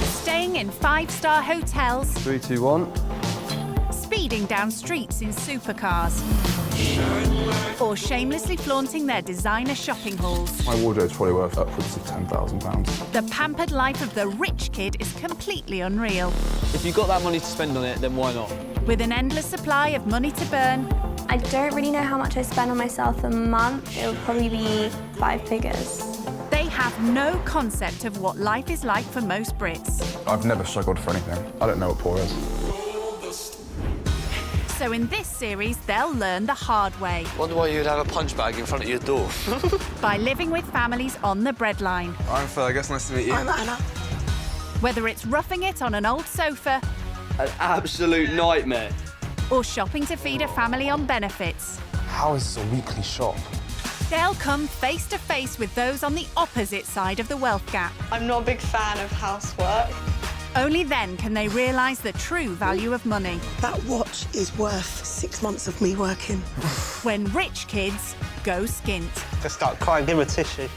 Staying in 5-star hotels. 3, 2, 1. Speeding down streets in supercars. Or shamelessly flaunting their designer shopping hauls. My wardrobe's probably worth upwards of £10,000. The pampered life of the rich kid is completely unreal. If you've got that money to spend on it, then why not? With an endless supply of money to burn. I don't really know how much I spend on myself a month. It would probably be 5 figures. They have no concept of what life is like for most Brits. I've never struggled for anything. I don't know what poor is. So in this series, they'll learn the hard way. Wonder why you'd have a punch bag in front of your door. By living with families on the breadline. I'm Fergus, nice to meet you. I'm Anna. Whether it's roughing it on an old sofa. An absolute nightmare. Or shopping to feed a family on benefits. How is this a weekly shop? They'll come face to face with those on the opposite side of the wealth gap. I'm not a big fan of housework. Only then can they realise the true value of money. That watch is worth 6 months of me working. When rich kids go skint. Just start crying, give him a tissue.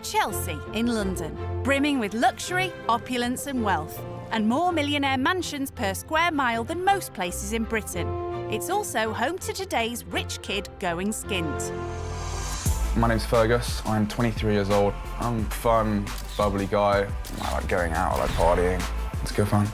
Chelsea in London, brimming with luxury, opulence and wealth, and more millionaire mansions per square mile than most places in Britain. It's also home to today's rich kid going skint. My name's Fergus. I'm 23 years old. I'm a fun, bubbly guy. I like going out, I like partying. It's good fun.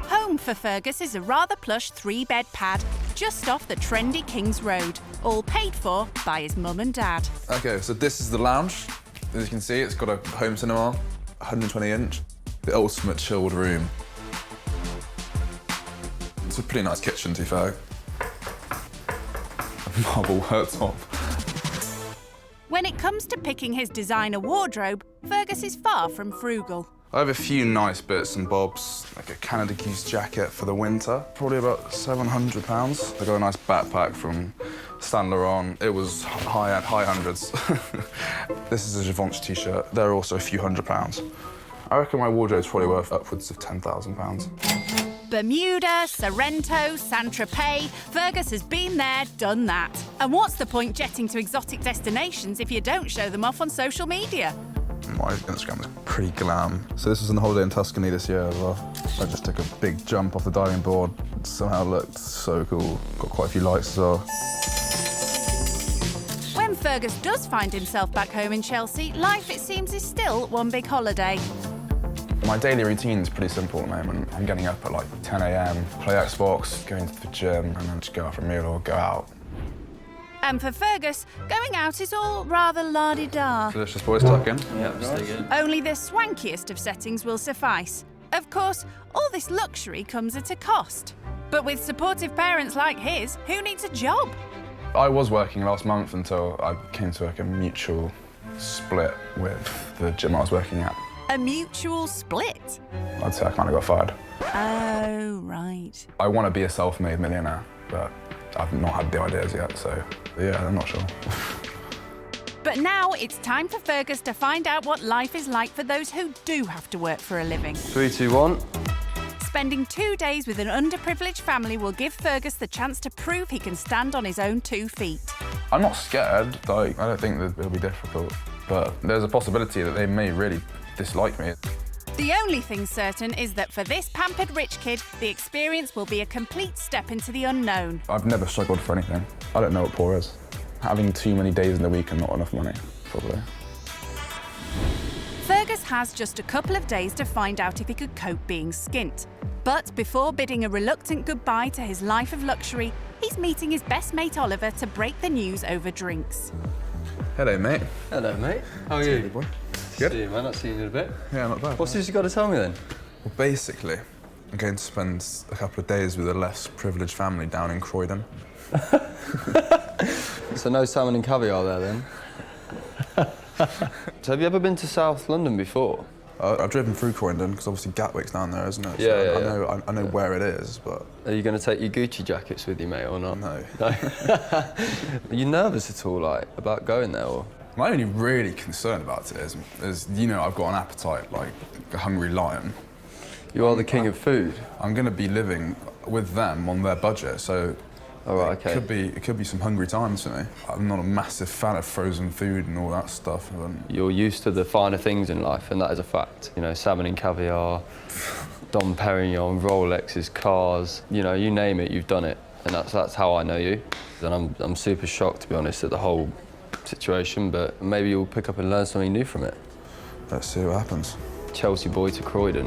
Home for Fergus is a rather plush 3-bed pad just off the trendy King's Road, all paid for by his mum and dad. Okay, so this is the lounge. As you can see, it's got a home cinema, 120-inch, the ultimate chilled room. It's a pretty nice kitchen, to be fair. Marble worktop. When it comes to picking his designer wardrobe, Fergus is far from frugal. I have a few nice bits and bobs, like a Canada Goose jacket for the winter, probably about £700. I got a nice backpack from Saint Laurent. It was high hundreds. This is a Givenchy t-shirt. They're also a few £100s. I reckon my wardrobe's probably worth upwards of £10,000. Bermuda, Sorrento, Saint-Tropez, Fergus has been there, done that. And what's the point jetting to exotic destinations if you don't show them off on social media? My Instagram is pretty glam. So this was on holiday in Tuscany this year as well. I just took a big jump off the diving board. It somehow looked so cool. Got quite a few likes as well. When Fergus does find himself back home in Chelsea, life, it seems, is still one big holiday. My daily routine is pretty simple at the moment. I'm getting up at like 10 a.m, play Xbox, going to the gym, and then just go out for a meal or go out. And for Fergus, going out is all rather la-di-da. Delicious boys tuck in. Yeah, stay good. Only the swankiest of settings will suffice. Of course, all this luxury comes at a cost. But with supportive parents like his, who needs a job? I was working last month until I came to like a mutual split with the gym I was working at. A mutual split? I'd say I kind of got fired. Oh, right. I want to be a self-made millionaire, but I've not had the ideas yet, so yeah, I'm not sure. But now it's time for Fergus to find out what life is like for those who do have to work for a living. 3, 2, 1. Spending 2 days with an underprivileged family will give Fergus the chance to prove he can stand on his own 2 feet. I'm not scared. Like, I don't think that it'll be difficult, but there's a possibility that they may really dislike me. The only thing certain is that for this pampered rich kid, the experience will be a complete step into the unknown. I've never struggled for anything. I don't know what poor is. Having too many days in the week and not enough money, probably. Fergus has just a couple of days to find out if he could cope being skint. But before bidding a reluctant goodbye to his life of luxury, he's meeting his best mate Oliver to break the news over drinks. Hello, mate. Hello, mate. How are you? Good boy. Good? See you, man. Not seen you in a bit. Yeah, not bad. What's this you got to tell me then? Well, basically, I'm going to spend a couple of days with a less privileged family down in Croydon. So no salmon and caviar there then? So have you ever been to South London before? I've driven through Croydon because obviously Gatwick's down there, isn't it? Yeah, So I know where it is, but Are you going to take your Gucci jackets with you, mate, or not? no. Are you nervous at all, like, about going there, or? My only really concern about it is, you know, I've got an appetite like a hungry lion. You are the king of food. I'm going to be living with them on their budget, so All right, okay. It could be some hungry times for me. I'm not a massive fan of frozen food and all that stuff. You're used to the finer things in life, and that is a fact. You know, salmon and caviar, Dom Perignon, Rolexes, cars, you know, you name it, you've done it. And that's how I know you. And I'm super shocked, to be honest, at the whole situation, but maybe you'll pick up and learn something new from it. Let's see what happens. Chelsea boy to Croydon.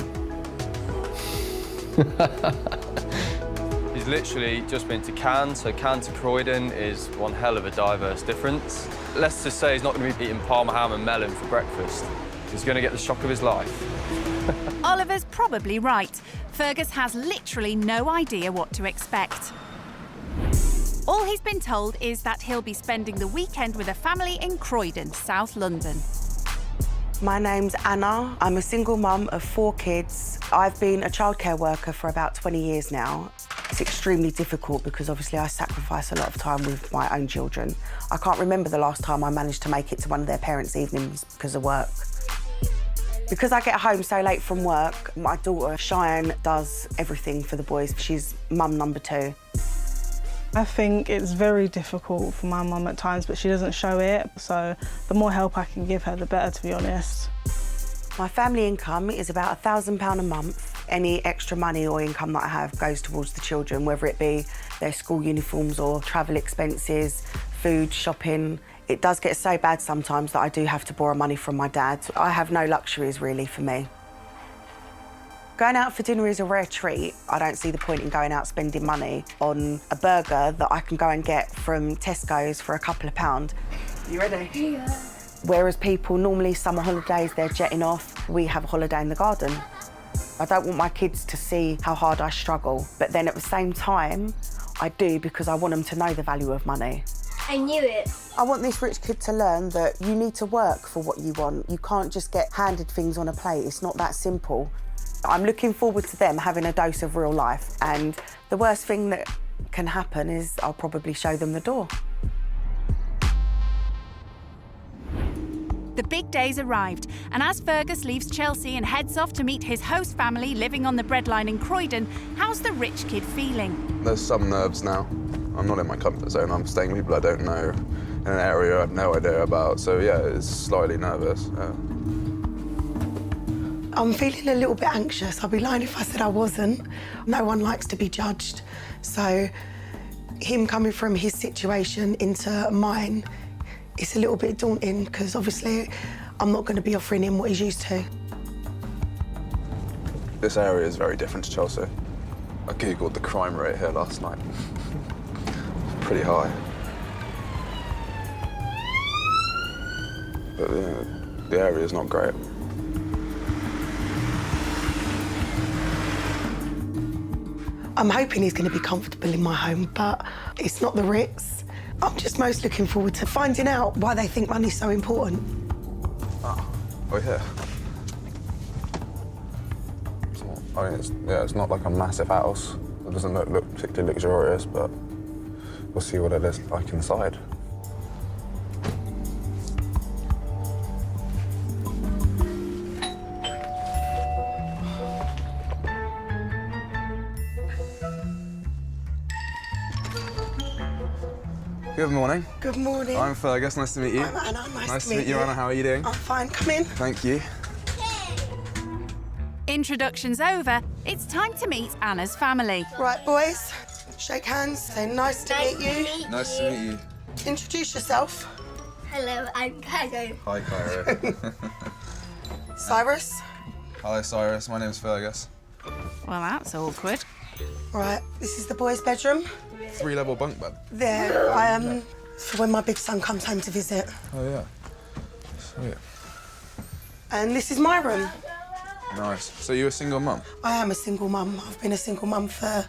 He's literally just been to Cannes, so Cannes to Croydon is one hell of a diverse difference. Let's just say he's not going to be eating parma ham and melon for breakfast. He's going to get the shock of his life. Oliver's probably right. Fergus has literally no idea what to expect. All he's been told is that he'll be spending the weekend with a family in Croydon, South London. My name's Anna. I'm a single mum of 4 kids. I've been a childcare worker for about 20 years now. It's extremely difficult because obviously I sacrifice a lot of time with my own children. I can't remember the last time I managed to make it to one of their parents' evenings because of work. Because I get home so late from work, my daughter Cheyenne does everything for the boys. She's mum number 2. I think it's very difficult for my mum at times, but she doesn't show it. So the more help I can give her, the better, to be honest. My family income is about £1,000 a month. Any extra money or income that I have goes towards the children, whether it be their school uniforms or travel expenses, food, shopping. It does get so bad sometimes that I do have to borrow money from my dad. I have no luxuries really for me. Going out for dinner is a rare treat. I don't see the point in going out spending money on a burger that I can go and get from Tesco's for a couple of pounds. You ready? Yeah. Whereas people, normally summer holidays, they're jetting off. We have a holiday in the garden. I don't want my kids to see how hard I struggle, but then at the same time, I do because I want them to know the value of money. I knew it. I want this rich kid to learn that you need to work for what you want. You can't just get handed things on a plate. It's not that simple. I'm looking forward to them having a dose of real life, and the worst thing that can happen is I'll probably show them the door. The big day's arrived, and as Fergus leaves Chelsea and heads off to meet his host family living on the breadline in Croydon, how's the rich kid feeling? There's some nerves now. I'm not in my comfort zone. I'm staying with people I don't know in an area I have no idea about. So yeah, it's slightly nervous. Yeah. I'm feeling a little bit anxious. I'd be lying if I said I wasn't. No one likes to be judged. So him coming from his situation into mine, it's a little bit daunting because obviously I'm not going to be offering him what he's used to. This area is very different to Chelsea. I googled the crime rate here last night. It's pretty high. But the area is not great. I'm hoping he's going to be comfortable in my home, but it's not the Ritz. I'm just most looking forward to finding out why they think money's so important. Oh yeah. I mean, it's not like a massive house. It doesn't look particularly luxurious, but we'll see what it is like inside. Good morning. Good morning. I'm Fergus, nice to meet you. I'm Anna, Nice to meet you, Anna. How are you doing? I'm fine, come in. Thank you. Introductions over, it's time to meet Anna's family. Right, boys, shake hands, say nice to meet you. Nice to meet you. Introduce yourself. Hello, I'm Cairo. Hi, Cairo. Cyrus. Hello, Cyrus. My name's Fergus. Well, that's awkward. Right, this is the boys' bedroom. 3-level bunk bed. There, for when my big son comes home to visit. Oh, yeah. Sweet. And this is my room. Nice. So you're a single mum? I am a single mum. I've been a single mum for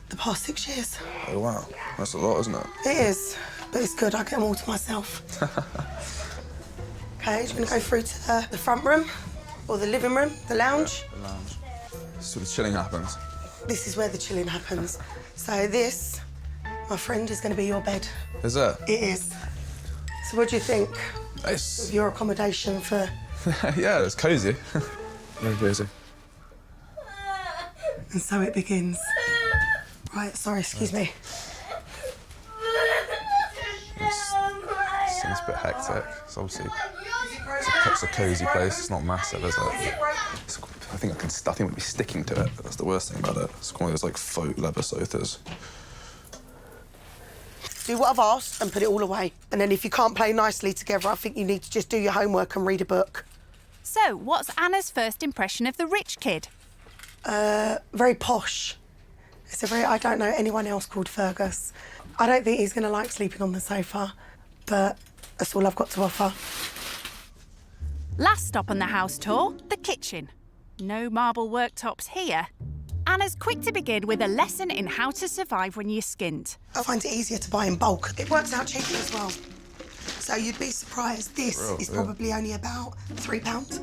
the past 6 years. Oh, wow. That's a lot, isn't it? It is, but it's good. I get them all to myself. OK, do you want to go through to the front room or the living room, the lounge? Yeah, the lounge. So the chilling happens. This is where the chilling happens. So this, my friend, is going to be your bed. Is it? It is. So what do you think Nice. of your accommodation for... Yeah, it's cosy. Very cosy. And so it begins. Right, sorry, excuse me. tick. It's obviously it's a cosy place. It's not massive, is it? I think we'd be sticking to it. That's the worst thing about it. It's one of those like faux leather sofas. Do what I've asked and put it all away. And then if you can't play nicely together, I think you need to just do your homework and read a book. So, what's Anna's first impression of the rich kid? Very posh. I don't know anyone else called Fergus. I don't think he's going to like sleeping on the sofa, but that's all I've got to offer. Last stop on the house tour, the kitchen. No marble worktops here. Anna's quick to begin with a lesson in how to survive when you're skint. I find it easier to buy in bulk. It works out cheaper as well. So you'd be surprised. This is probably only about £3.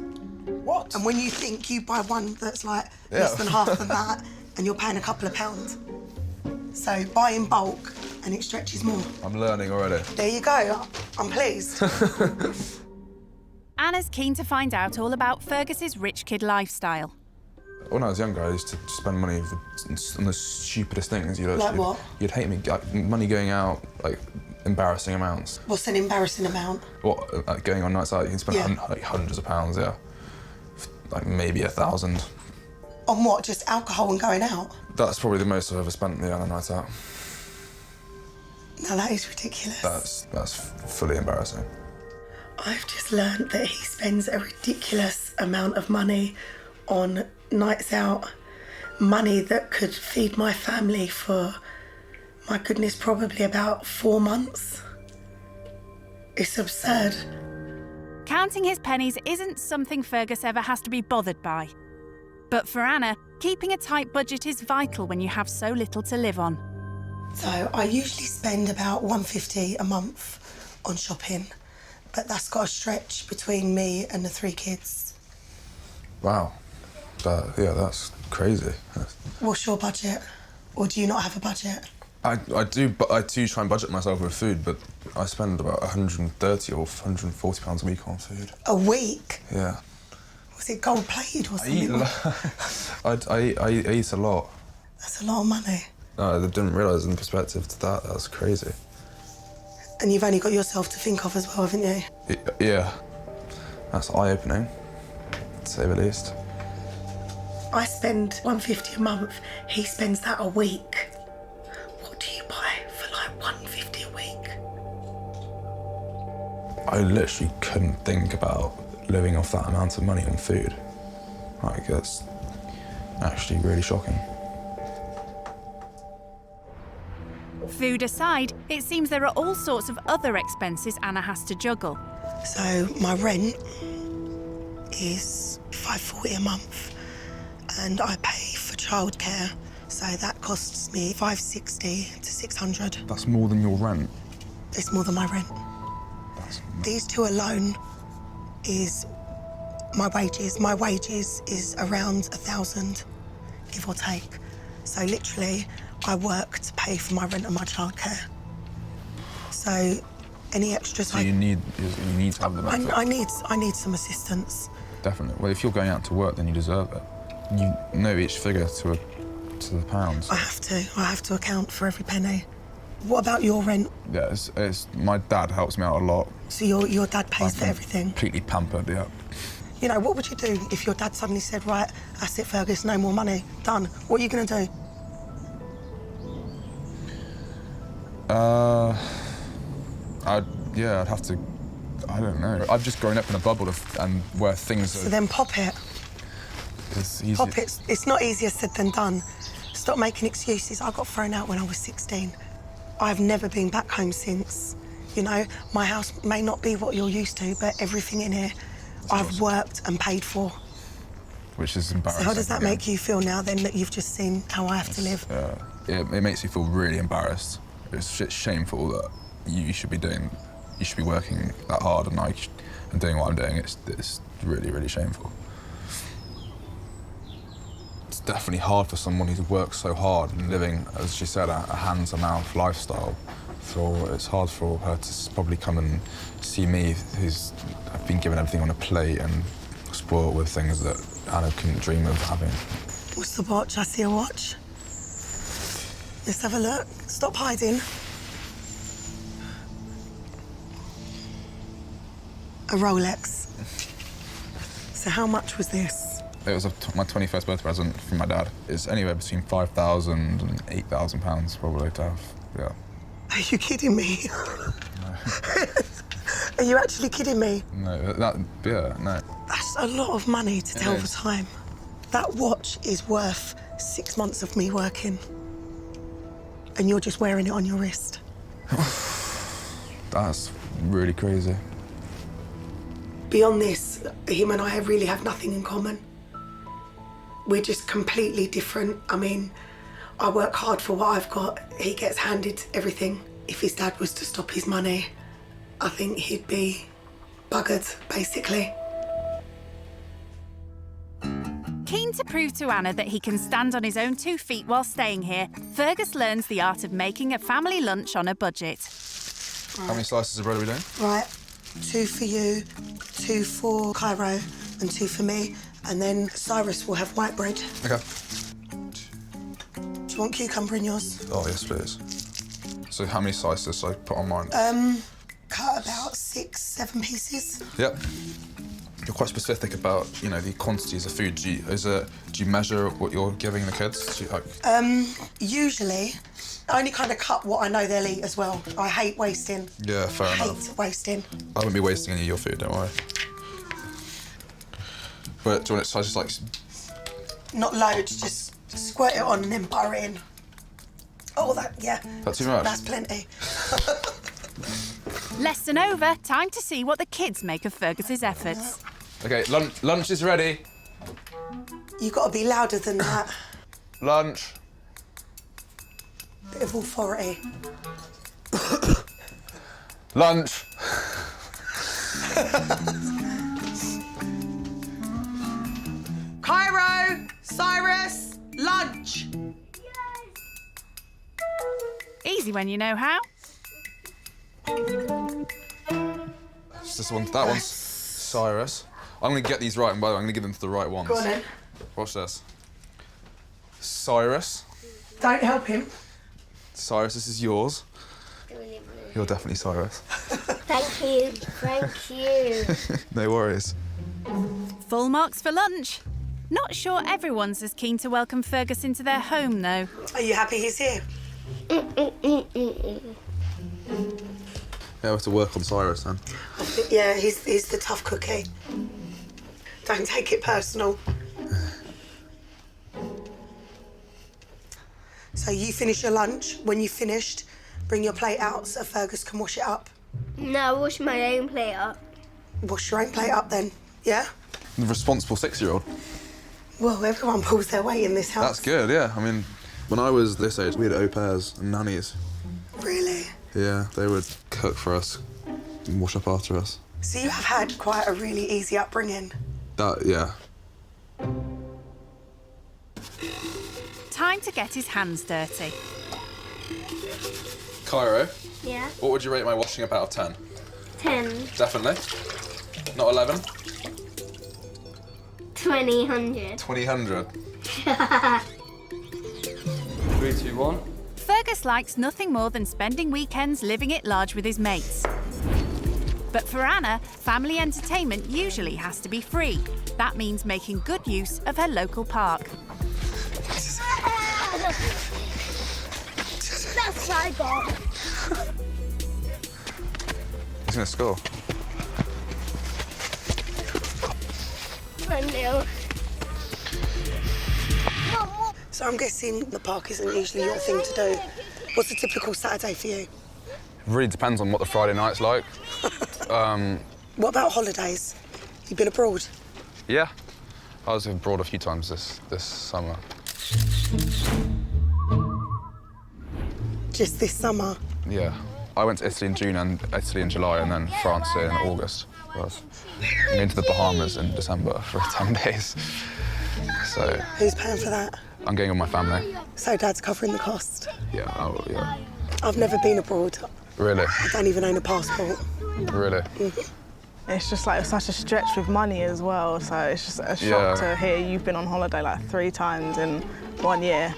What? And when you think you buy one that's like less than half of that, and you're paying a couple of pounds. So buy in bulk and it stretches more. I'm learning already. There you go. I'm pleased. Anna's keen to find out all about Fergus's rich kid lifestyle. When I was younger, I used to spend money on the stupidest things. Like what? You'd hate me. Like, money going out, like embarrassing amounts. What's an embarrassing amount? What? Like going on nights out, you can spend like hundreds of pounds, yeah. Like maybe 1,000. On what? Just alcohol and going out? That's probably the most I've ever spent on a night out. No, that is ridiculous. That's fully embarrassing. I've just learned that he spends a ridiculous amount of money on nights out. Money that could feed my family for, my goodness, probably about 4 months. It's absurd. Counting his pennies isn't something Fergus ever has to be bothered by. But for Anna, keeping a tight budget is vital when you have so little to live on. So I usually spend about £150 a month on shopping, but that's got to stretch between me and the 3 kids. Wow. That's crazy. What's your budget? Or do you not have a budget? I do try and budget myself with food, but I spend about £130 or £140 a week on food. A week? Yeah. Was it gold-plated or something? I eat a lot. That's a lot of money. No, I didn't realise in perspective to that. That's crazy. And you've only got yourself to think of as well, haven't you? Yeah. That's eye-opening, to say the least. I spend £150 a month. He spends that a week. What do you buy for like £150 a week? I literally couldn't think about living off that amount of money on food. Like, that's actually really shocking. Food aside, it seems there are all sorts of other expenses Anna has to juggle. So my rent is £540 a month, and I pay for childcare, so that costs me £560 to £600. That's more than your rent? It's more than my rent. These 2 alone is my wages. My wages is around 1,000, give or take. So literally, I work to pay for my rent and my childcare. So any extras... So you need to have the benefit? I need some assistance. Definitely. Well, if you're going out to work, then you deserve it. You know each figure to the pounds. I have to account for every penny. What about your rent? Yeah, it's my dad helps me out a lot. So your dad pays for everything? Completely pampered, yeah. You know, what would you do if your dad suddenly said, right, that's it, Fergus, no more money, done? What are you going to do? I'd have to, I don't know. I've just grown up in a bubble and where things So then pop it. It's easy. Pop it. It's not easier said than done. Stop making excuses. I got thrown out when I was 16. I've never been back home since. You know, my house may not be what you're used to, but everything in here I've worked and paid for. Which is embarrassing. So how does that make you feel now, then, that you've just seen how I have to live? It makes me feel really embarrassed. It's shameful that you should be working that hard and doing what I'm doing. It's really, really shameful. It's definitely hard for someone who's worked so hard and living, as she said, a hand-to-mouth lifestyle. It's hard for her to probably come and see me, I've been given everything on a plate and spoiled with things that Anna couldn't dream of having. What's the watch? I see a watch. Let's have a look. Stop hiding. A Rolex. So how much was this? It was my 21st birthday present from my dad. It's anywhere between £5,000 and £8,000 probably to have, yeah. Are you kidding me? Are you actually kidding me? No, no. That's a lot of money to tell the time. That watch is worth 6 months of me working. And you're just wearing it on your wrist. That's really crazy. Beyond this, him and I really have nothing in common. We're just completely different. I mean, I work hard for what I've got. He gets handed everything. If his dad was to stop his money, I think he'd be buggered, basically. Keen to prove to Anna that he can stand on his own 2 feet while staying here, Fergus learns the art of making a family lunch on a budget. How many slices of bread are we doing? Right, 2 for you, 2 for Cairo, and 2 for me. And then Cyrus will have white bread. Okay. Do you want cucumber in yours? Oh, yes, please. So how many slices should I put on mine? Cut about 6, 7 pieces. Yep. You're quite specific about, you know, the quantities of food. Do you measure what you're giving the kids? Do you, like... Usually, I only kind of cut what I know they'll eat as well. I hate wasting. Yeah, fair enough. I hate wasting. I wouldn't be wasting any of your food, don't worry. But do you want it so I just like... Not loads, just squirt it on and then butter it in. Oh, yeah. That's too much? That's plenty. Lesson over, time to see what the kids make of Fergus's efforts. OK, lunch is ready. You've got to be louder than that. Lunch. Bit of authority. Lunch. Cairo, Cyrus, lunch. Easy when you know how. It's this one. That one's Cyrus. I'm going to get these right, and by the way, I'm going to give them to the right ones. Go on then. Watch this. Cyrus. Don't help him. Cyrus, this is yours. You're definitely Cyrus. Thank you. Thank you. No worries. Full marks for lunch. Not sure everyone's as keen to welcome Fergus into their home, though. Are you happy he's here? Yeah, we have to work on Cyrus then. Yeah, he's the tough cookie. Don't take it personal. So you finish your lunch. When you've finished, bring your plate out so Fergus can wash it up. No, wash my own plate up. Wash your own plate up then, yeah? The responsible 6-year-old. Well, everyone pulls their weight in this house. That's good, yeah. I mean, when I was this age, we had au pairs and nannies. Really? Yeah, they would cook for us and wash up after us. So you have had quite a really easy upbringing. Yeah. Time to get his hands dirty. Cairo, Yeah? what would you rate my washing up out of 10? 10. Definitely. Not 11? 20, 100. 20, 3, 2, 1. Fergus likes nothing more than spending weekends living it large with his mates. But for Anna, family entertainment usually has to be free. That means making good use of her local park. That's what I got. He's going to score. 1-0. So I'm guessing the park isn't usually your thing to do. What's a typical Saturday for you? It really depends on what the Friday night's like. What about holidays? You've been abroad? Yeah. I was abroad a few times this summer. Just this summer? Yeah. I went to Italy in June and Italy in July and then France in August. I was into the Bahamas in December for 10 days. So... Who's paying for that? I'm going with my family. So Dad's covering the cost? Yeah, yeah. I've never been abroad. Really? I don't even own a passport. Really? It's just like such a stretch with money as well, so it's just a shock to hear you've been on holiday like 3 times in 1 year.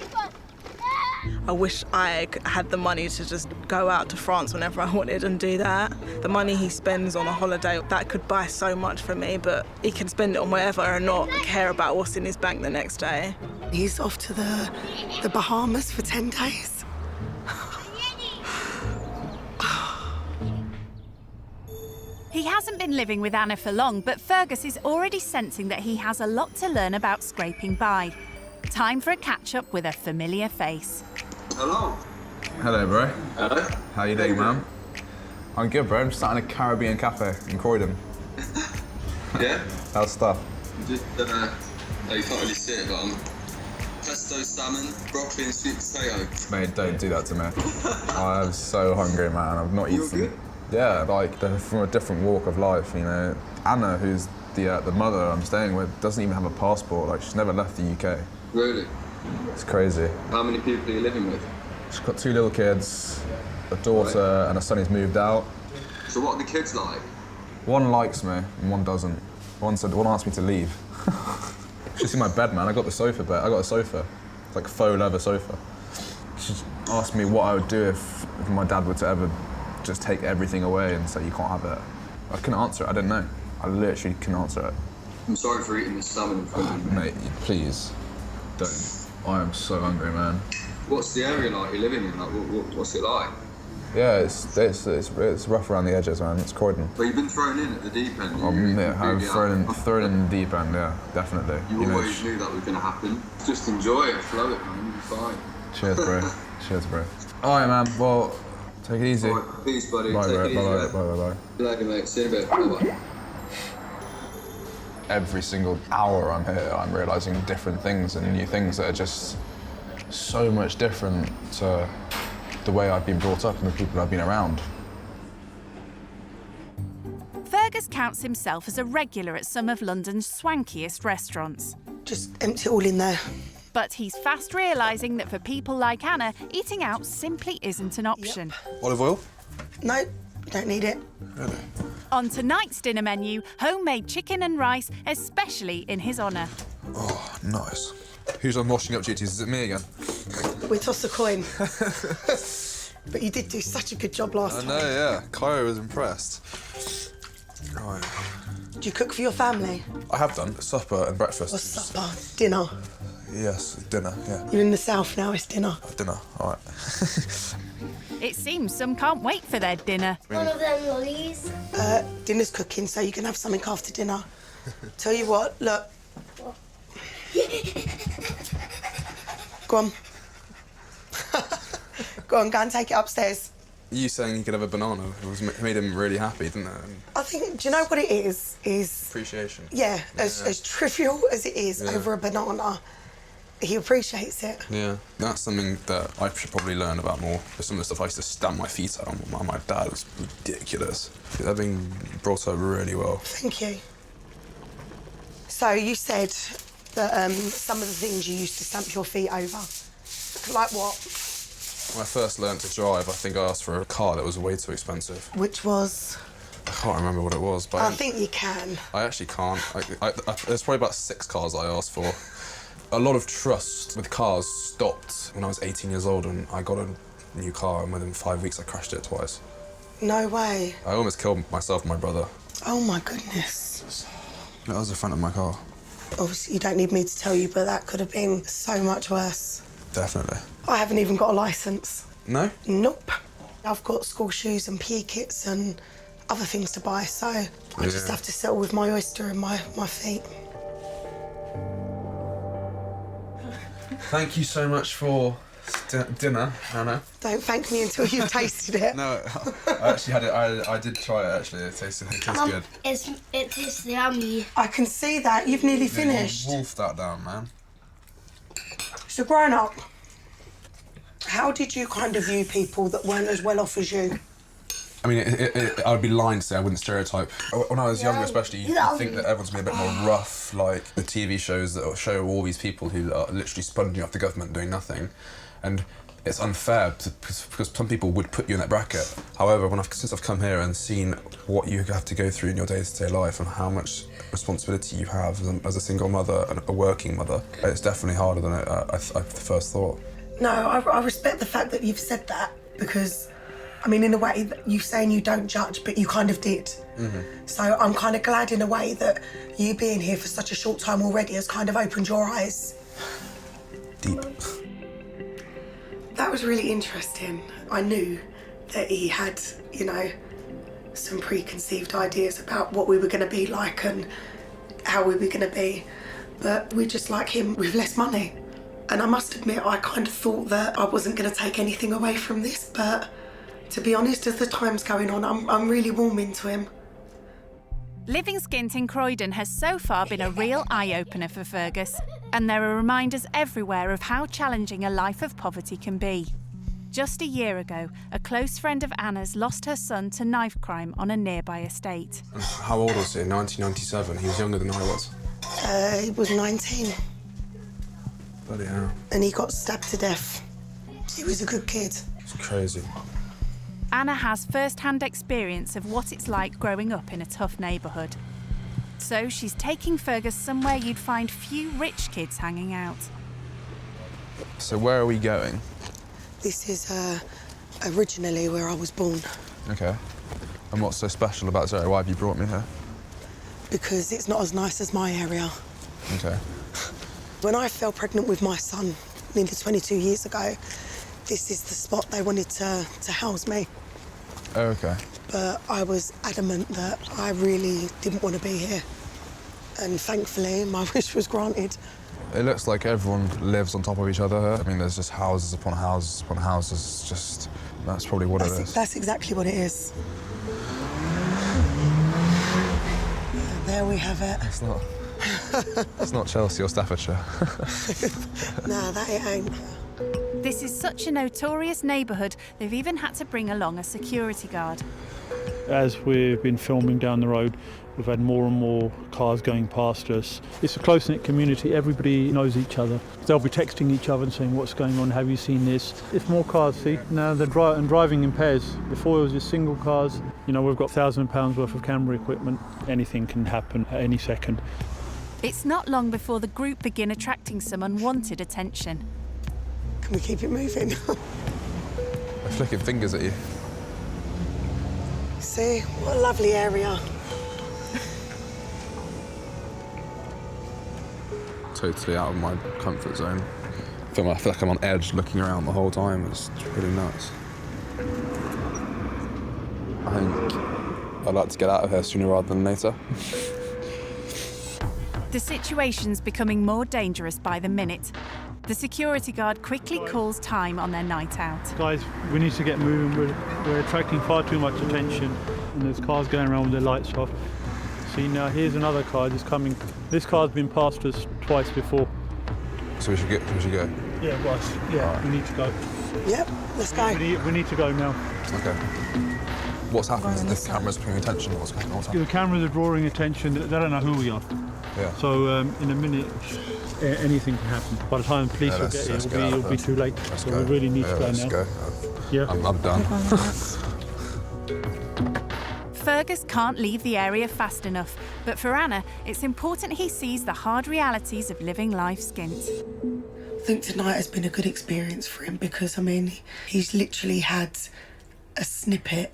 I wish I had the money to just go out to France whenever I wanted and do that. The money he spends on a holiday, that could buy so much for me, but he can spend it on whatever and not care about what's in his bank the next day. He's off to the Bahamas for 10 days. He hasn't been living with Anna for long, but Fergus is already sensing that he has a lot to learn about scraping by. Time for a catch-up with a familiar face. Hello. Hello, bro. Hello. How you doing, man? I'm good, bro. I'm just sat in a Caribbean cafe in Croydon. Yeah? How's stuff? Just, you can't really see it, but I'm pesto salmon, broccoli and sweet potato. Mate, don't do that to me. I'm so hungry, man. I've not eaten. Good? Yeah, like they're from a different walk of life, you know. Anna, who's the mother I'm staying with, doesn't even have a passport. Like, she's never left the UK. Really? It's crazy. How many people are you living with? She's got 2 little kids, a daughter, and a son who's moved out. So what are the kids like? One likes me and one doesn't. One asked me to leave. You should see my bed, man. I got the sofa bed. I got a sofa. It's like a faux leather sofa. She asked me what I would do if my dad were to ever just take everything away and say you can't have it. I couldn't answer it. I didn't know. I literally couldn't answer it. I'm sorry for eating this salmon in front of you. Mate, please don't. I am so hungry, man. What's the area like you're living in? Like, what's it like? Yeah, it's rough around the edges, man. It's Croydon. But you've been thrown in at the deep end. I'm thrown in the deep end, yeah, definitely. You always knew that was going to happen. Just enjoy it, flow it, man. You'll be fine. Cheers, bro. Cheers, bro. All right, man. Well, take it easy. All right, peace, buddy. Bye, Take bro. it easy, Bye, mate. bye, bye. See you later, mate. See you in a bit. Bye-bye. Every single hour I'm here, I'm realising different things and new things that are just so much different to the way I've been brought up and the people I've been around. Fergus counts himself as a regular at some of London's swankiest restaurants. Just empty it all in there. But he's fast realising that for people like Anna, eating out simply isn't an option. Olive oil? No, you don't need it. Really? On tonight's dinner menu, homemade chicken and rice, especially in his honour. Oh, nice. Who's on washing up duties? Is it me again? We toss a coin. But you did do such a good job last time. I know, yeah. Cairo was impressed. Right. Do you cook for your family? I have done. Supper and breakfast. Or supper? Dinner? Yes, dinner, yeah. You're in the south now, it's dinner. Dinner, all right. It seems some can't wait for their dinner. One of them lollies. Dinner's cooking, so you can have something after dinner. Tell you what, look. Go on. Go and take it upstairs. You saying you could have a banana made him really happy, didn't it? I think, do you know what it is? Appreciation. Yeah, as trivial as it is over a banana, he appreciates it. Yeah, that's something that I should probably learn about more. Some of the stuff I used to stamp my feet on my dad was ridiculous. They've been brought up really well. Thank you. So you said that some of the things you used to stamp your feet over. Like what? When I first learnt to drive, I think I asked for a car that was way too expensive. Which was? I can't remember what it was, but I think you can. I actually can't. There's probably about 6 cars I asked for. A lot of trust with cars stopped when I was 18 years old and I got a new car, and within 5 weeks I crashed it twice. No way. I almost killed myself and my brother. Oh my goodness. That was the front of my car. Obviously you don't need me to tell you, but that could have been so much worse. Definitely. I haven't even got a licence. No? Nope. I've got school shoes and PE kits and other things to buy, so I just have to settle with my oyster and my feet. Thank you so much for dinner, Hannah. Don't thank me until you've tasted it. No, I actually had it. I did try it actually. It tastes good. It tastes yummy. I can see that. You've nearly finished. You wolfed that down, man. So growing up, how did you kind of view people that weren't as well off as you? I mean, I would be lying to say I wouldn't stereotype. When I was younger, especially, you think that everyone's going to be a bit more rough, like the TV shows that show all these people who are literally sponging off the government doing nothing. And it's unfair because some people would put you in that bracket. However, since I've come here and seen what you have to go through in your day-to-day life and how much responsibility you have as a single mother and a working mother, it's definitely harder than I first thought. No, I respect the fact that you've said that because, I mean, in a way, you saying you don't judge, but you kind of did. So I'm kind of glad in a way that you being here for such a short time already has kind of opened your eyes. Deep. That was really interesting. I knew that he had, you know, some preconceived ideas about what we were going to be like and how we were going to be, but we're just like him with less money. And I must admit, I kind of thought that I wasn't going to take anything away from this, but to be honest, as the time's going on, I'm really warming to him. Living skint in Croydon has so far been a real eye-opener for Fergus, and there are reminders everywhere of how challenging a life of poverty can be. Just a year ago, a close friend of Anna's lost her son to knife crime on a nearby estate. How old was he? 1997. He was younger than I was. He was 19. Bloody hell. And he got stabbed to death. He was a good kid. It's crazy. Anna has first-hand experience of what it's like growing up in a tough neighbourhood. So she's taking Fergus somewhere you'd find few rich kids hanging out. So where are we going? This is originally where I was born. Okay. And what's so special about Zoe? Why have you brought me here? Because it's not as nice as my area. Okay. When I fell pregnant with my son nearly 22 years ago, this is the spot they wanted to house me. Oh, okay. But I was adamant that I really didn't want to be here. And thankfully, my wish was granted. It looks like everyone lives on top of each other here. I mean, there's just houses upon houses upon houses. It's just, that's probably what it is. That's exactly what it is. There we have it. It's not Chelsea or Staffordshire. No, that it ain't. This is such a notorious neighbourhood, they've even had to bring along a security guard. As we've been filming down the road, we've had more and more cars going past us. It's a close-knit community, everybody knows each other. They'll be texting each other and saying, what's going on, have you seen this? It's more cars, see? Now they're driving in pairs. Before it was just single cars. You know, we've got £1,000 worth of camera equipment. Anything can happen at any second. It's not long before the group begin attracting some unwanted attention. Can we keep it moving? They're flicking fingers at you. See, what a lovely area. Totally out of my comfort zone. I feel like I'm on edge looking around the whole time. It's really nuts. I think I'd like to get out of here sooner rather than later. The situation's becoming more dangerous by the minute. The security guard quickly calls time on their night out. Guys, we need to get moving. We're attracting far too much attention, and there's cars going around with their lights off. See, now here's another car that's coming. This car's been past us twice before. So we should go? Yeah, boss. Yeah, right. We need to go. Yep, let's go. We need to go now. Okay. What's happened? The camera's paying attention. What's happening? The cameras are drawing attention. They don't know who we are. Yeah. So in a minute, anything can happen. By the time the police will get here, it'll be too late. So we really need to go now. Go. Yeah. I'm done. Fergus can't leave the area fast enough, but for Anna, it's important he sees the hard realities of living life skint. I think tonight has been a good experience for him because, I mean, he's literally had a snippet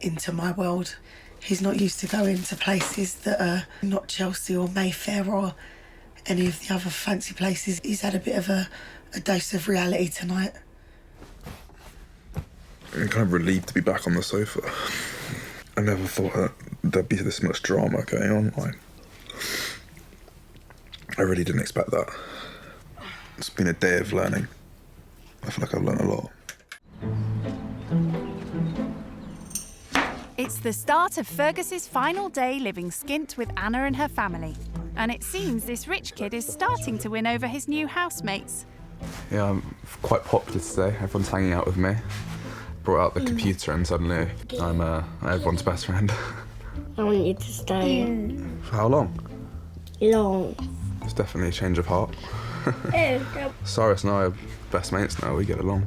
into my world. He's not used to going to places that are not Chelsea or Mayfair or any of the other fancy places. He's had a bit of a dose of reality tonight. I'm kind of relieved to be back on the sofa. I never thought there'd be this much drama going on. I really didn't expect that. It's been a day of learning. I feel like I've learned a lot. It's the start of Fergus's final day living skint with Anna and her family. And it seems this rich kid is starting to win over his new housemates. Yeah, I'm quite popular today. Everyone's hanging out with me. Brought out the computer and suddenly I'm everyone's best friend. I want you to stay. For how long? Long. It's definitely a change of heart. Cyrus and I are best mates now, we get along.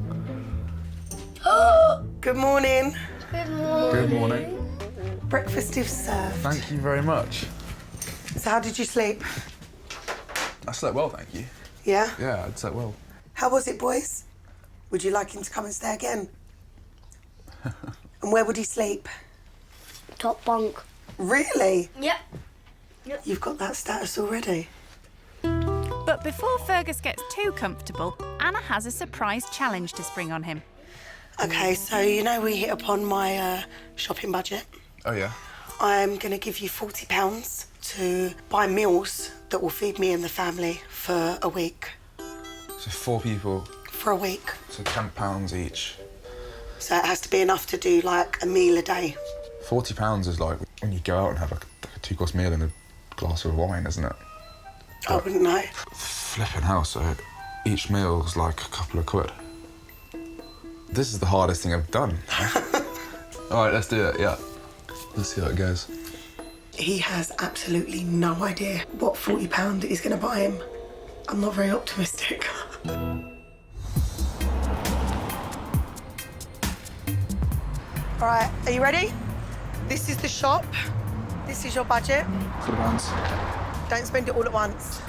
Good morning. Good morning. Good morning. Breakfast is served. Thank you very much. So how did you sleep? I slept well, thank you. Yeah? Yeah, I slept well. How was it, boys? Would you like him to come and stay again? And where would he sleep? Top bunk. Really? Yep. You've got that status already. But before Fergus gets too comfortable, Anna has a surprise challenge to spring on him. Okay, so you know we hit upon my shopping budget. Oh, yeah? I'm going to give you £40 to buy meals that will feed me and the family for a week. So 4 people. For a week. So £10 each. So it has to be enough to do, like, a meal a day. £40 is like when you go out and have a 2-course meal and a glass of wine, isn't it? I wouldn't know. Flipping hell, so each meal's like a couple of quid. This is the hardest thing I've done. All right, let's do it, yeah. Let's see how it goes. He has absolutely no idea what £40 is going to buy him. I'm not very optimistic. All right, are you ready? This is the shop. This is your budget. £40. Don't spend it all at once.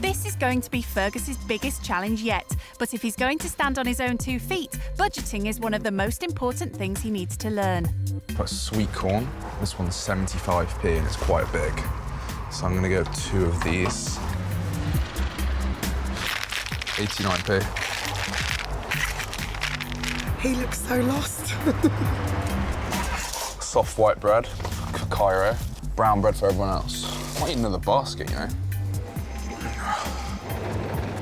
This is going to be Fergus's biggest challenge yet, but if he's going to stand on his own 2 feet, budgeting is one of the most important things he needs to learn. Got sweet corn. This one's 75p and it's quite big. So I'm going to go 2 of these. 89p. He looks so lost. Soft white bread, Cairo. Brown bread for everyone else. I might eat another basket, you know.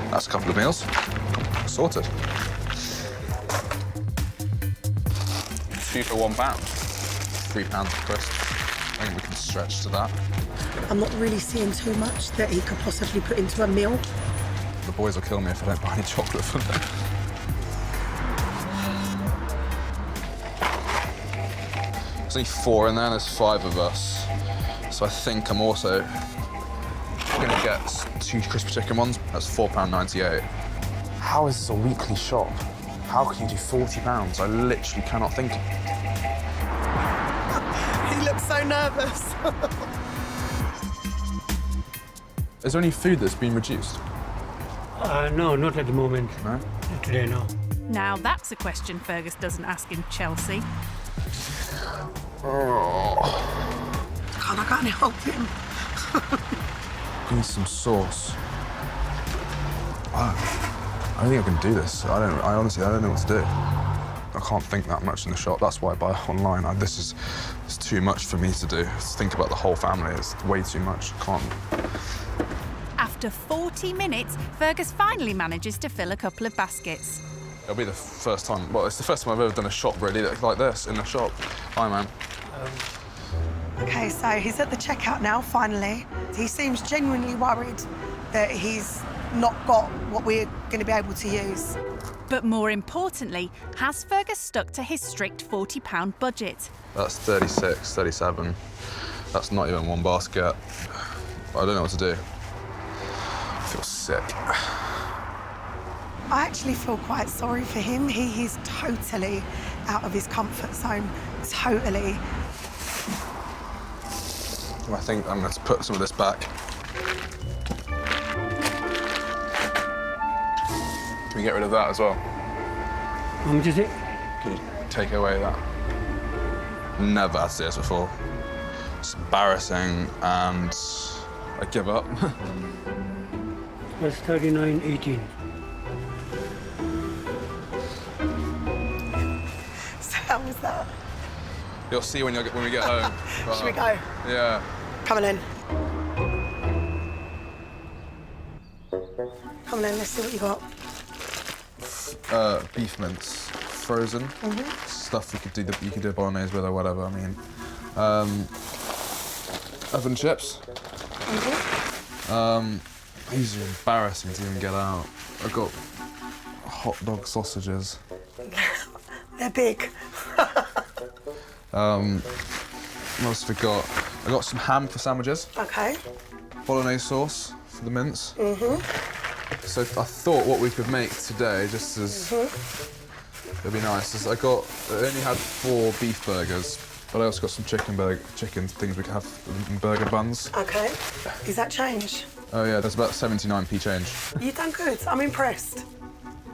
That's a couple of meals. Sorted. 2 for £1. £3 for crisps. I think we can stretch to that. I'm not really seeing too much that he could possibly put into a meal. The boys will kill me if I don't buy any chocolate for them. There's only 4 in there, and there's 5 of us. So I think I'm also gonna get 2 crispy chicken ones. That's £4.98. How is this a weekly shop? How can you do £40? I literally cannot think. He looks so nervous. Is there any food that's been reduced? No, not at the moment. No? Not today, no. Now that's a question Fergus doesn't ask in Chelsea. Oh. I can't help him. I need some sauce. I don't think I can do this. I honestly don't know what to do. I can't think that much in the shop. That's why I buy online. It's too much for me to do. Think about the whole family. It's way too much. I can't. After 40 minutes, Fergus finally manages to fill a couple of baskets. It'll be the first time. Well, it's the first time I've ever done a shop really like this in a shop. Hi, man. OK, so he's at the checkout now, finally. He seems genuinely worried that he's not got what we're going to be able to use. But more importantly, has Fergus stuck to his strict £40 budget? That's 36, 37. That's not even 1 basket. I don't know what to do. I feel sick. I actually feel quite sorry for him. He is totally out of his comfort zone, totally. I think I'm going to put some of this back. Can we get rid of that as well? How much is it? Can you take away that? Never had to do this before. It's embarrassing and I give up. That's 39.18. So how was that? You'll see when we get home. Should we go? Yeah. Come on in. Come on in, let's see what you got. Beef mince, frozen. Stuff you could do a bolognese with or whatever. I mean, oven chips. These are embarrassing to even get out. I've got hot dog sausages. They're big. What else have we got? I got some ham for sandwiches. OK. Bolognese sauce for the mince. So I thought what we could make today, just as it'd be nice, is I only had 4 beef burgers, but I also got some chicken things we could have in burger buns. OK. Is that change? Oh yeah, that's about 79p change. You've done good. I'm impressed.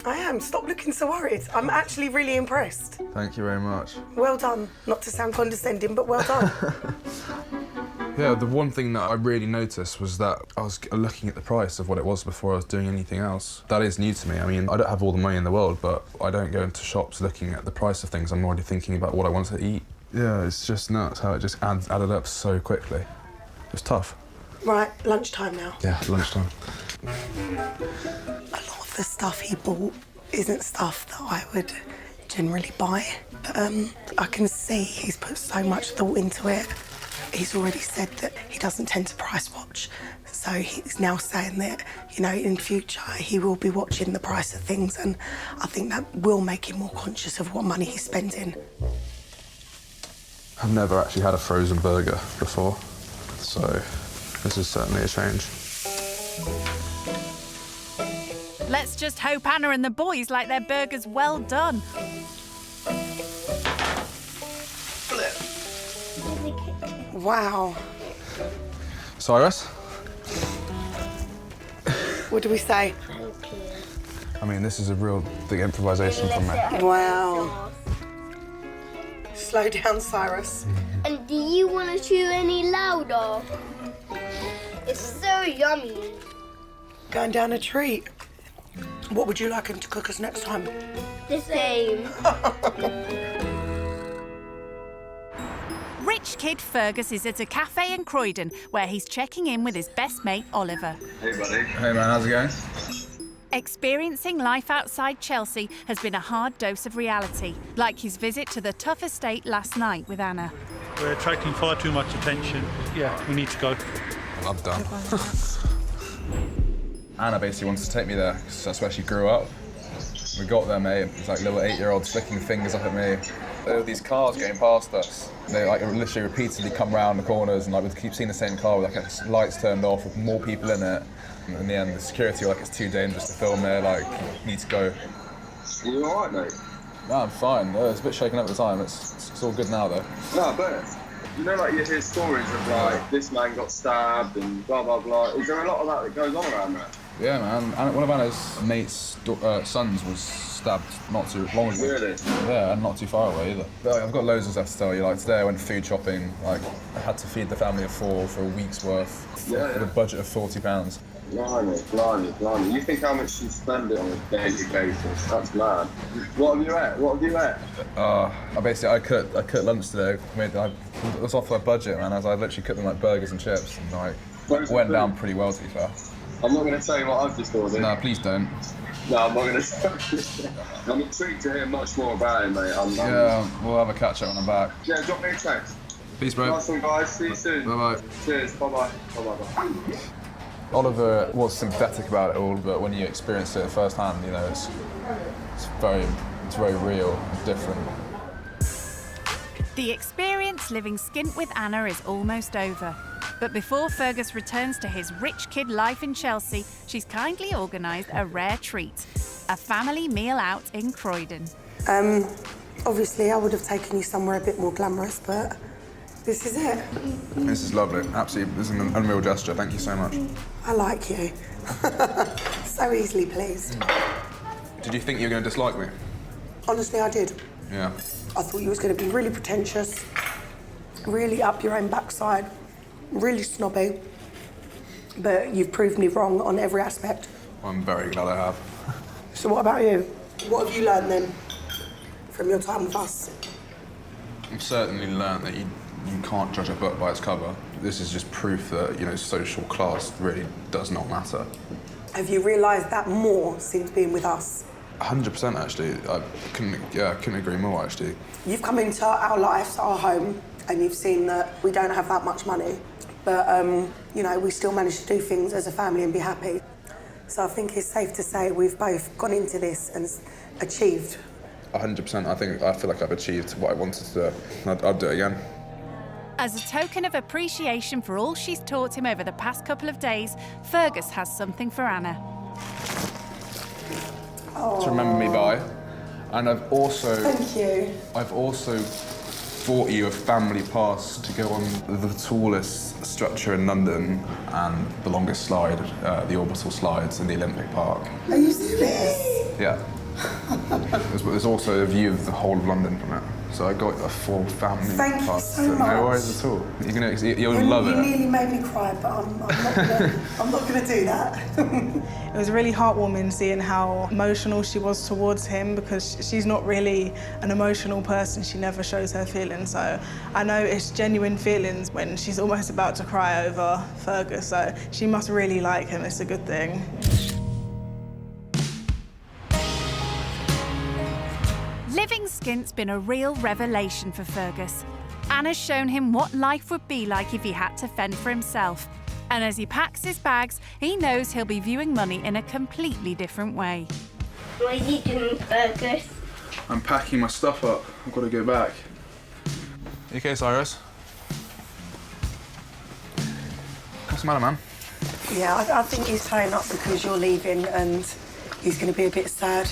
I am. Stop looking so worried. I'm actually really impressed. Thank you very much. Well done. Not to sound condescending, but well done. Yeah, the one thing that I really noticed was that I was looking at the price of what it was before I was doing anything else. That is new to me. I mean, I don't have all the money in the world, but I don't go into shops looking at the price of things. I'm already thinking about what I want to eat. Yeah, it's just nuts how it just added up so quickly. It's tough. Right, lunchtime now. Yeah, lunchtime. A lot of the stuff he bought isn't stuff that I would generally buy. But I can see he's put so much thought into it. He's already said that he doesn't tend to price watch. So he's now saying that, you know, in future he will be watching the price of things, and I think that will make him more conscious of what money he's spending. I've never actually had a frozen burger before, so this is certainly a change. Let's just hope Anna and the boys like their burgers well done. Wow. Cyrus? What do we say? I mean, this is a real big improvisation from me. Wow. Slow down, Cyrus. And do you want to chew any louder? It's so yummy. Going down a treat. What would you like him to cook us next time? The same. Rich kid Fergus is at a cafe in Croydon where he's checking in with his best mate Oliver. Hey, buddy. Hey, man, how's it going? Experiencing life outside Chelsea has been a hard dose of reality, like his visit to the tough estate last night with Anna. We're attracting far too much attention. Yeah, we need to go. I'm done. Anna basically wanted to take me there because that's where she grew up. We got there, mate. It was like little 8-year-olds flicking fingers up at me. There were these cars going past us. They like literally repeatedly come round the corners, and like we'd keep seeing the same car with like lights turned off with more people in it. And in the end, the security were like, it's too dangerous to film there. Like, you need to go. Are you all right, mate? No, I'm fine. It's a bit shaken up at the time. It's all good now, though. No, I bet. You know, like, you hear stories of, like, this man got stabbed and blah, blah, blah. Is there a lot of that goes on around there? Yeah, man. One of Anna's mate's sons was stabbed not too long ago. Really? Yeah, and not too far away either. But I've got loads of stuff to tell you. Like, today I went food shopping. Like, I had to feed the family of 4 for a week's worth. Yeah. With a budget of £40. Blimey. You think how much you spend it on a daily basis? That's mad. What have you ate? I cut lunch today. It was off my budget, man. I literally cooked them like burgers and chips, and like went down pretty well, to be fair. I'm not going to tell you what I've just ordered. No, please don't. No, I'm not going to tell you. I'm intrigued to hear much more about it, mate. Yeah, we'll have a catch up when I'm back. Yeah, drop me a text. Peace, bro. Nice one, guys. See you soon. Bye-bye. Cheers. Bye-bye. Bye-bye. Oliver was sympathetic about it all, but when you experience it firsthand, you know, it's very real and different. The experience living skint with Anna is almost over. But before Fergus returns to his rich kid life in Chelsea, she's kindly organised a rare treat, a family meal out in Croydon. Obviously I would have taken you somewhere a bit more glamorous, but this is it. This is lovely. Absolutely, this is an unreal gesture. Thank you so much. I like you. So easily pleased. Did you think you were going to dislike me? Honestly, I did. Yeah. I thought you was going to be really pretentious, really up your own backside, really snobby, but you've proved me wrong on every aspect. I'm very glad I have. So what about you? What have you learned then from your time with us? I've certainly learned that you can't judge a book by its cover. This is just proof that, you know, social class really does not matter. Have you realised that more since being with us? 100% actually. I couldn't agree more actually. You've come into our lives, our home, and you've seen that we don't have that much money, but you know, we still manage to do things as a family and be happy. So I think it's safe to say we've both gone into this and achieved. 100%. I feel like I've achieved what I wanted to do. I'd do it again. As a token of appreciation for all she's taught him over the past couple of days, Fergus has something for Anna. To remember me by. And I've also... Thank you. I've also bought you a family pass to go on the tallest structure in London and the longest slide, the orbital slides in the Olympic Park. Are you serious? Yeah. There's also a view of the whole of London from it. So I got a full family Thank you pass. so much. No worries at all. You'll love it. You nearly made me cry, but I'm not gonna do that. It was really heartwarming seeing how emotional she was towards him, because she's not really an emotional person. She never shows her feelings. So I know it's genuine feelings when she's almost about to cry over Fergus. So she must really like him. It's a good thing. Living Skint's been a real revelation for Fergus. Anna's shown him what life would be like if he had to fend for himself. And as he packs his bags, he knows he'll be viewing money in a completely different way. What are you doing, Fergus? I'm packing my stuff up. I've got to go back. You okay, Cyrus? What's the matter, man? Yeah, I think he's tying up because you're leaving and he's going to be a bit sad.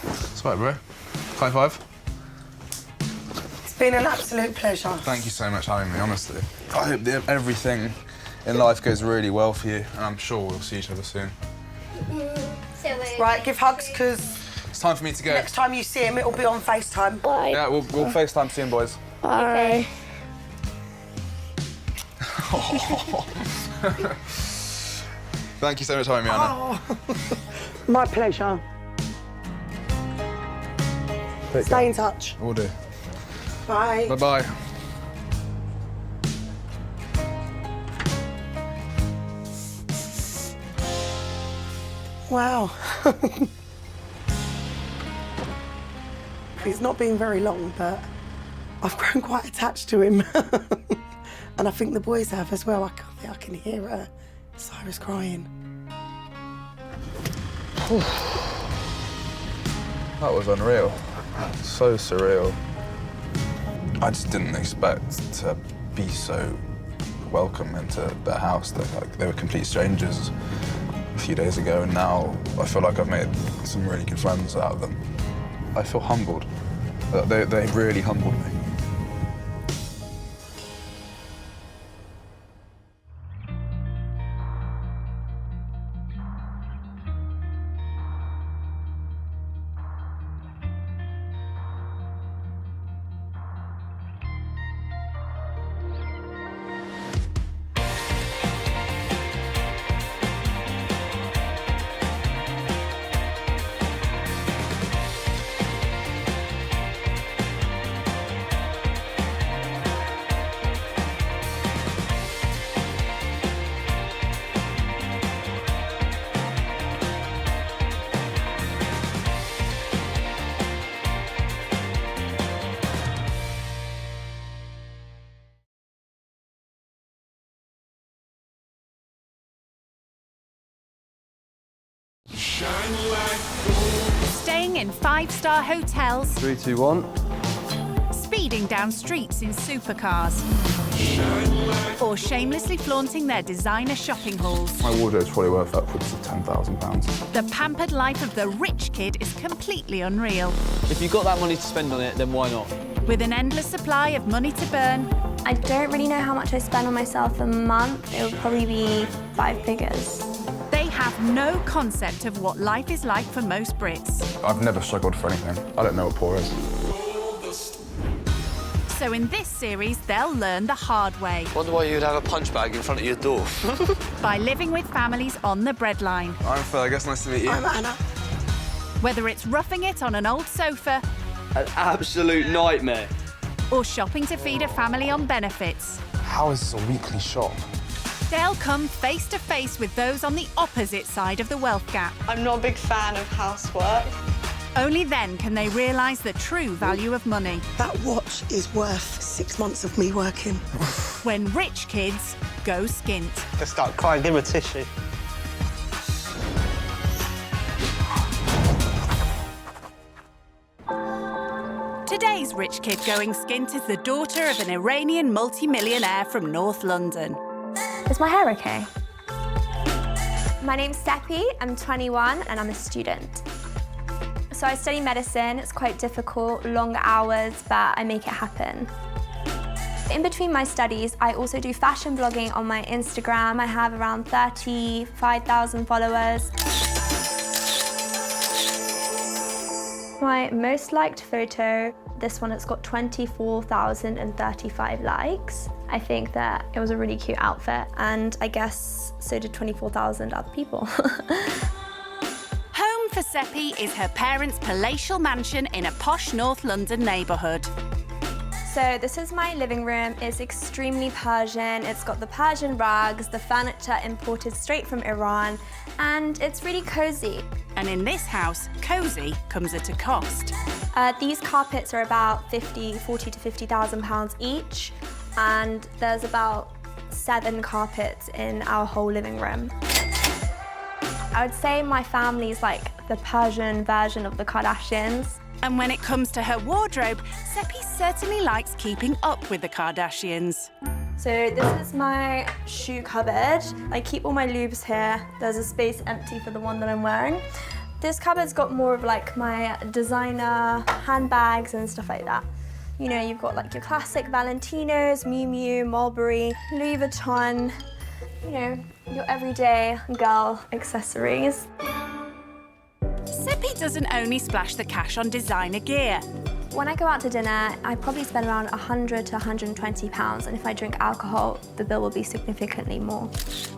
It's all right, bro. High five. It's been an absolute pleasure. Thank you so much for having me, honestly. I hope that everything in life goes really well for you, and I'm sure we'll see each other soon. Right, give hugs, because It's time for me to go. next time you see him, it'll be on FaceTime. Bye. Yeah, we'll FaceTime soon, boys. Bye. Thank you so much for having me, Anna. Oh. My pleasure. Stay in touch. Will do. Bye. Bye-bye. Wow. It's not been very long, but I've grown quite attached to him. And I think the boys have as well. I can hear Cyrus crying. That was unreal. So surreal. I just didn't expect to be so welcome into their house. They were complete strangers a few days ago, and now I feel like I've made some really good friends out of them. I feel humbled. They really humbled me. Staying in five-star hotels, 3, 2, 1. speeding down streets in supercars, or shamelessly flaunting their designer shopping hauls. My wardrobe's probably worth upwards of £10,000. The pampered life of the rich kid is completely unreal. If you've got that money to spend on it, then why not? With an endless supply of money to burn, I don't really know how much I spend on myself a month. It would probably be 5 figures. they have no concept of what life is like for most Brits. I've never struggled for anything. I don't know what poor is. So in this series, they'll learn the hard way. Wonder why you'd have a punch bag in front of your door. By living with families on the breadline. I'm Fergus, nice to meet you. I'm Anna. Whether it's roughing it on an old sofa, An absolute nightmare. or shopping to feed a family on benefits. How is this a weekly shop? They'll come face to face with those on the opposite side of the wealth gap. I'm not a big fan of housework. Only then can they realise the true value of money. That watch is worth 6 months of me working. When rich kids go skint. Just start crying, give her a tissue. Today's rich kid going skint is the daughter of an Iranian multi-millionaire from North London. Is my hair okay? My name's Sepy, I'm 21 and I'm a student. So I study medicine, it's quite difficult, long hours, but I make it happen. In between my studies, I also do fashion blogging on my Instagram. I have around 35,000 followers. is my most liked photo. This one, it's got 24,035 likes. I think that it was a really cute outfit, and I guess so did 24,000 other people. Home for Sepy is her parents' palatial mansion in a posh North London neighbourhood. So this is my living room. It's extremely Persian. It's got the Persian rugs, the furniture imported straight from Iran, and it's really cozy. And in this house, cosy comes at a cost. These carpets are about 40 to 50,000 pounds each, and there's about 7 carpets in our whole living room. I would say my family's like the Persian version of the Kardashians. And when it comes to her wardrobe, Sepy certainly likes keeping up with the Kardashians. So this is my shoe cupboard. I keep all my lubes here. There's a space empty for the one that I'm wearing. This cupboard's got more of like my designer handbags and stuff like that. You know, you've got like your classic Valentinos, Miu Miu, Mulberry, Louis Vuitton, you know, your everyday girl accessories. Sepy doesn't only splash the cash on designer gear. When I go out to dinner, I probably spend around 100 to 120 pounds, and if I drink alcohol, the bill will be significantly more.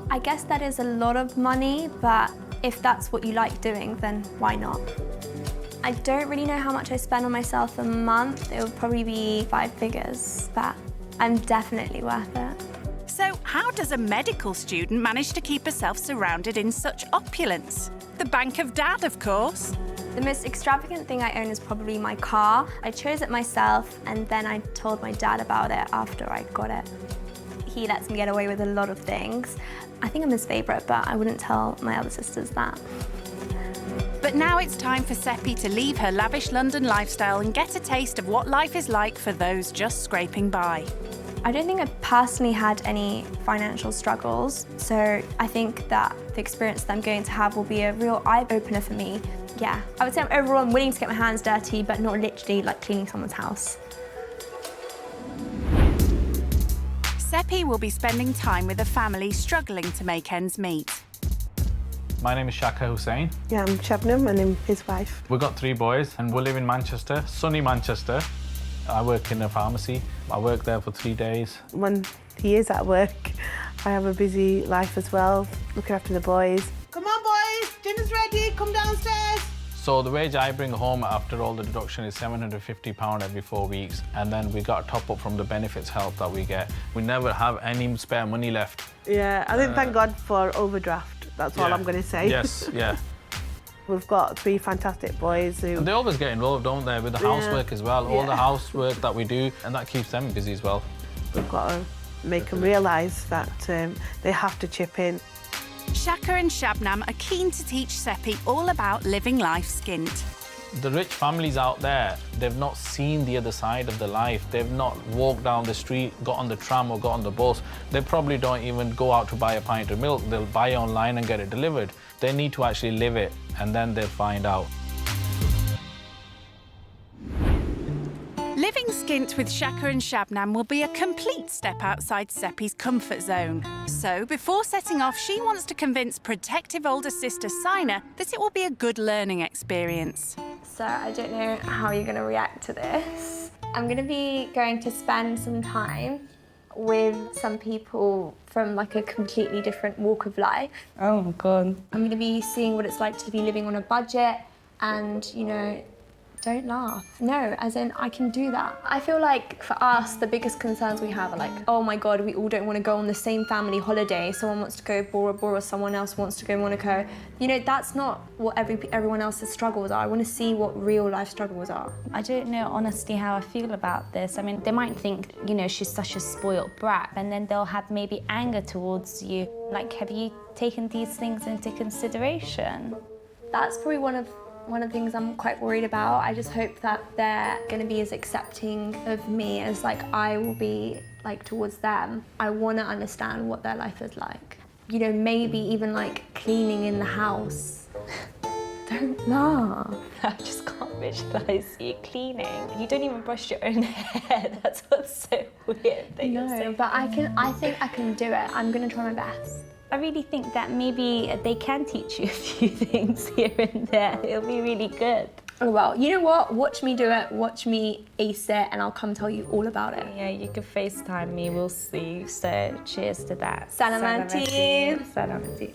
I guess that is a lot of money, but if that's what you like doing, then why not? I don't really know how much I spend on myself a month. It would probably be 5 figures, but I'm definitely worth it. So how does a medical student manage to keep herself surrounded in such opulence? The bank of dad, of course. The most extravagant thing I own is probably my car. I chose it myself, and then I told my dad about it after I got it. He lets me get away with a lot of things. I think I'm his favourite, but I wouldn't tell my other sisters that. But now it's time for Sepy to leave her lavish London lifestyle and get a taste of what life is like for those just scraping by. I don't think I've personally had any financial struggles, so I think that the experience that I'm going to have will be a real eye-opener for me. Yeah, I would say overall I'm willing to get my hands dirty, but not literally like cleaning someone's house. Sepy will be spending time with a family struggling to make ends meet. My name is Shaka Hussain. Yeah, I'm Shabnam and I'm his wife. We've got 3 boys and we live in Manchester, sunny Manchester. I work in a pharmacy. I work there for 3 days. When he is at work, I have a busy life as well, looking after the boys. Come on, boys, dinner's ready, come downstairs. So the wage I bring home after all the deduction is £750 every 4 weeks, and then we got a top up from the benefits help that we get. We never have any spare money left. Yeah, I think thank God for overdraft. That's all I'm going to say. Yes, yeah. We've got 3 fantastic boys who... And they always get involved, don't they, with the housework as well. All the housework that we do, and that keeps them busy as well. We've got to make them realise that they have to chip in. Shaka and Shabnam are keen to teach Sepy all about living life skint. The rich families out there, they've not seen the other side of the life. They've not walked down the street, got on the tram or got on the bus. They probably don't even go out to buy a pint of milk. They'll buy it online and get it delivered. They need to actually live it, and then they'll find out. Living skint with Shaka and Shabnam will be a complete step outside Sepy's comfort zone. So before setting off, she wants to convince protective older sister Sina that it will be a good learning experience. So I don't know how you're going to react to this. I'm going to be going to spend some time with some people from like a completely different walk of life. Oh my God. I'm going to be seeing what it's like to be living on a budget and, you know, don't laugh. No, as in, I can do that. I feel like for us, the biggest concerns we have are like, oh my God, we all don't want to go on the same family holiday. Someone wants to go Bora Bora, someone else wants to go Monaco. You know, that's not what everyone else's struggles are. I want to see what real life struggles are. I don't know honestly how I feel about this. I mean, they might think, you know, she's such a spoiled brat, and then they'll have maybe anger towards you. Like, have you taken these things into consideration? That's probably one of the things I'm quite worried about. I just hope that they're going to be as accepting of me as like I will be like towards them. I want to understand what their life is like. You know, maybe even like cleaning in the house. Don't laugh. I just can't visualise you cleaning. You don't even brush your own hair. That's what's so weird. No, but I think I can do it. I'm going to try my best. I really think that maybe they can teach you a few things here and there. It'll be really good. Oh, well, you know what? Watch me do it, watch me ace it, and I'll come tell you all about it. Yeah, you can FaceTime me, we'll see. So cheers to that. Salamati. Salamati.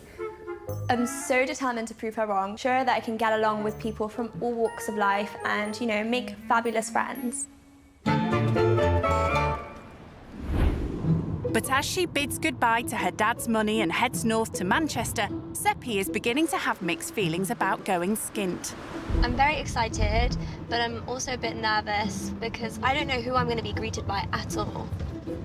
I'm so determined to prove her wrong. Show her that I can get along with people from all walks of life and, you know, make fabulous friends. But as she bids goodbye to her dad's money and heads north to Manchester, Sepy is beginning to have mixed feelings about going skint. I'm very excited, but I'm also a bit nervous because I don't know who I'm going to be greeted by at all.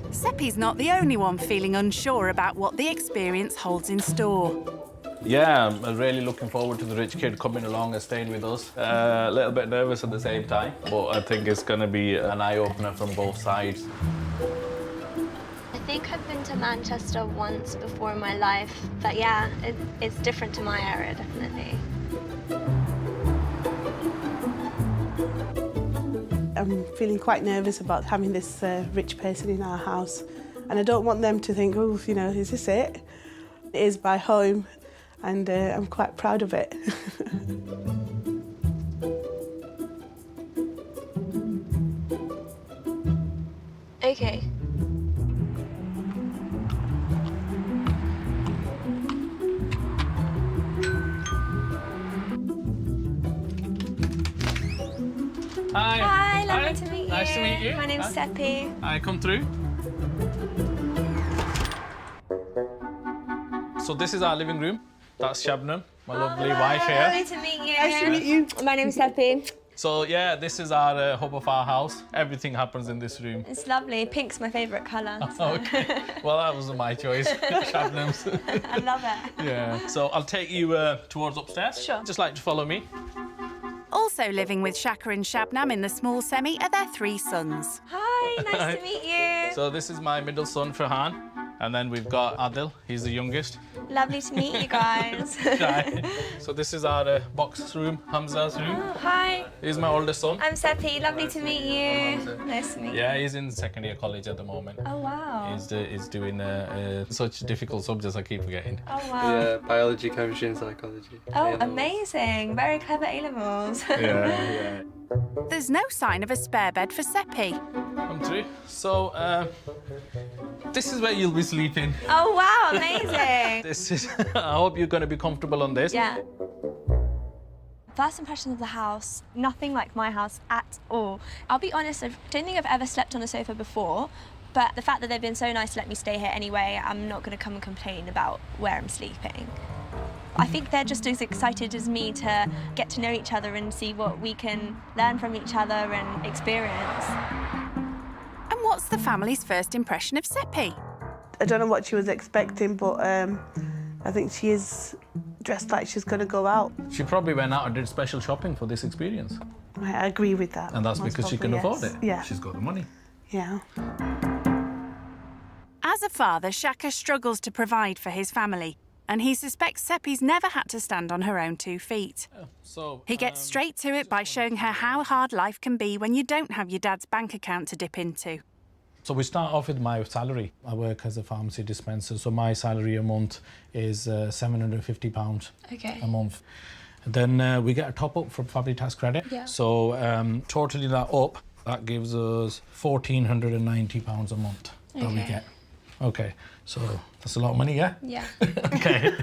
Sepy's not the only one feeling unsure about what the experience holds in store. Yeah, I'm really looking forward to the rich kid coming along and staying with us. A little bit nervous at the same time, but I think it's going to be an eye-opener from both sides. I think I've been to Manchester once before in my life, but yeah, it's different to my area, definitely. I'm feeling quite nervous about having this rich person in our house, and I don't want them to think, oh, you know, is this it? It is my home, and I'm quite proud of it. Okay. Hi. Hi, lovely to meet you. Nice to meet you. My name's Sepy. Hi, come through. So this is our living room. That's Shabnam, my lovely wife here. Lovely to meet you. Nice to meet you. My name's Sepy. So yeah, this is our hub of our house. Everything happens in this room. It's lovely. Pink's my favourite colour. So. Okay. Well, that wasn't my choice. Shabnam's. I love it. Yeah. So I'll take you towards upstairs. Sure. Just like to follow me. Also living with Shaka and Shabnam in the small semi are their 3 sons. Hi, nice to meet you. So this is my middle son, Farhan. And then we've got Adil, he's the youngest. Lovely to meet you guys. So this is our box room, Hamza's room. Oh, hi. He's my oldest son. I'm Sepy, lovely to meet you. Nice to meet you. Yeah, he's in second year college at the moment. Oh, wow. He's doing such difficult subjects I keep forgetting. Oh, wow. Yeah, biology, chemistry and psychology. Oh, amazing. Very clever A-levels. Yeah. There's no sign of a spare bed for Sepy. Come through. So, this is where you'll be sleeping. Oh, wow, amazing. This is. I hope you're going to be comfortable on this. Yeah. First impression of the house, nothing like my house at all. I'll be honest, I don't think I've ever slept on a sofa before, but the fact that they've been so nice to let me stay here anyway, I'm not going to come and complain about where I'm sleeping. I think they're just as excited as me to get to know each other and see what we can learn from each other and experience. And what's the family's first impression of Sepy? I don't know what she was expecting, but I think she is dressed like she's going to go out. She probably went out and did special shopping for this experience. I agree with that. And that's Most because she can probably, afford yes. it. Yeah. She's got the money. Yeah. As a father, Shaka struggles to provide for his family, and he suspects Sepy's never had to stand on her own 2 feet. He gets straight to it by showing her how hard life can be when you don't have your dad's bank account to dip into. So we start off with my salary. I work as a pharmacy dispenser, so my salary a month is £750 a month. Then we get a top-up from family tax credit. Yeah. So totaling that up, that gives us £1,490 a month that we get. Okay, so that's a lot of money, yeah? Yeah. Okay.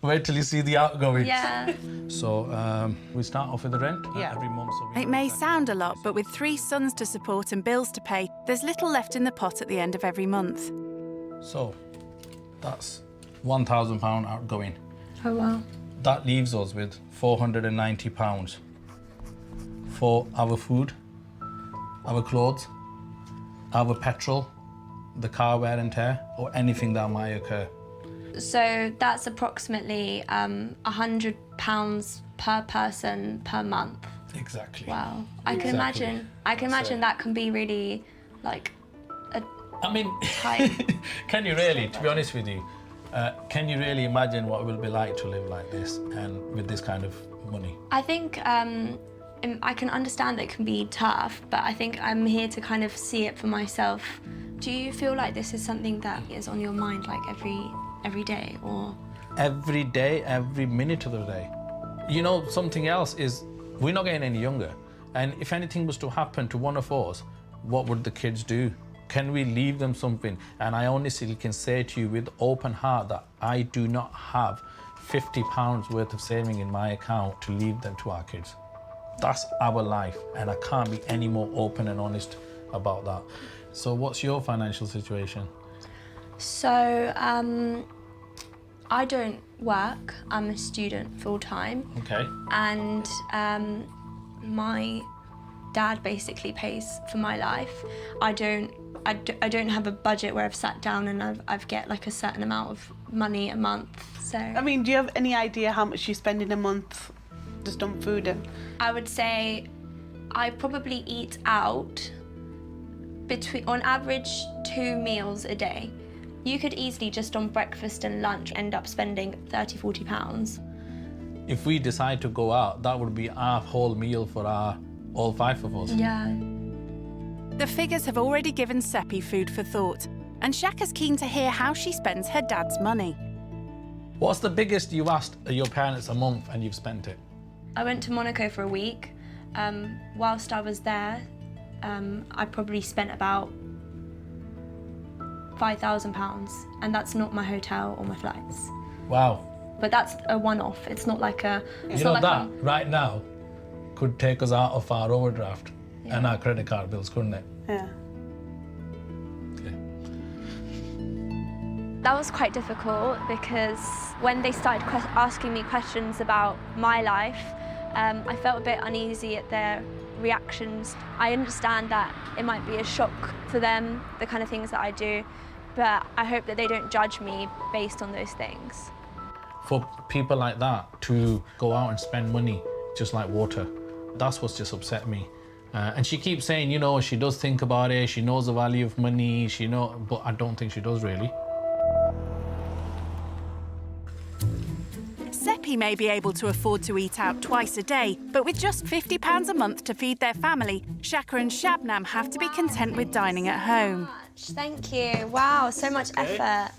Wait till you see the outgoing. Yeah. So we start off with the rent every month. So It may sound a lot, but with 3 sons to support and bills to pay, there's little left in the pot at the end of every month. So that's £1,000 outgoing. Oh, wow. That leaves us with £490 for our food, our clothes, our petrol, the car wear and tear, or anything that might occur. So that's approximately £100 per person per month. Exactly. Wow. I can imagine that can be really like I mean, can you really, to be honest with you, can you really imagine what it will be like to live like this and with this kind of money? I think I can understand that it can be tough, but I think I'm here to kind of see it for myself. Do you feel like this is something that is on your mind like every day, or? Every day, every minute of the day. You know, something else is We're not getting any younger. And if anything was to happen to one of us, what would the kids do? Can we leave them something? And I honestly can say to you with open heart that I do not have £50 worth of saving in my account to leave them to our kids. That's our life, and I can't be any more open and honest about that. So what's your financial situation? So, I don't work. I'm a student full-time. Okay. And my dad basically pays for my life. I don't have a budget where I've sat down and I've get like a certain amount of money a month. So I mean, do you have any idea how much you spend in a month just on food? And I would say I probably eat out on average 2 meals a day. You could easily just on breakfast and lunch end up spending £30–40. If we decide to go out, that would be our whole meal for all 5 of us. Yeah. The figures have already given Sepy food for thought, and Shaka's keen to hear how she spends her dad's money. What's the biggest you've asked your parents a month and you've spent it? I went to Monaco for a week. Whilst I was there, I probably spent about £5,000, and that's not my hotel or my flights. Wow. But that's a one-off. It's not like a... You know that right now could take us out of our overdraft and our credit card bills, couldn't it? Yeah. That was quite difficult because when they started asking me questions about my life, I felt a bit uneasy at their reactions. I understand that it might be a shock for them, the kind of things that I do, but I hope that they don't judge me based on those things. For people like that to go out and spend money just like water, that's what's just upset me. And she keeps saying, you know, she does think about it, she knows the value of money, but I don't think she does really. Sepy may be able to afford to eat out twice a day, but with just £50 a month to feed their family, Shaka and Shabnam have to be content with dining at home. Thank you. Wow, so much effort.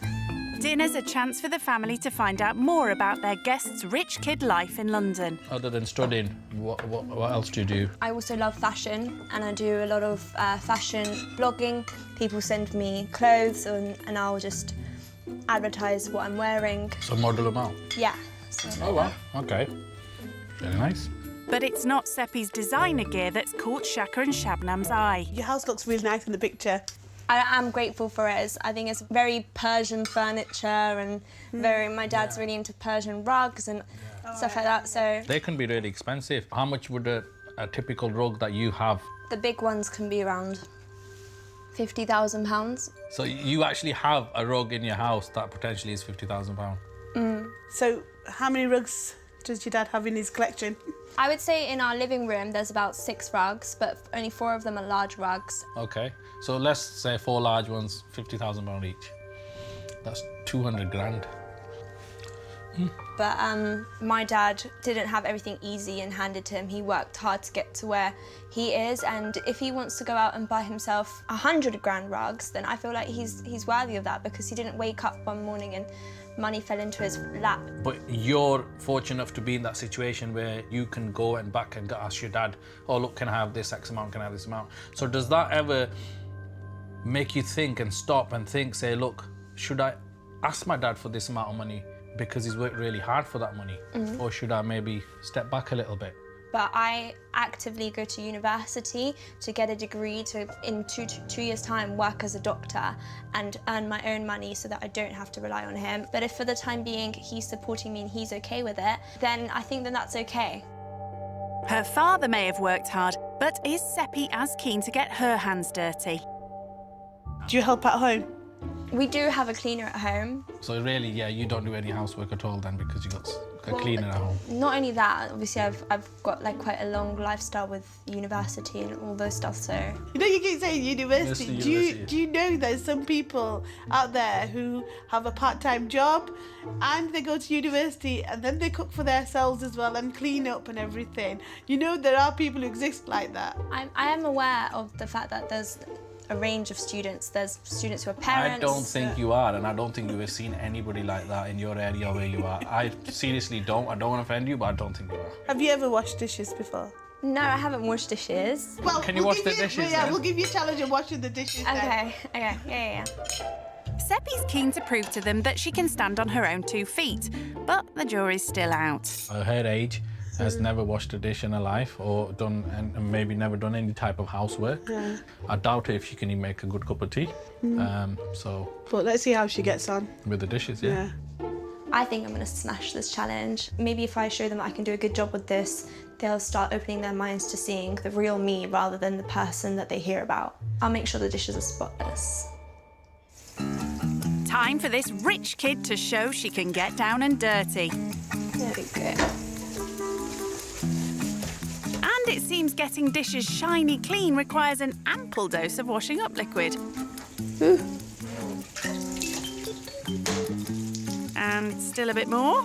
Dinner's a chance for the family to find out more about their guests' rich kid life in London. Other than studying, what else do you do? I also love fashion, and I do a lot of fashion blogging. People send me clothes, and I'll just advertise what I'm wearing. So model them out? Yeah. Oh, wow, okay. Very nice. But it's not Sepy's designer gear that's caught Shaka and Shabnam's eye. your house looks really nice in the picture. I am grateful for it. I think it's very Persian furniture, and my dad's really into Persian rugs and stuff like that, so... They can be really expensive. How much would a typical rug that you have? The big ones can be around £50,000. So you actually have a rug in your house that potentially is £50,000? So how many rugs does your dad have in his collection? I would say in our living room there's about 6 rugs, but only 4 of them are large rugs. Okay, so let's say 4 large ones, £50,000 each. That's 200 grand. But my dad didn't have everything easy and handed to him. He worked hard to get to where he is, and if he wants to go out and buy himself 100 grand rugs, then I feel like he's worthy of that, because he didn't wake up one morning and money fell into his lap. But you're fortunate enough to be in that situation where you can go and back and ask your dad, oh look, can I have this X amount, can I have this amount? So does that ever make you think and stop and think, say, look, should I ask my dad for this amount of money because he's worked really hard for that money? Or should I maybe step back a little bit? But I actively go to university to get a degree to, in two years' time, work as a doctor and earn my own money so that I don't have to rely on him. But if for the time being he's supporting me and he's okay with it, then I think that's okay. Her father may have worked hard, but is Sepy as keen to get her hands dirty? Do you help at home? We do have a cleaner at home. So really, yeah, you don't do any housework at all then, because you've got a cleaner at home? Not only that, obviously I've got like quite a long lifestyle with university and all those stuff, so... You know, you keep saying university. Yes, Do you know there's some people out there who have a part-time job and they go to university and then they cook for themselves as well and clean up and everything? You know, there are people who exist like that. I am aware of the fact that there's a range of students. There's students who are parents. I don't think you are, and I don't think you've ever seen anybody like that in your area where you are. I seriously don't. I don't want to offend you, but I don't think you are. Have you ever washed dishes before? No, I haven't washed dishes. Well, Can you wash the dishes Yeah, then? we'll give you a challenge of washing the dishes then. Okay, yeah. Sepy's keen to prove to them that she can stand on her own 2 feet, but the jury's still out. Her age has never washed a dish in her life or done, and maybe never done any type of housework. Yeah. I doubt if she can even make a good cup of tea. But let's see how she gets on. With the dishes, yeah. I think I'm going to smash this challenge. Maybe if I show them that I can do a good job with this, they'll start opening their minds to seeing the real me rather than the person that they hear about. I'll make sure the dishes are spotless. Time for this rich kid to show she can get down and dirty. There we go. And it seems getting dishes shiny clean requires an ample dose of washing up liquid. And still a bit more.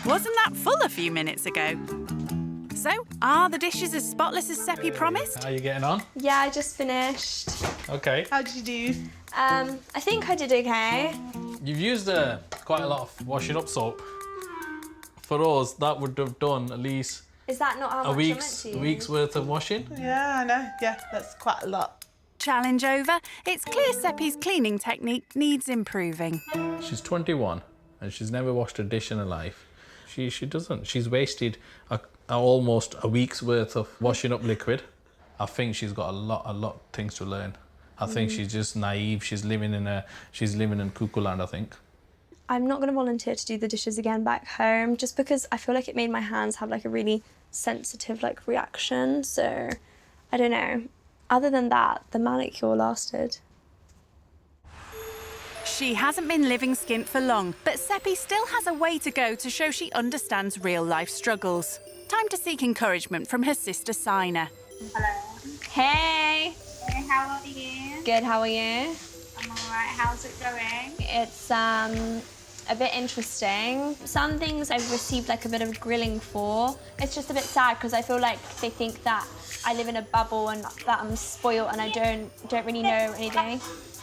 Wasn't that full a few minutes ago? So, are the dishes as spotless as Sepy promised? How are you getting on? Yeah, I just finished. Okay. How did you do? I think I did okay. You've used quite a lot of washing up soap. For us, that would have done at least Is that not how a much week's you're meant to use? week's worth of washing. Yeah, I know. Yeah, that's quite a lot. Challenge over. It's clear Sepy's cleaning technique needs improving. She's 21 and she's never washed a dish in her life. She doesn't. She's wasted almost a week's worth of washing up liquid. I think she's got a lot of things to learn. I think she's just naive. She's living in cuckoo land, I think. I'm not going to volunteer to do the dishes again back home just because I feel like it made my hands have like a really sensitive like reaction. So I don't know. Other than that, the manicure lasted. She hasn't been living Skint for long, but Sepy still has a way to go to show she understands real-life struggles. Time to seek encouragement from her sister Sina. Hello. Hey! Hey, how are you? Good, how are you? I'm alright. How's it going? It's a bit interesting. Some things I've received like a bit of grilling for. It's just a bit sad because I feel like they think that I live in a bubble and that I'm spoiled and I don't really know anything.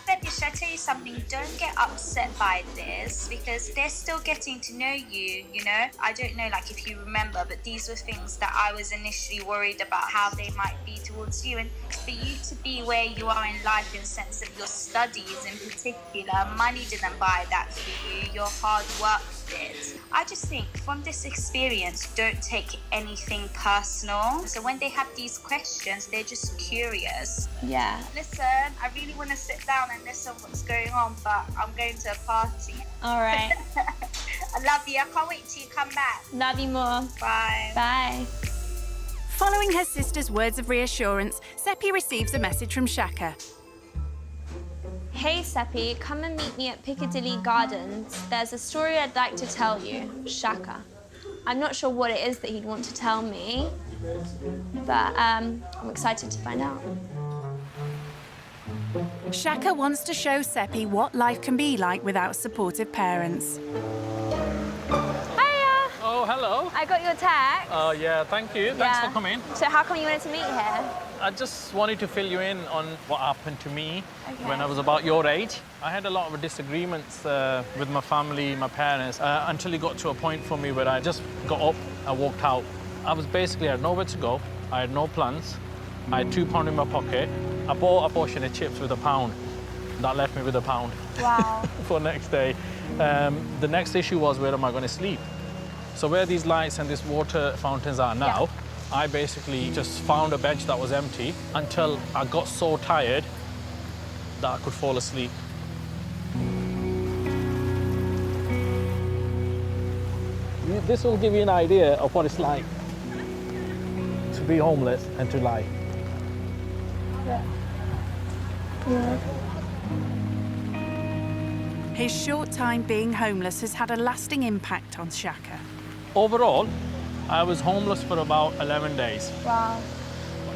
Sepy, should I tell you something? Don't get upset by this because they're still getting to know you, you know? I don't know, like, if you remember, but these were things that I was initially worried about how they might be towards you. And for you to be where you are in life in the sense of your studies in particular, money didn't buy that for you, your hard work did. I just think from this experience, don't take anything personal. So when they have these questions, they're just curious. Yeah. Listen, I really want to sit down and listen what's going on, but I'm going to a party. All right. I love you. I can't wait till you come back. Love you more. Bye. Bye. Following her sister's words of reassurance, Sepy receives a message from Shaka. Hey Sepy, come and meet me at Piccadilly Gardens. There's a story I'd like to tell you, Shaka. I'm not sure what it is that he'd want to tell me, but I'm excited to find out. Shaka wants to show Sepy what life can be like without supportive parents. Hiya! Oh, hello. I got your text. Oh, yeah, thank you. Thanks for coming. So how come you wanted to meet here? I just wanted to fill you in on what happened to me when I was about your age. I had a lot of disagreements with my family, my parents, until it got to a point for me where I just got up and walked out. I had nowhere to go. I had no plans. I had £2 in my pocket. I bought a portion of chips with £1. That left me with £1. Wow. For next day. The next issue was, where am I going to sleep? So where these lights and these water fountains are now, I basically just found a bench that was empty until I got so tired that I could fall asleep. This will give you an idea of what it's like to be homeless and to lie. His short time being homeless has had a lasting impact on Shaka. Overall, I was homeless for about 11 days. Wow.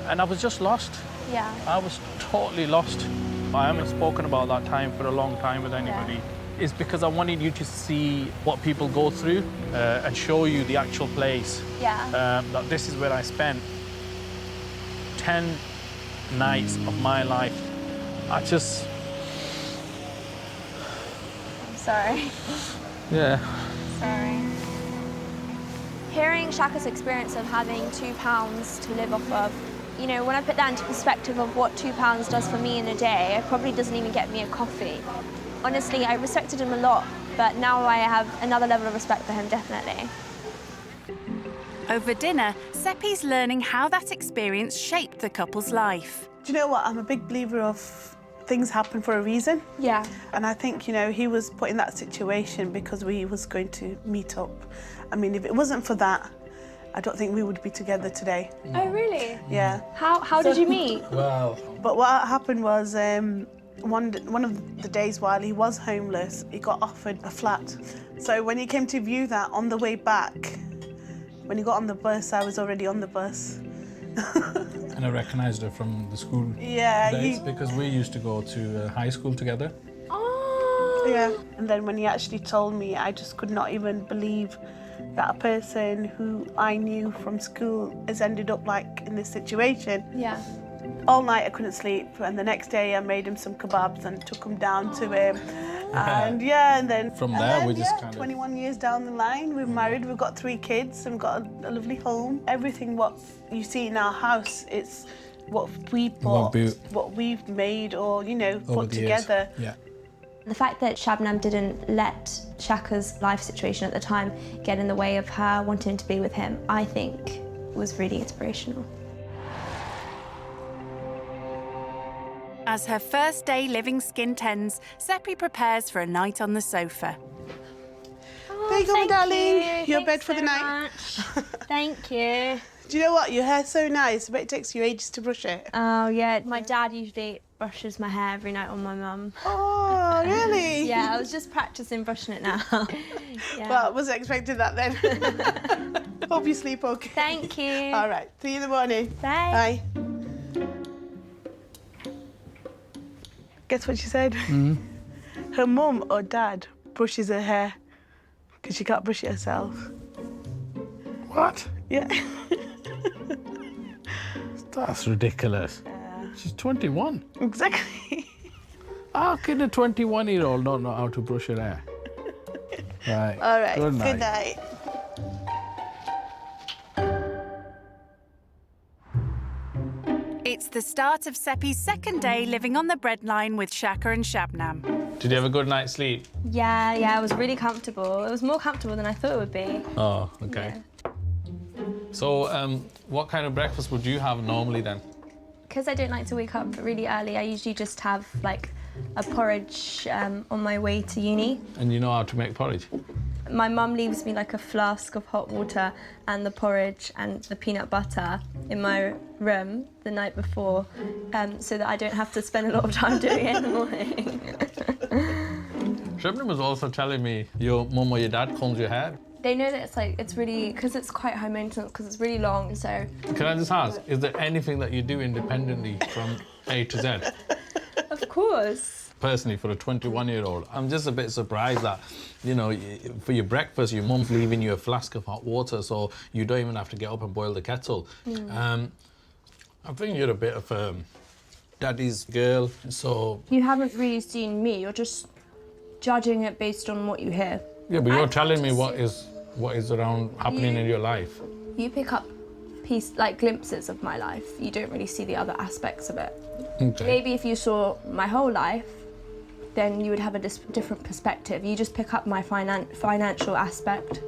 And I was just lost. Yeah. I was totally lost. I haven't spoken about that time for a long time with anybody. is because I wanted you to see what people go through and show you the actual place. Yeah. That this is where I spent 10 nights of my life. I just... I'm sorry. Yeah. Sorry. Hearing Shaka's experience of having £2 to live off of, you know, when I put that into perspective of what £2 does for me in a day, it probably doesn't even get me a coffee. Honestly, I respected him a lot, but now I have another level of respect for him, definitely. Over dinner, Sepy's learning how that experience shaped the couple's life. Do you know what? I'm a big believer of things happen for a reason. Yeah. And I think, you know, he was put in that situation because we was going to meet up. I mean, if it wasn't for that, I don't think we would be together today. Oh, really? Yeah. How did you meet? Wow. But what happened was, one of the days while he was homeless, he got offered a flat. So when he came to view that on the way back, when he got on the bus, I was already on the bus. And I recognised her from the school days because we used to go to high school together. Oh! Yeah. And then when he actually told me, I just could not even believe that a person who I knew from school has ended up like in this situation. Yeah. All night I couldn't sleep, and the next day I made him some kebabs and took him down to him. And and then from there we just kind of 21 years down the line, we're married, we've got 3 kids, and we've got a lovely home. Everything what you see in our house, it's what we bought, what we've made, or you know, put together. Yeah. The fact that Shabnam didn't let Shaka's life situation at the time get in the way of her wanting to be with him, I think was really inspirational. As her first day living Skint ends, Sepy prepares for a night on the sofa. There you go, my darling. Your bed for the night. Thank you. Do you know what? Your hair's so nice, but it takes you ages to brush it. Oh, yeah. My dad usually brushes my hair every night on my mum. Oh, really? Yeah, I was just practising brushing it now. Yeah. Well, I wasn't expecting that then. Hope you sleep okay. Thank you. All right. See you in the morning. Bye. Bye. Guess what she said? Her mum or dad brushes her hair because she can't brush it herself. What? Yeah. That's ridiculous. She's 21. Exactly. How can a 21-year-old not know how to brush her hair? Right. All right. Good night. Good night. It's the start of Sepy's second day living on the breadline with Shaka and Shabnam. Did you have a good night's sleep? Yeah, it was really comfortable. It was more comfortable than I thought it would be. Oh, okay. Yeah. So, what kind of breakfast would you have normally then? Because I don't like to wake up really early, I usually just have like a porridge on my way to uni. And you know how to make porridge? My mum leaves me like a flask of hot water and the porridge and the peanut butter in my room the night before so that I don't have to spend a lot of time doing it in the morning. Shabnam was also telling me your mum or your dad combs your hair. They know that it's really, because it's quite high maintenance, because it's really long, so... Can I just ask, is there anything that you do independently from A to Z? Of course. Personally, for a 21-year-old, I'm just a bit surprised that, you know, for your breakfast, your mum's leaving you a flask of hot water, so you don't even have to get up and boil the kettle. I think you're a bit of a daddy's girl, so... You haven't really seen me, you're just judging it based on what you hear. Yeah, but you're telling me what is around happening in your life. You pick up glimpses of my life. You don't really see the other aspects of it. Okay. Maybe if you saw my whole life, then you would have a different perspective. You just pick up my financial aspect.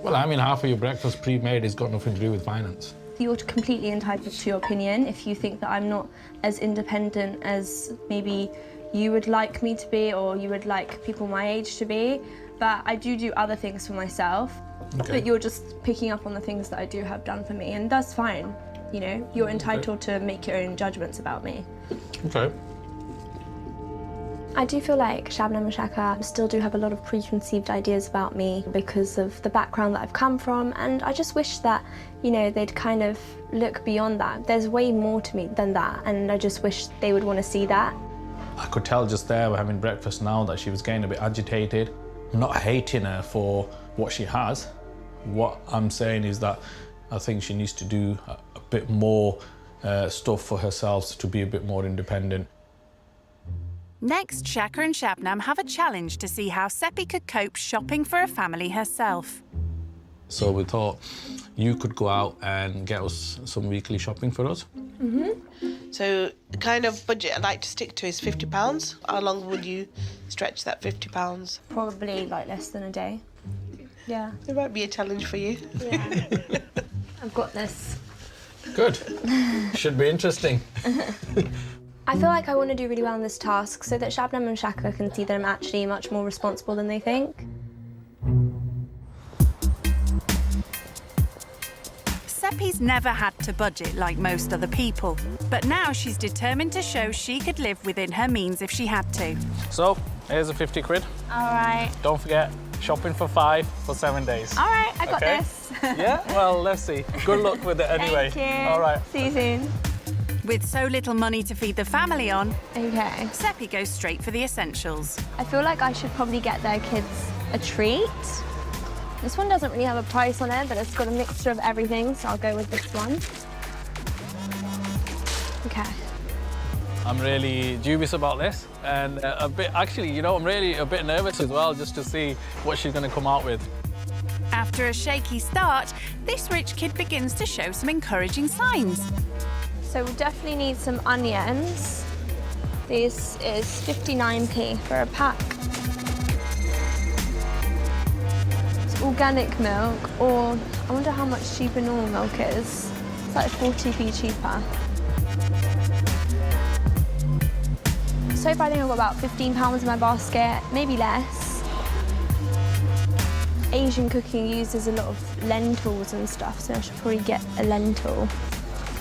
Well, I mean, half of your breakfast pre-made has got nothing to do with finance. You're completely entitled to your opinion if you think that I'm not as independent as maybe you would like me to be or you would like people my age to be. But I do other things for myself. Okay. But you're just picking up on the things that I do have done for me, and that's fine. You know, you're entitled to make your own judgments about me. Okay. I do feel like Shabnam and Shaka still do have a lot of preconceived ideas about me because of the background that I've come from, and I just wish that, you know, they'd kind of look beyond that. There's way more to me than that, and I just wish they would want to see that. I could tell just there, we're having breakfast now, that she was getting a bit agitated. I'm not hating her for what she has. What I'm saying is that I think she needs to do a bit more stuff for herself to be a bit more independent. Next, Shaka and Shabnam have a challenge to see how Sepy could cope shopping for a family herself. So we thought you could go out and get us some weekly shopping for us. So the kind of budget I like to stick to is £50. How long would you stretch that £50? Probably like less than a day. Yeah. It might be a challenge for you. Yeah. I've got this. Good. Should be interesting. I feel like I want to do really well in this task so that Shabnam and Shaka can see that I'm actually much more responsible than they think. Sepy's never had to budget like most other people, but now she's determined to show she could live within her means if she had to. So, here's a 50 quid. All right. Don't forget, shopping for 5 for 7 days. All right, I got Okay? this. Yeah? Well, let's see. Good luck with it anyway. Thank you. All right. See you soon. With so little money to feed the family on, Okay. Sepy goes straight for the essentials. I feel like I should probably get their kids a treat. This one doesn't really have a price on it, but it's got a mixture of everything, so I'll go with this one. Okay. I'm really dubious about this, and a bit, actually, you know, I'm really a bit nervous as well, just to see what she's going to come out with. After a shaky start, this rich kid begins to show some encouraging signs. So we'll definitely need some onions. This is 59p for a pack. It's organic milk, or I wonder how much cheaper normal milk is. It's like 40p cheaper. So far I think I've got about £15 in my basket, maybe less. Asian cooking uses a lot of lentils and stuff, so I should probably get a lentil.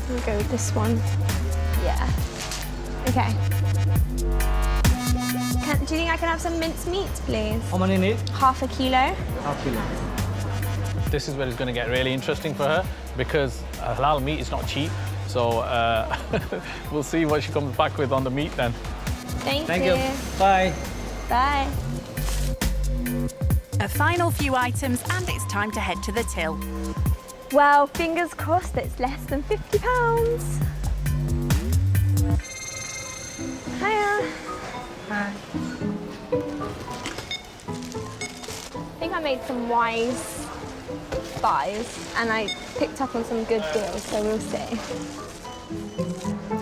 We'll go with this one. Yeah. Okay. Do you think I can have some minced meat, please? How many need? Half a kilo. Half kilo. This is where it's going to get really interesting for her, because halal meat is not cheap. So we'll see what she comes back with on the meat then. Thank you. Bye. Bye. A final few items and it's time to head to the till. Well, fingers crossed it's less than £50. Hiya. Hi. I think I made some wise buys and I picked up on some good deals, so we'll see.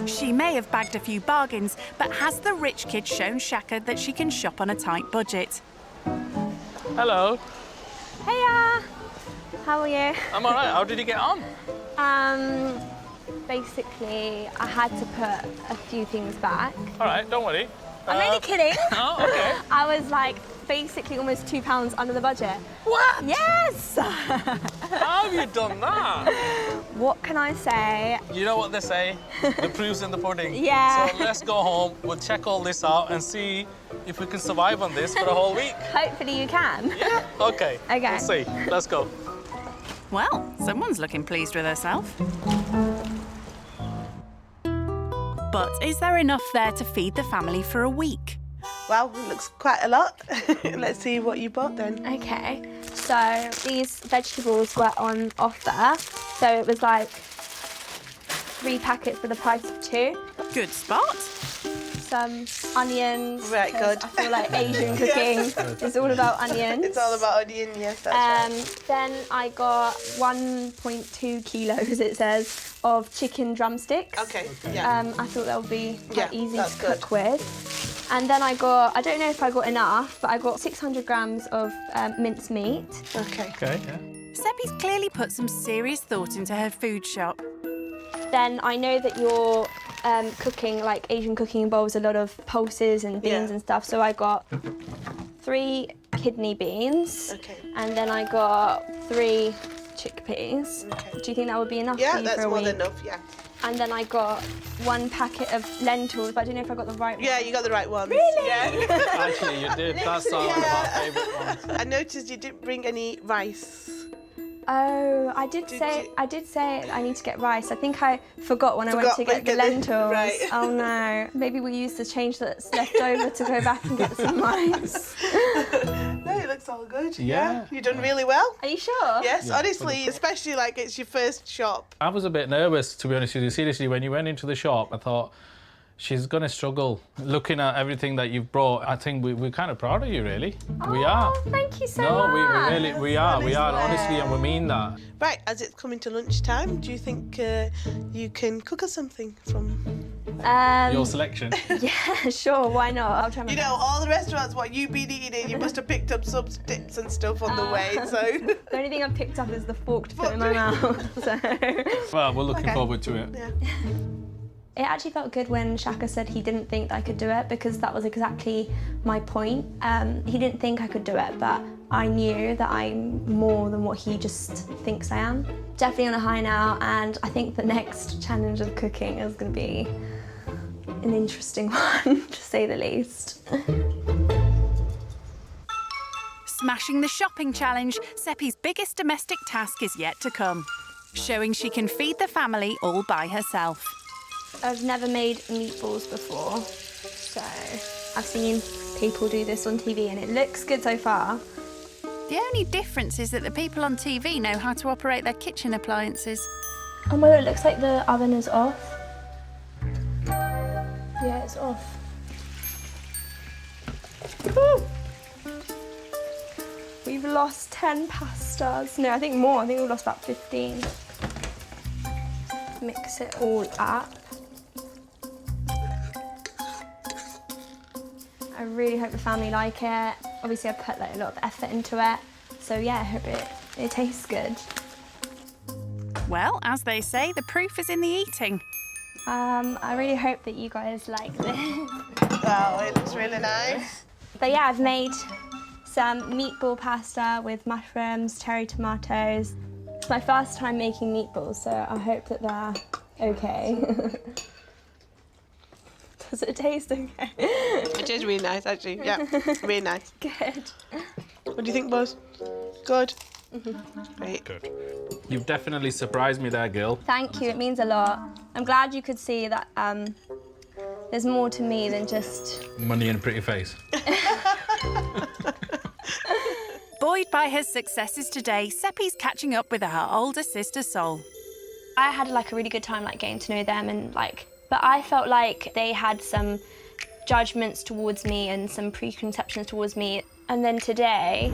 She may have bagged a few bargains, but has the rich kid shown Shaka that she can shop on a tight budget? Hello. Hiya. How are you? I'm all right. How did you get on? Basically, I had to put a few things back. All right, don't worry. I'm only kidding. Oh, okay. I was like basically almost £2 under the budget. What? Yes! How have you done that? What can I say? You know what they say, the proof's in the pudding. Yeah. So let's go home, we'll check all this out and see if we can survive on this for a whole week. Hopefully you can. Yeah? Okay. Okay. We'll see. Let's go. Well, someone's looking pleased with herself. But is there enough there to feed the family for a week? Well, it looks quite a lot. Let's see what you bought then. Okay, so these vegetables were on offer. So it was like 3 packets for the price of 2. Good spot. Some onions. Right, good. I feel like Asian cooking is all about onions. It's all about onion, yes, that's right. Then I got 1.2 kilos, it says, of chicken drumsticks. Okay, yeah. I thought that would be quite easy that's to cook with. And then I got, I don't know if I got enough, but I got 600 grams of minced meat. Okay. Okay, yeah. Sepy's clearly put some serious thought into her food shop. Then I know that you're cooking, like Asian cooking involves a lot of pulses and beans and stuff, so I got 3 kidney beans. Okay. And then I got 3 chickpeas. Okay. Do you think that would be enough Yeah, for you that's for a more week? than enough, yeah. And then I got 1 packet of lentils, but I don't know if I got the right one. Yeah, you got the right ones. Really? Yeah. Actually, you did. That's one of our favourite ones. I noticed you didn't bring any rice. Oh, I did say I need to get rice. I think I forgot when I went to get the lentils. Right. Oh no. Maybe we'll use the change that's left over to go back and get some rice. No, it looks all good. Yeah. You've done really well. Are you sure? Yes, Yeah. honestly, especially like it's your first shop. I was a bit nervous, to be honest with you. Seriously, when you went into the shop, I thought, she's going to struggle. Looking at everything that you've brought, I think we're kind of proud of you, really. We are. Thank you so No, much. we are, honestly, and we mean that. Right, as it's coming to lunchtime, do you think you can cook us something from... Your selection. Yeah, sure, why not? I'll try my You know, all the restaurants, what you've been eating, you must have picked up some dips and stuff on the way, so... The only thing I've picked up is the fork to put in my mouth, so... Well, we're looking forward to it. Yeah. It actually felt good when Shaka said he didn't think I could do it, because that was exactly my point. He didn't think I could do it, but I knew that I'm more than what he just thinks I am. Definitely on a high now, and I think the next challenge of cooking is going to be an interesting one, to say the least. Smashing the shopping challenge, Sepy's biggest domestic task is yet to come, showing she can feed the family all by herself. I've never made meatballs before, so I've seen people do this on TV and it looks good so far. The only difference is that the people on TV know how to operate their kitchen appliances. Oh my god, it looks like the oven is off. Yeah, it's off. Woo! We've lost 10 pastas. No, I think more. I think we've lost about 15. Mix it all up. I really hope the family like it. Obviously, I've put like a lot of effort into it. So yeah, I hope it tastes good. Well, as they say, the proof is in the eating. I really hope that you guys like this. Wow, it looks really nice. But yeah, I've made some meatball pasta with mushrooms, cherry tomatoes. It's my first time making meatballs, so I hope that they're okay. Does it taste okay? It is really nice, actually. Yeah, really nice. Good. What do you think, boss? Good? Great. Good. You've definitely surprised me there, girl. Thank you, it means a lot. I'm glad you could see that there's more to me than just... Money and a pretty face. Buoyed by her successes today, Sepy's catching up with her older sister Sol. I had like a really good time like getting to know them and like, but I felt like they had some judgments towards me and some preconceptions towards me. And then today,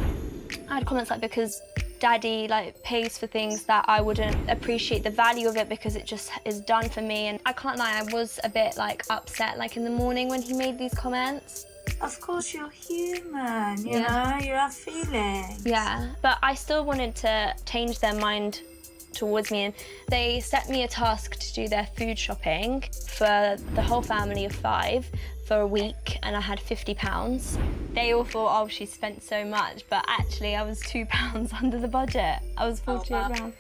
I had comments like, because Daddy like pays for things that I wouldn't appreciate the value of it because it just is done for me. And I can't lie, I was a bit like upset like in the morning when he made these comments. Of course, you're human, you know, you have feelings. Yeah, but I still wanted to change their mind towards me, and they set me a task to do their food shopping for the whole family of 5 for a week, and I had £50. They all thought, oh, she spent so much, but actually I was £2 under the budget. I was £48.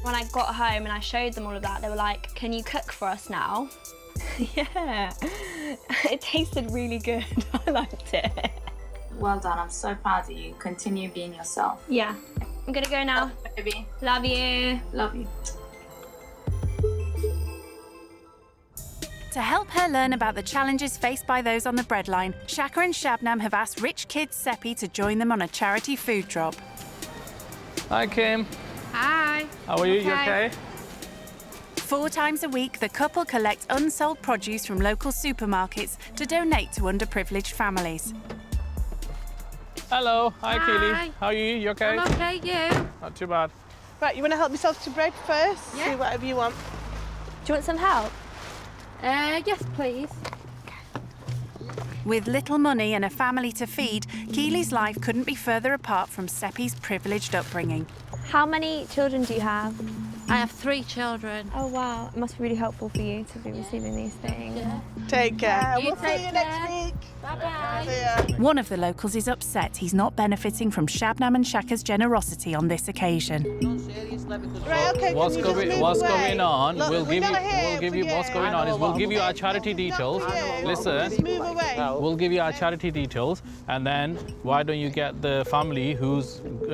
When I got home and I showed them all of that, they were like, can you cook for us now? Yeah, it tasted really good. I liked it. Well done, I'm so proud of you. Continue being yourself. Yeah. I'm gonna go now. Baby. Love you. Love you. To help her learn about the challenges faced by those on the breadline, Shaka and Shabnam have asked rich kids Sepy to join them on a charity food drop. Hi, Kim. Hi. How are you? You okay? 4 times a week, the couple collect unsold produce from local supermarkets to donate to underprivileged families. Hello. Hi, Hi. Keely. How are you? You okay? I'm okay, you? Not too bad. Right, you want to help yourself to bread first? Yeah. See whatever you want. Do you want some help? Yes, please. With little money and a family to feed, Keely's life couldn't be further apart from Sepy's privileged upbringing. How many children do you have? I have 3 children. Oh wow, it must be really helpful for you to be receiving these things. Yeah. Take care. You We'll see you next week. Bye-bye. One of the locals is upset he's not benefiting from Shabnam and Shaka's generosity on this occasion. Right, okay, What's can you just move what's away? going on? Look, we'll give you. for What's going on is we'll give you our charity details. Listen, Just move away. we'll give you our charity details, and then why don't you get the family who's Look,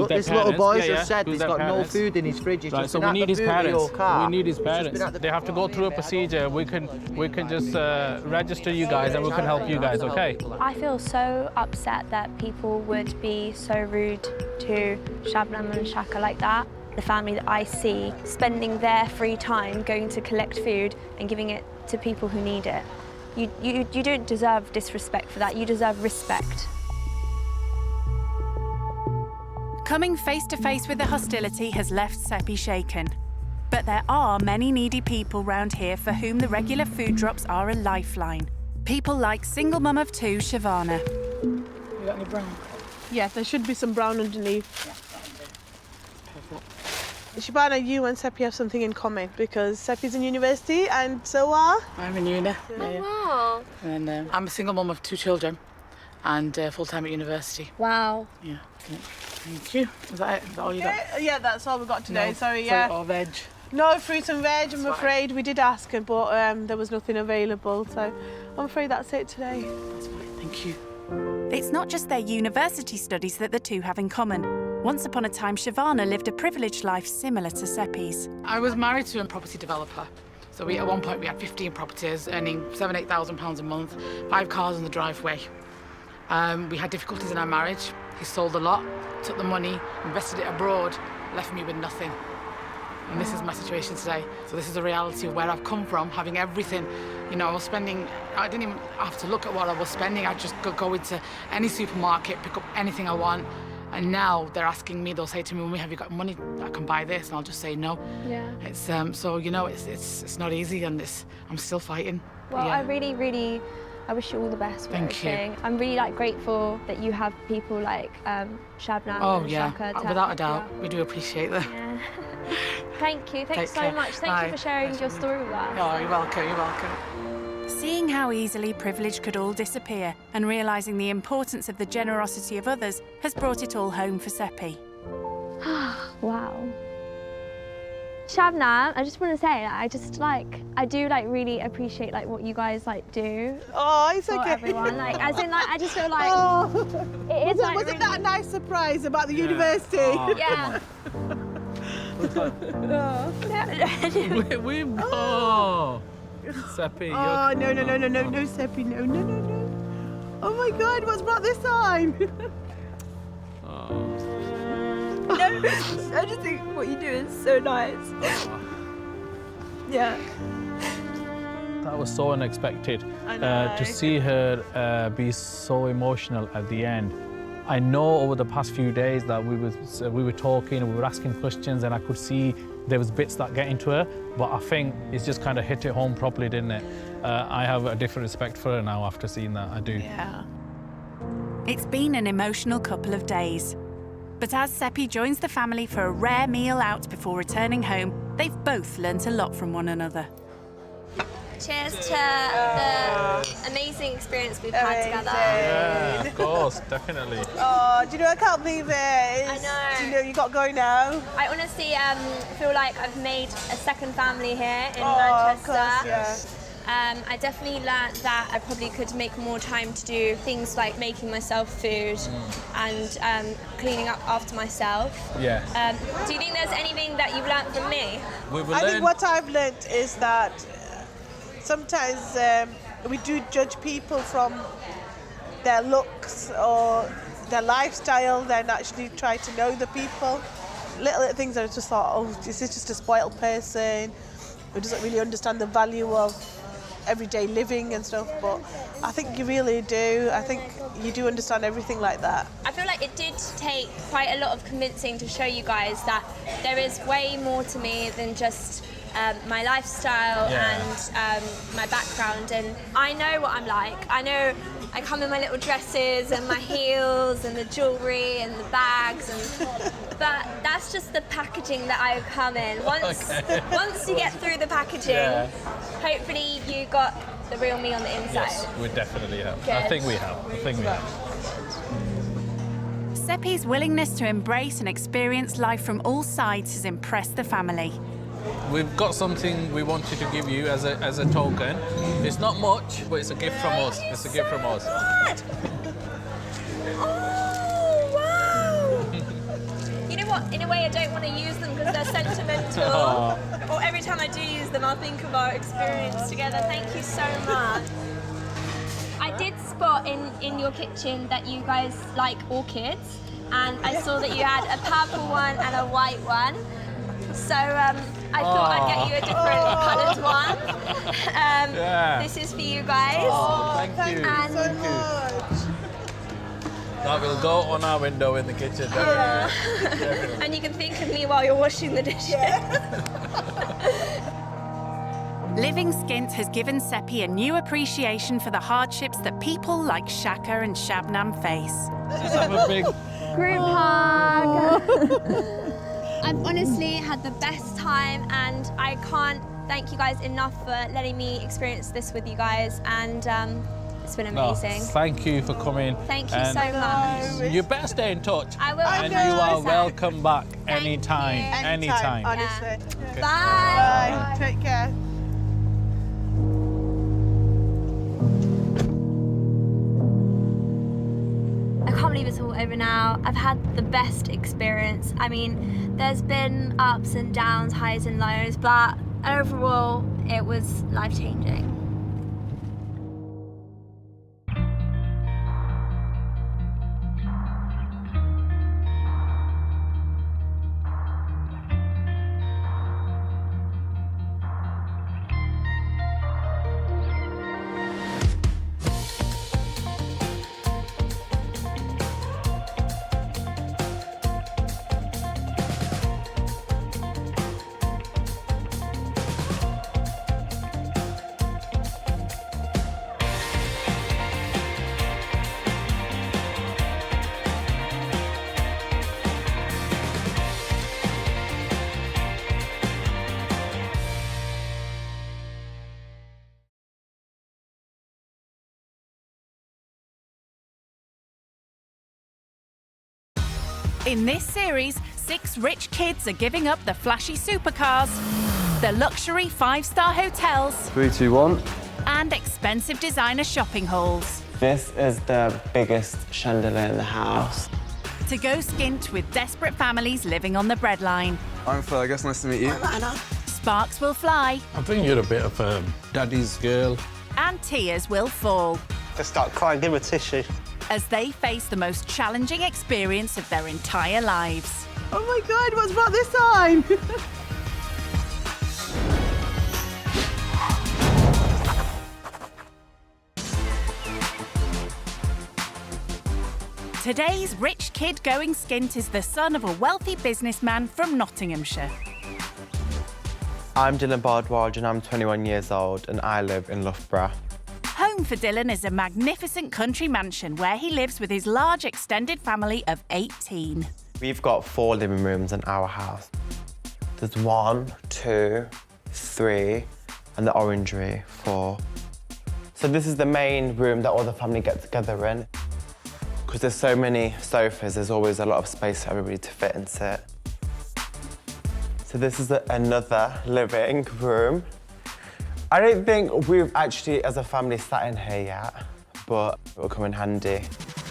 their this parents? little boy's yeah, just said who's he's their got parents. no food in his fridge. He's Right, just so been we at need the his boot of parents. your car. We need his He's just parents. been at the They have to go through a procedure. We can just register you guys, and we can help you guys. Okay? I feel so upset that people would be so rude to Shabnam and Shaka like that. The family that I see spending their free time going to collect food and giving it to people who need it. You don't deserve disrespect for that. You deserve respect. Coming face to face with the hostility has left Sepy shaken. But there are many needy people round here for whom the regular food drops are a lifeline. People like single mum of 2, Shavana. You got any brown? Yes, there should be some brown underneath. Shabana, you and Sepy have something in common because Sepy's in university and so are... I'm in uni. Wow. And I'm a single mum of 2 children and full-time at university. Wow. Yeah. Thank you. Is that it? Is that all you got? Yeah, that's all we got today. No Sorry, fruit yeah. or veg? No fruit and veg, I'm afraid. We did ask, but there was nothing available, so I'm afraid that's it today. That's fine. Thank you. It's not just their university studies that the two have in common. Once upon a time, Shavana lived a privileged life similar to Sepy's. I was married to a property developer. So at one point we had 15 properties, earning £7,000-8,000 a month, 5 cars in the driveway. We had difficulties in our marriage. He sold a lot, took the money, invested it abroad, left me with nothing. And this is my situation today. So this is the reality of where I've come from, having everything. You know, I didn't even have to look at what I was spending. I'd just go into any supermarket, pick up anything I want. And now they're asking me, they'll say to me, "Mummy, have you got money that I can buy this?" And I'll just say no. Yeah. It's so you know, it's not easy, and I'm still fighting. Well, yeah. I wish you all the best for Thank you. everything. I'm really grateful that you have people like Shabnam Oh and yeah, Shaka to without a help doubt, you out. we do appreciate that. Yeah. Thank you. Thanks Take so care. much. Thank Bye. you for sharing your story with us. Oh, you're welcome. You're welcome. Seeing how easily privilege could all disappear and realising the importance of the generosity of others has brought it all home for Sepy. Wow. Shabnam, I just want to say that I do really appreciate what you guys do. Oh, it's for okay. everyone. I just feel like it is wasn't really... that a nice surprise about the university? Oh, Yeah. Oh, Sepy, Oh, no, Sepy, no. Oh my God, what's brought this on? I just think what you do is so nice. Yeah. That was so unexpected. I know. To see her be so emotional at the end. I know over the past few days that we were talking, we were asking questions, and I could see there was bits that get into her, but I think it's just kind of hit it home properly, didn't it? I have a different respect for her now after seeing that, I do. Yeah. It's been an emotional couple of days. But as Sepy joins the family for a rare meal out before returning home, they've both learnt a lot from one another. Cheers to the amazing experience we've had together. Yeah, of course, definitely. Oh, do you know, I can't believe it. I know. Do you know you got going now? I honestly feel like I've made a second family here in Of Manchester. course, yeah. I definitely learnt that I probably could make more time to do things like making myself food and cleaning up after myself. Yeah. Do you think there's anything that you've learnt from me? I think what I've learnt is that sometimes we do judge people from their looks or their lifestyle, then actually try to know the people. Little things that are just thought, oh, is this just a spoiled person who doesn't really understand the value of everyday living and stuff, but I think you really do. I think you do understand everything like that. I feel like it did take quite a lot of convincing to show you guys that there is way more to me than just my lifestyle and my background, and I know what I'm like. I know I come in my little dresses and my heels and the jewellery and the bags, but that's just the packaging that I come in. Once you get through the packaging, hopefully you got the real me on the inside. Yes, we definitely have. Good. I think we have. Sepy's willingness to embrace and experience life from all sides has impressed the family. We've got something we wanted to give you as a token. It's not much, but it's a gift from us. It's a gift from us. Oh, wow! You know what? In a way, I don't want to use them because they're sentimental. Or every time I do use them, I'll think of our experience together. Thank you so much. I did spot in your kitchen that you guys like orchids, and I saw that you had a purple one and a white one. So I thought I'd get you a different coloured one. This is for you guys. Thank you. And That will go on our window in the kitchen. and you can think of me while you're washing the dishes. Living Skint has given Sepy a new appreciation for the hardships that people like Shaka and Shabnam face. Just have a big group hug. I've honestly had the best time, and I can't thank you guys enough for letting me experience this with you guys, and it's been amazing. Thank you for coming. Thank you so much. You better stay in touch. I will. And you are welcome back anytime. Anytime. Honestly. Bye. Bye. Take care. I can't believe it's all over now. I've had the best experience. I mean, there's been ups and downs, highs and lows, but overall, it was life-changing. In this series, 6 rich kids are giving up the flashy supercars, the luxury 5-star hotels, 3, 2, 1. and expensive designer shopping halls. This is the biggest chandelier in the house. To go skint with desperate families living on the breadline. I'm Fergus, nice to meet you. Sparks will fly. I think you're a bit of a daddy's girl. And tears will fall. Just start crying, give her a tissue. As they face the most challenging experience of their entire lives. Oh my God, what's brought this on? Today's rich kid going skint is the son of a wealthy businessman from Nottinghamshire. I'm Dylan Bardwaj and I'm 21 years old and I live in Loughborough. Home for Dylan is a magnificent country mansion where he lives with his large extended family of 18. We've got 4 living rooms in our house. There's 1, 2, 3, and the orangery, 4. So this is the main room that all the family get together in. Because there's so many sofas, there's always a lot of space for everybody to fit and sit. So this is another living room. I don't think we've actually, as a family, sat in here yet, but it will come in handy.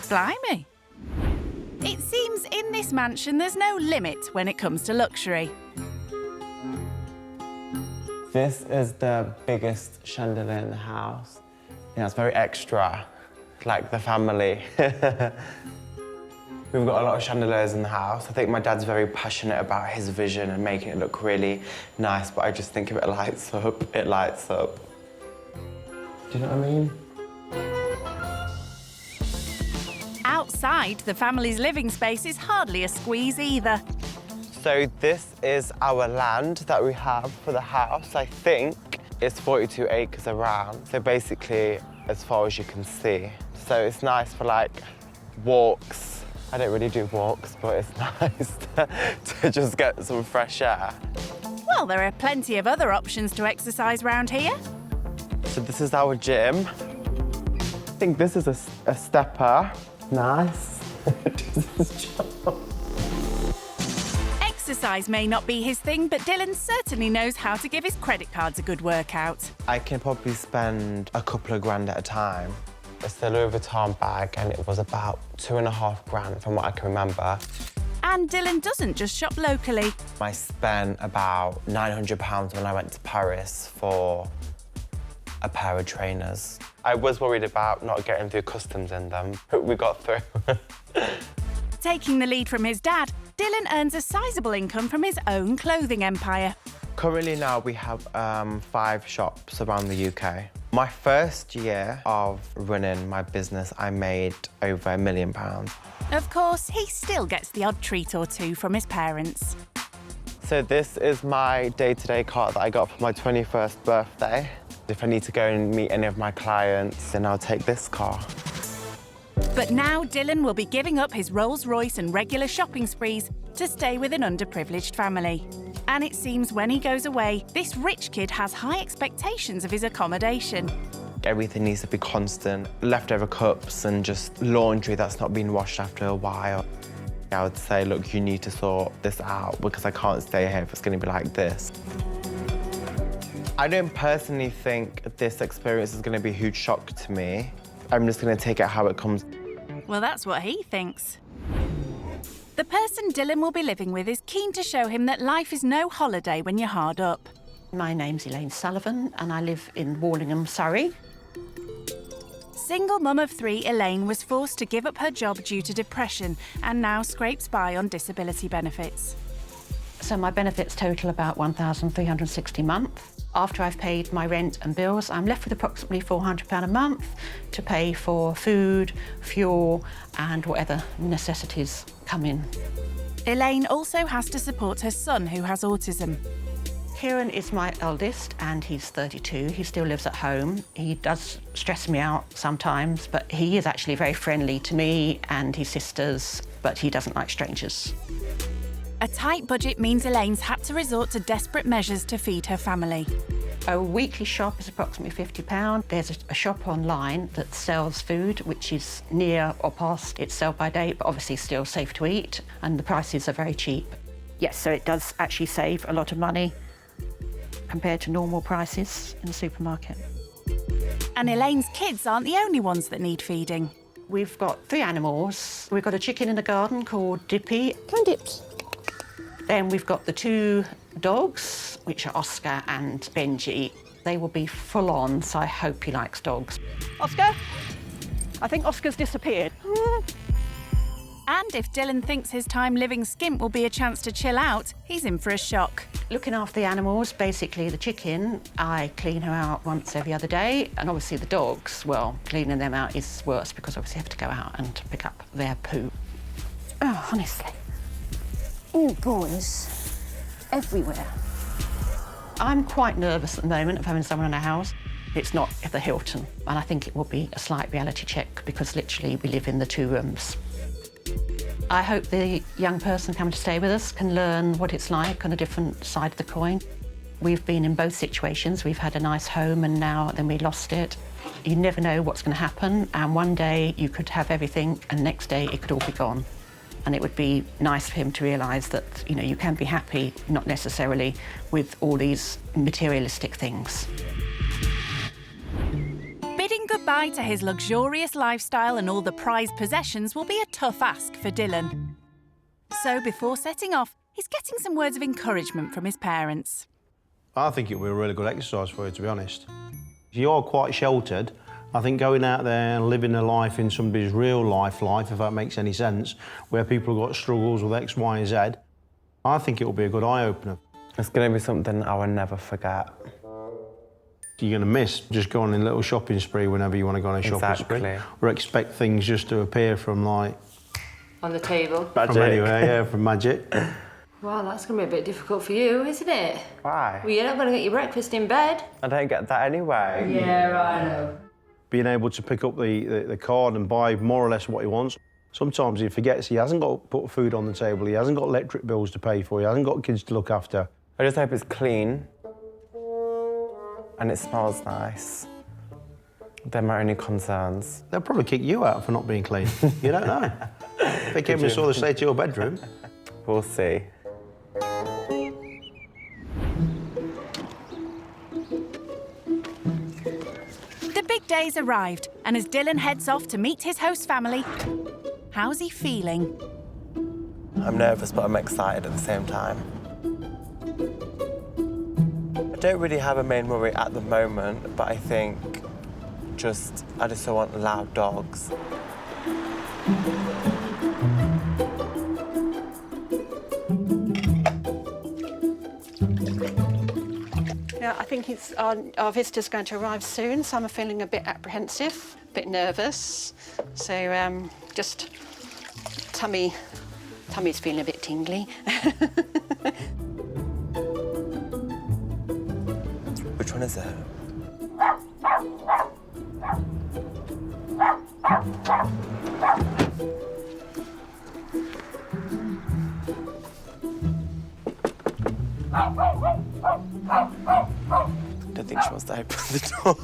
Blimey. It seems in this mansion there's no limit when it comes to luxury. This is the biggest chandelier in the house. Yeah, it's very extra, like the family. We've got a lot of chandeliers in the house. I think my dad's very passionate about his vision and making it look really nice, but I just think if it lights up, it lights up. Do you know what I mean? Outside, the family's living space is hardly a squeeze either. So this is our land that we have for the house. I think it's 42 acres around. So basically, as far as you can see. So it's nice for like walks. I don't really do walks, but it's nice to just get some fresh air. Well, there are plenty of other options to exercise round here. So this is our gym. I think this is a stepper. Nice. Exercise may not be his thing, but Dylan certainly knows how to give his credit cards a good workout. I can probably spend a couple of grand at a time. It's the Louis Vuitton bag, and it was about 2.5 grand from what I can remember. And Dylan doesn't just shop locally. I spent about £900 when I went to Paris for a pair of trainers. I was worried about not getting through customs in them, but we got through. Taking the lead from his dad, Dylan earns a sizable income from his own clothing empire. Currently now we have 5 shops around the UK. My first year of running my business, I made over £1 million. Of course, he still gets the odd treat or two from his parents. So this is my day-to-day cart that I got for my 21st birthday. If I need to go and meet any of my clients, then I'll take this car. But now Dylan will be giving up his Rolls-Royce and regular shopping sprees to stay with an underprivileged family. And it seems when he goes away, this rich kid has high expectations of his accommodation. Everything needs to be constant. Leftover cups and just laundry that's not been washed after a while. I would say, look, you need to sort this out because I can't stay here if it's going to be like this. I don't personally think this experience is going to be a huge shock to me. I'm just going to take it how it comes. Well, that's what he thinks. The person Dylan will be living with is keen to show him that life is no holiday when you're hard up. My name's Elaine Sullivan and I live in Wallingham, Surrey. Single mum of 3, Elaine was forced to give up her job due to depression and now scrapes by on disability benefits. So my benefits total about £1,360 a month. After I've paid my rent and bills, I'm left with approximately £400 a month to pay for food, fuel and whatever necessities come in. Elaine also has to support her son who has autism. Kieran is my eldest and he's 32. He still lives at home. He does stress me out sometimes, but he is actually very friendly to me and his sisters, but he doesn't like strangers. A tight budget means Elaine's had to resort to desperate measures to feed her family. A weekly shop is approximately £50. There's a shop online that sells food, which is near or past its sell-by date, but obviously still safe to eat, and the prices are very cheap. Yes, so it does actually save a lot of money compared to normal prices in the supermarket. And Elaine's kids aren't the only ones that need feeding. We've got 3 animals. We've got a chicken in the garden called Dippy. Come on, Dips. Then we've got the 2 dogs, which are Oscar and Benji. They will be full on, so I hope he likes dogs. Oscar? I think Oscar's disappeared. And if Dylan thinks his time living skint will be a chance to chill out, he's in for a shock. Looking after the animals, basically the chicken, I clean her out once every other day. And obviously the dogs, well, cleaning them out is worse because obviously you have to go out and pick up their poo. Oh, honestly. Oh, boys, everywhere. I'm quite nervous at the moment of having someone in our house. It's not at the Hilton, and I think it will be a slight reality check because literally we live in the 2 rooms. I hope the young person coming to stay with us can learn what it's like on a different side of the coin. We've been in both situations. We've had a nice home and now then we lost it. You never know what's going to happen, and one day you could have everything and next day it could all be gone. And it would be nice for him to realise that, you know, you can be happy, not necessarily with all these materialistic things. Bidding goodbye to his luxurious lifestyle and all the prized possessions will be a tough ask for Dylan. So before setting off, he's getting some words of encouragement from his parents. I think it will be a really good exercise for you, to be honest. You're quite sheltered. I think going out there and living a life in somebody's real life, if that makes any sense, where people have got struggles with X, Y and Z, I think it will be a good eye-opener. It's going to be something I will never forget. You're going to miss just going on a little shopping spree whenever you want to go on a shopping spree. Or expect things just to appear from, like... On the table. From anywhere, yeah, from magic. Well, that's going to be a bit difficult for you, isn't it? Why? Well, you're not going to get your breakfast in bed. I don't get that anyway. Yeah, I know. Being able to pick up the card and buy more or less what he wants. Sometimes he forgets he hasn't got to put food on the table, he hasn't got electric bills to pay for, he hasn't got kids to look after. I just hope it's clean and it smells nice. They're my only concerns. They'll probably kick you out for not being clean. You don't know. If they came and saw the state of your bedroom. We'll see. The big day's arrived, and as Dylan heads off to meet his host family, how's he feeling? I'm nervous, but I'm excited at the same time. I don't really have a main worry at the moment, but I think I just don't want loud dogs. Yeah, I think our visitor's going to arrive soon, so I'm feeling a bit apprehensive, a bit nervous. So just tummy's feeling a bit tingly. Which one is it? I don't think she wants to open the door.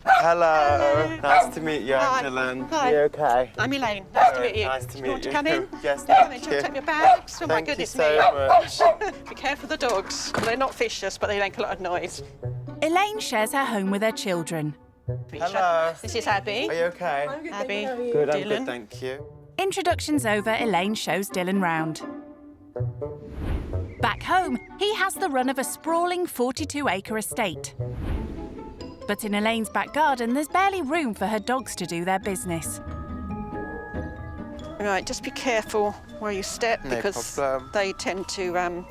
Hello. Nice to meet you, Hi. Dylan. Hi. You okay? I'm Elaine. Nice to meet you. Nice to meet you. Want to you. come in? Yes, Come in. thank Do you want to you. take your bags? Oh, my Thank you goodness so me. much. Be careful of the dogs. They're not vicious, but they make a lot of noise. Elaine shares her home with her children. Hello. This is Abby. Are you okay? Abby. Good, I'm Dylan. good, thank you. Introductions over, Elaine shows Dylan round. Back home, he has the run of a sprawling 42-acre estate. But in Elaine's back garden, there's barely room for her dogs to do their business. Right, just be careful where you step No because problem. they tend to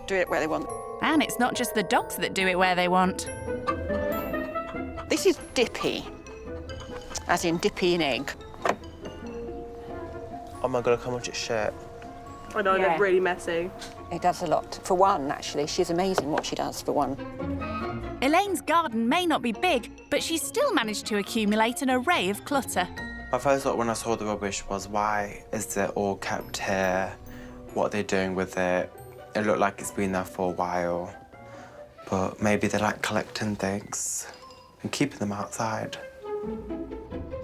do it where they want. And it's not just the dogs that do it where they want. This is Dippy, as in Dippy in egg. Oh my God, look how much it's shit. I know, they're really messy. It does a lot. For one, actually, she's amazing what she does for one. Elaine's garden may not be big, but she's still managed to accumulate an array of clutter. My first thought when I saw the rubbish was, why is it all kept here? What are they doing with it? It looked like it's been there for a while. But maybe they like collecting things and keeping them outside.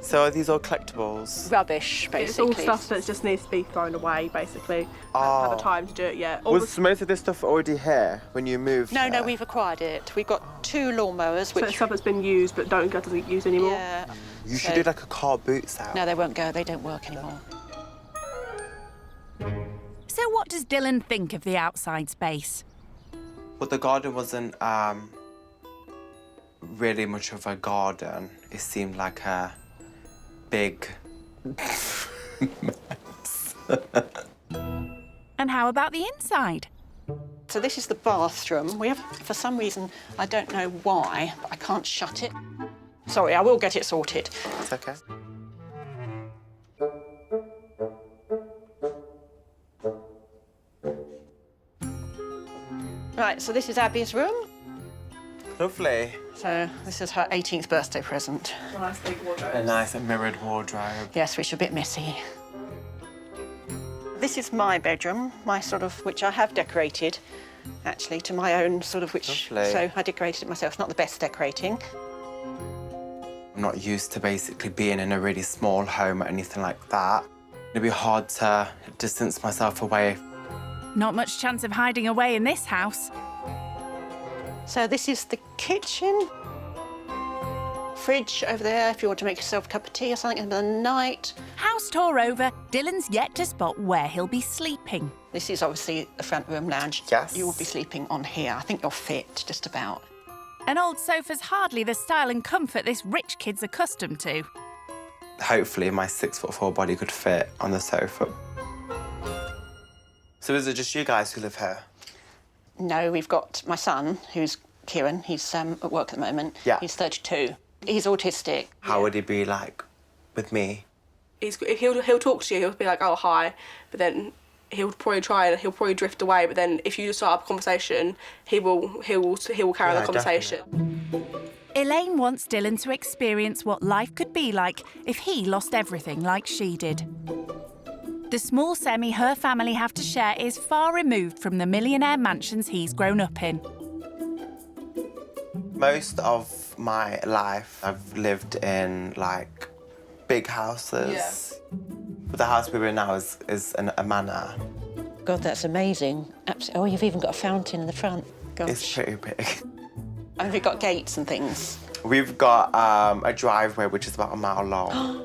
So are these all collectibles? Rubbish, basically. It's all stuff that just needs to be thrown away, basically. I haven't had the time to do it yet. Was most of this stuff already here when you moved? No, here? we've acquired it. We've got 2 lawnmowers, So which... it's stuff that's been used but doesn't use anymore. Yeah. You should do like a car boot sale. No, they won't go. They don't work anymore. So what does Dylan think of the outside space? But the garden wasn't really much of a garden. It seemed like a big mess. And how about the inside? So this is the bathroom. We have, for some reason, I don't know why, but I can't shut it. Sorry, I will get it sorted. It's okay. Right, so this is Abby's room. Lovely. So this is her 18th birthday present. Nice big wardrobe. A nice mirrored wardrobe. Yes, which is a bit messy. This is my bedroom, which I have decorated, actually, to my own which... Lovely. So I decorated it myself. It's not the best decorating. I'm not used to basically being in a really small home or anything like that. It'd be hard to distance myself away. Not much chance of hiding away in this house. So this is the kitchen. Fridge over there if you want to make yourself a cup of tea or something in the night. House tour over, Dylan's yet to spot where he'll be sleeping. This is obviously the front room lounge. Yes. You will be sleeping on here. I think you're fit, just about. An old sofa's hardly the style and comfort this rich kid's accustomed to. Hopefully my 6'4" body could fit on the sofa. So is it just you guys who live here? No, we've got my son, who's Kieran. He's at work at the moment. Yeah. He's 32. He's autistic. How would he be like with me? He'll talk to you, he'll be like, oh, hi, but then he'll probably try and he'll probably drift away. But then if you start up a conversation, he will carry on the conversation. Definitely. Elaine wants Dylan to experience what life could be like if he lost everything like she did. The small semi her family have to share is far removed from the millionaire mansions he's grown up in. Most of my life I've lived in like big houses. Yeah. But the house we're in now is a manor. God, that's amazing. Absolutely. Oh, you've even got a fountain in the front. Gosh. It's pretty big. And have you got gates and things? We've got a driveway which is about a mile long.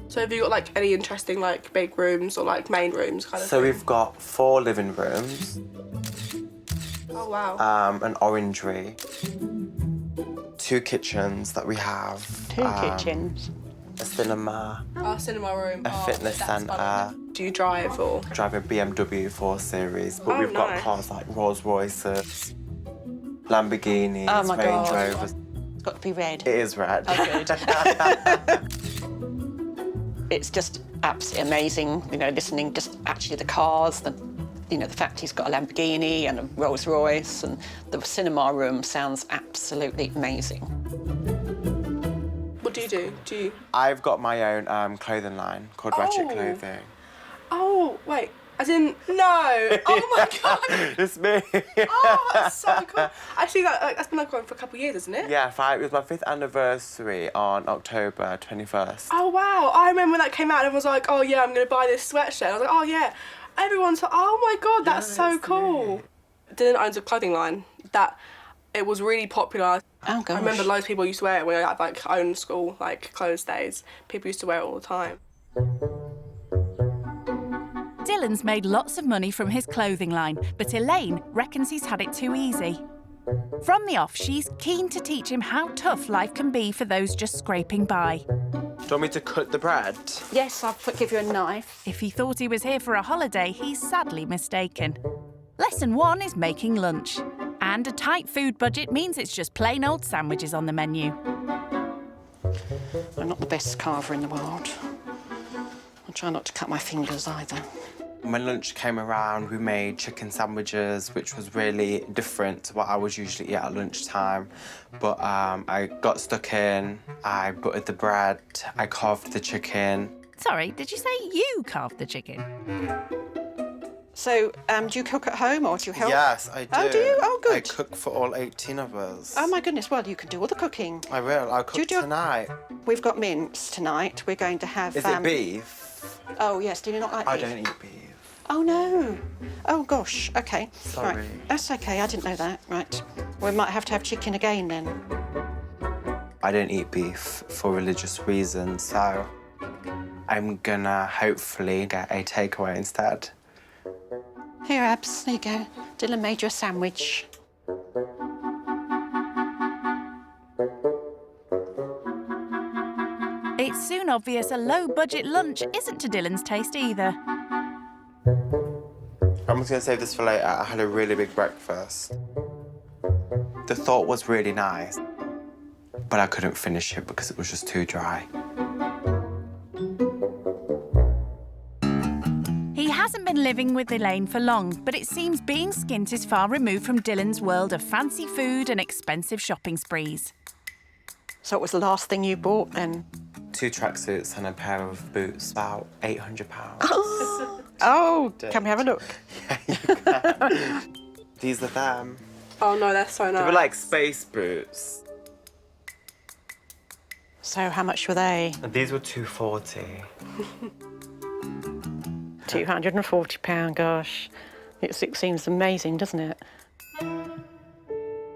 So have you got like any interesting like big rooms or like main rooms kind of So thing? we've got 4 living rooms. Oh wow. An orangery. 2 kitchens that we have. 2 kitchens. A cinema. Our cinema room. A fitness centre. Do you drive or? Drive a BMW 4 Series, but Oh, we've got nice. cars like Rolls Royces, Lamborghinis, Oh my Range God. Rovers. It's got to be red. It is red. Oh, good. It's just absolutely amazing, you know, listening just actually the cars, the fact he's got a Lamborghini and a Rolls Royce, and the cinema room sounds absolutely amazing. What do you do? Do you? I've got my own clothing line called Ratchet Clothing. Oh wait, as in no. Oh my God. It's me. Oh, that's so cool. Actually, that's been going for a couple of years, isn't it? Yeah, it was my 5th anniversary on October 21st. Oh wow! I remember when that came out, and everyone was like, "Oh yeah, I'm gonna buy this sweatshirt." I was like, "Oh yeah." Everyone's like, "Oh my God, that's so cool." Dylan owns a clothing line that it was really popular. Oh gosh. I remember loads of people used to wear it when I had like own school like clothes days. People used to wear it all the time. Dylan's made lots of money from his clothing line, but Elaine reckons he's had it too easy. From the off, she's keen to teach him how tough life can be for those just scraping by. Do you want me to cut the bread? Yes, I'll give you a knife. If he thought he was here for a holiday, he's sadly mistaken. Lesson 1 is making lunch. And a tight food budget means it's just plain old sandwiches on the menu. I'm not the best carver in the world. I try not to cut my fingers either. When lunch came around, we made chicken sandwiches, which was really different to what I would usually eat at lunchtime. But I got stuck in, I buttered the bread, I carved the chicken. Sorry, did you say you carved the chicken? So, do you cook at home or do you help? Yes, I do. Oh, do you? Oh, good. I cook for all 18 of us. Oh, my goodness. Well, you can do all the cooking. I will. I'll cook tonight. We've got mince tonight. We're going to have... Is it beef? Oh, yes. Do you not like beef? I don't eat beef. Oh, no. Oh, gosh. OK. Sorry. Right. That's OK. I didn't know that. Right. We might have to have chicken again, then. I don't eat beef for religious reasons, so I'm gonna hopefully get a takeaway instead. Here, Abs. There you go. Dylan made you a sandwich. It's soon obvious a low-budget lunch isn't to Dylan's taste either. I'm just gonna save this for later. I had a really big breakfast. The thought was really nice, but I couldn't finish it because it was just too dry. He hasn't been living with Elaine for long, but it seems being skint is far removed from Dylan's world of fancy food and expensive shopping sprees. So what was the last thing you bought, then? 2 tracksuits and a pair of boots, about £800. Oh, can we have a look? Yeah, you can. These are them. Oh no, they're so nice. They were like space boots. So how much were they? And these were £240. £240, gosh. It seems amazing, doesn't it?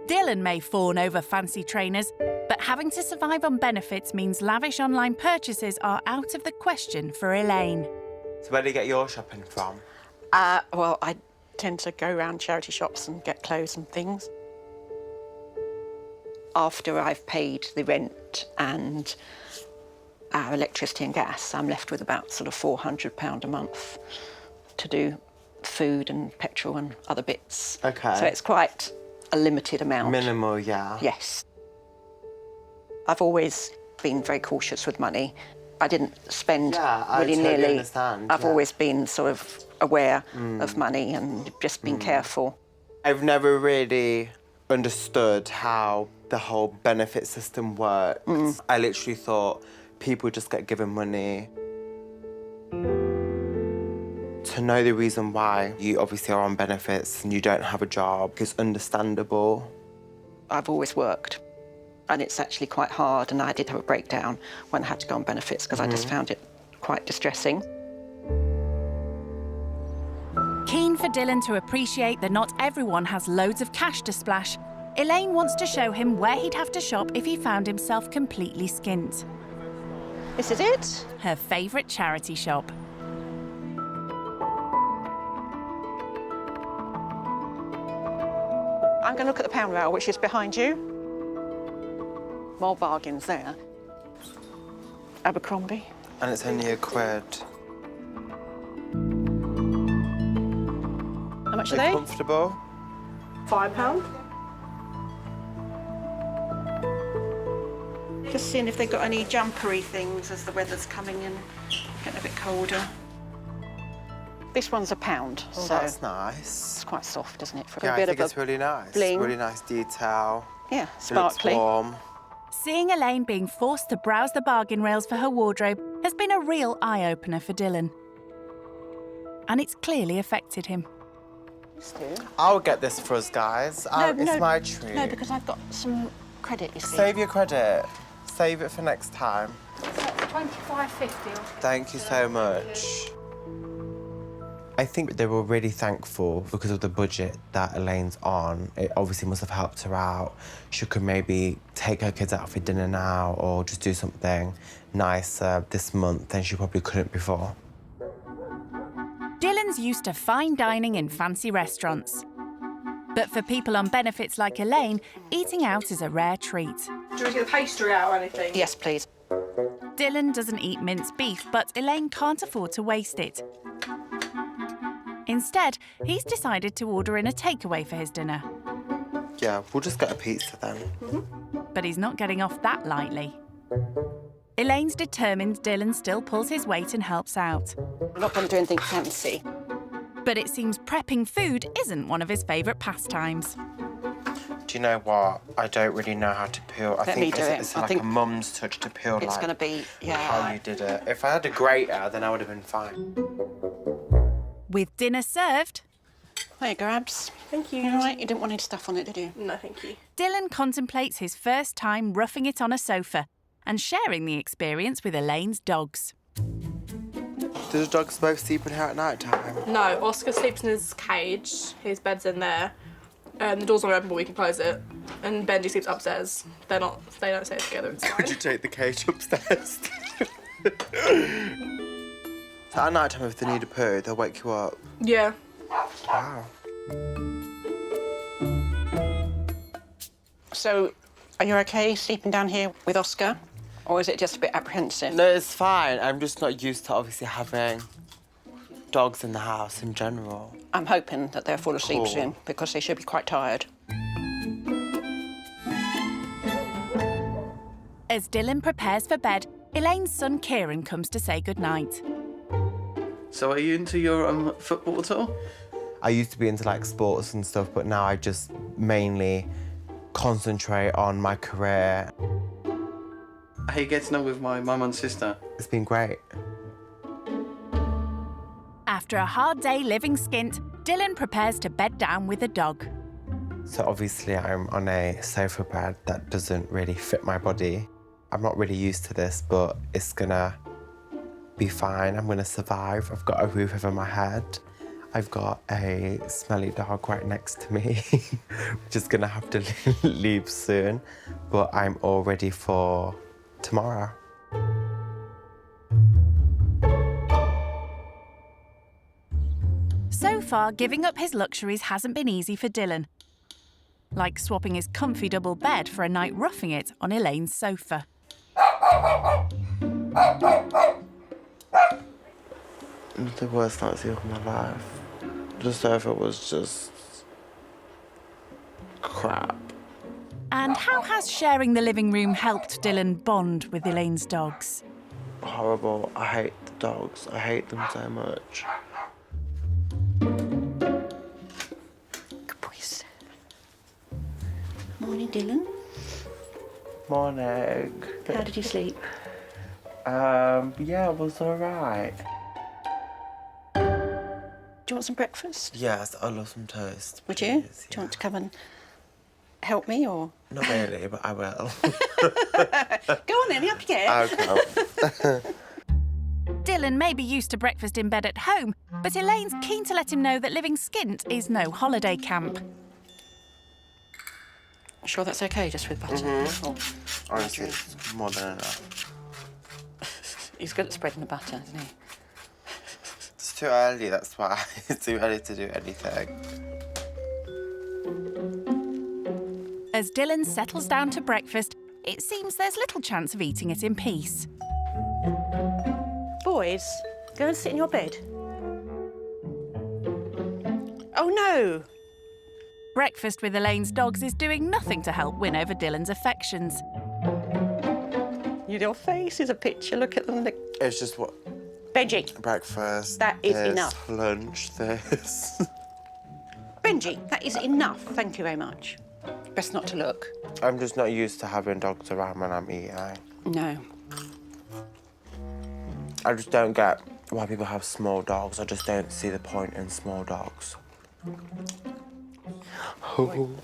Dylan may fawn over fancy trainers, but having to survive on benefits means lavish online purchases are out of the question for Elaine. So where do you get your shopping from? Well, I tend to go around charity shops and get clothes and things. After I've paid the rent and our electricity and gas, I'm left with about sort of £400 a month to do food and petrol and other bits. Okay. So it's quite a limited amount. Minimal, yeah. Yes. I've always been very cautious with money. I didn't spend I totally willy-nilly. understand, I've yeah. always been sort of aware of money and just been careful. I've never really understood how the whole benefit system works. I literally thought people just get given money. To know the reason why you obviously are on benefits and you don't have a job is understandable. I've always worked, and it's actually quite hard, and I did have a breakdown when I had to go on benefits because I just found it quite distressing. Keen for Dylan to appreciate that not everyone has loads of cash to splash, Elaine wants to show him where he'd have to shop if he found himself completely skint. This is it? Her favourite charity shop. I'm going to look at the pound rail, which is behind you. More bargains there. Abercrombie. And it's only £1. How much are They're they? comfortable. £5. Just seeing if they've got any jumpery things as the weather's coming in, getting a bit colder. This one's £1, Oh, so that's nice. it's quite soft, isn't it? For Yeah, a I bit think of it's really nice. bling. Really nice detail. Yeah, It looks sparkly. warm. Seeing Elaine being forced to browse the bargain rails for her wardrobe has been a real eye-opener for Dylan. And it's clearly affected him. I'll get this for us, guys. It's my treat. No, because I've got some credit, you see. Save your credit. Save it for next time. £25.50. Thank you so much. I think they were really thankful because of the budget that Elaine's on. It obviously must have helped her out. She could maybe take her kids out for dinner now or just do something nicer this month than she probably couldn't before. Dylan's used to fine dining in fancy restaurants. But for people on benefits like Elaine, eating out is a rare treat. Do you want to get the pastry out or anything? Yes, please. Dylan doesn't eat minced beef, but Elaine can't afford to waste it. Instead, he's decided to order in a takeaway for his dinner. Yeah, we'll just get a pizza then. But he's not getting off that lightly. Elaine's determined Dylan still pulls his weight and helps out. I'm not going to do anything fancy. But it seems prepping food isn't one of his favourite pastimes. Do you know what? I don't really know how to peel. I Let think me do it. it's I like think a mum's touch to peel. It's like going to be, how you did it. If I had a grater, then I would have been fine. With dinner served... There you go, Abs. Thank you. You all right? You didn't want any stuff on it, did you? No, thank you. Dylan contemplates his first time roughing it on a sofa and sharing the experience with Elaine's dogs. Do the dogs both sleep in here at night time? No, Oscar sleeps in his cage. His bed's in there. The door's not open, but we can close it. And Benji sleeps upstairs. They don't stay together. It's Could you take the cage upstairs? So at night time, if they need a poo, they'll wake you up. Yeah. Wow. So, are you OK sleeping down here with Oscar? Or is it just a bit apprehensive? No, it's fine. I'm just not used to obviously having dogs in the house in general. I'm hoping that they're full of sleep Cool. soon, because they should be quite tired. As Dylan prepares for bed, Elaine's son Kieran comes to say goodnight. So are you into your football at all? I used to be into like sports and stuff, but now I just mainly concentrate on my career. How are you getting on with my mum and sister? It's been great. After a hard day living skint, Dylan prepares to bed down with the dog. So obviously I'm on a sofa bed that doesn't really fit my body. I'm not really used to this, but it's gonna be fine. I'm gonna survive. I've got a roof over my head. I've got a smelly dog right next to me, which is gonna have to leave soon. But I'm all ready for tomorrow. So far, giving up his luxuries hasn't been easy for Dylan. Like swapping his comfy double bed for a night roughing it on Elaine's sofa. The worst night of my life. The sofa was just crap. And how has sharing the living room helped Dylan bond with Elaine's dogs? Horrible. I hate the dogs. I hate them so much. Good boys. Morning, Dylan. Morning. How did you sleep? Yeah, it was alright. Do you want some breakfast? Yes, I love some toast. Would you? Do you want to come and help me, or? Not really, but I will. Go on then, up you get. Okay. Dylan may be used to breakfast in bed at home, but Elaine's keen to let him know that living skint is no holiday camp. Sure that's okay, just with butter? Mm-hmm. Honestly, it's more than enough. He's good at spreading the butter, isn't he? It's too early, that's why. It's too early to do anything. As Dylan settles down to breakfast, it seems there's little chance of eating it in peace. Boys, go and sit in your bed. Oh, no! Breakfast with Elaine's dogs is doing nothing to help win over Dylan's affections. Your face is a picture, look at them. It's just what? Benji. Breakfast. That is this, enough. Lunch, this. Benji, that is enough. Thank you very much. Best not to look. I'm just not used to having dogs around when I'm eating. No. I just don't get why people have small dogs. I just don't see the point in small dogs.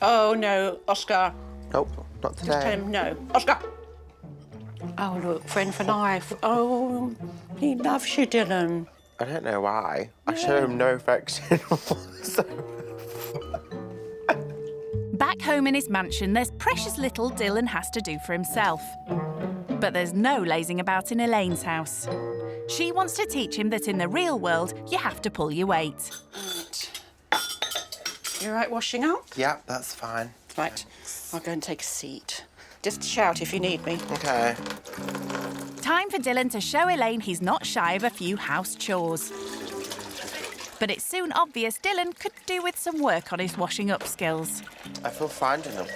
Oh, no, Oscar. Nope, not today. Just tell him no. Oscar! Oh, look, friend for life. Oh, he loves you, Dylan. I don't know why. I show him no affection. Back home in his mansion, there's precious little Dylan has to do for himself. But there's no lazing about in Elaine's house. She wants to teach him that in the real world, you have to pull your weight. You all right washing up? Yeah, that's fine. Right, I'll go and take a seat. Just shout if you need me. Okay. Time for Dylan to show Elaine he's not shy of a few house chores. But it's soon obvious Dylan could do with some work on his washing up skills. I feel fine in them.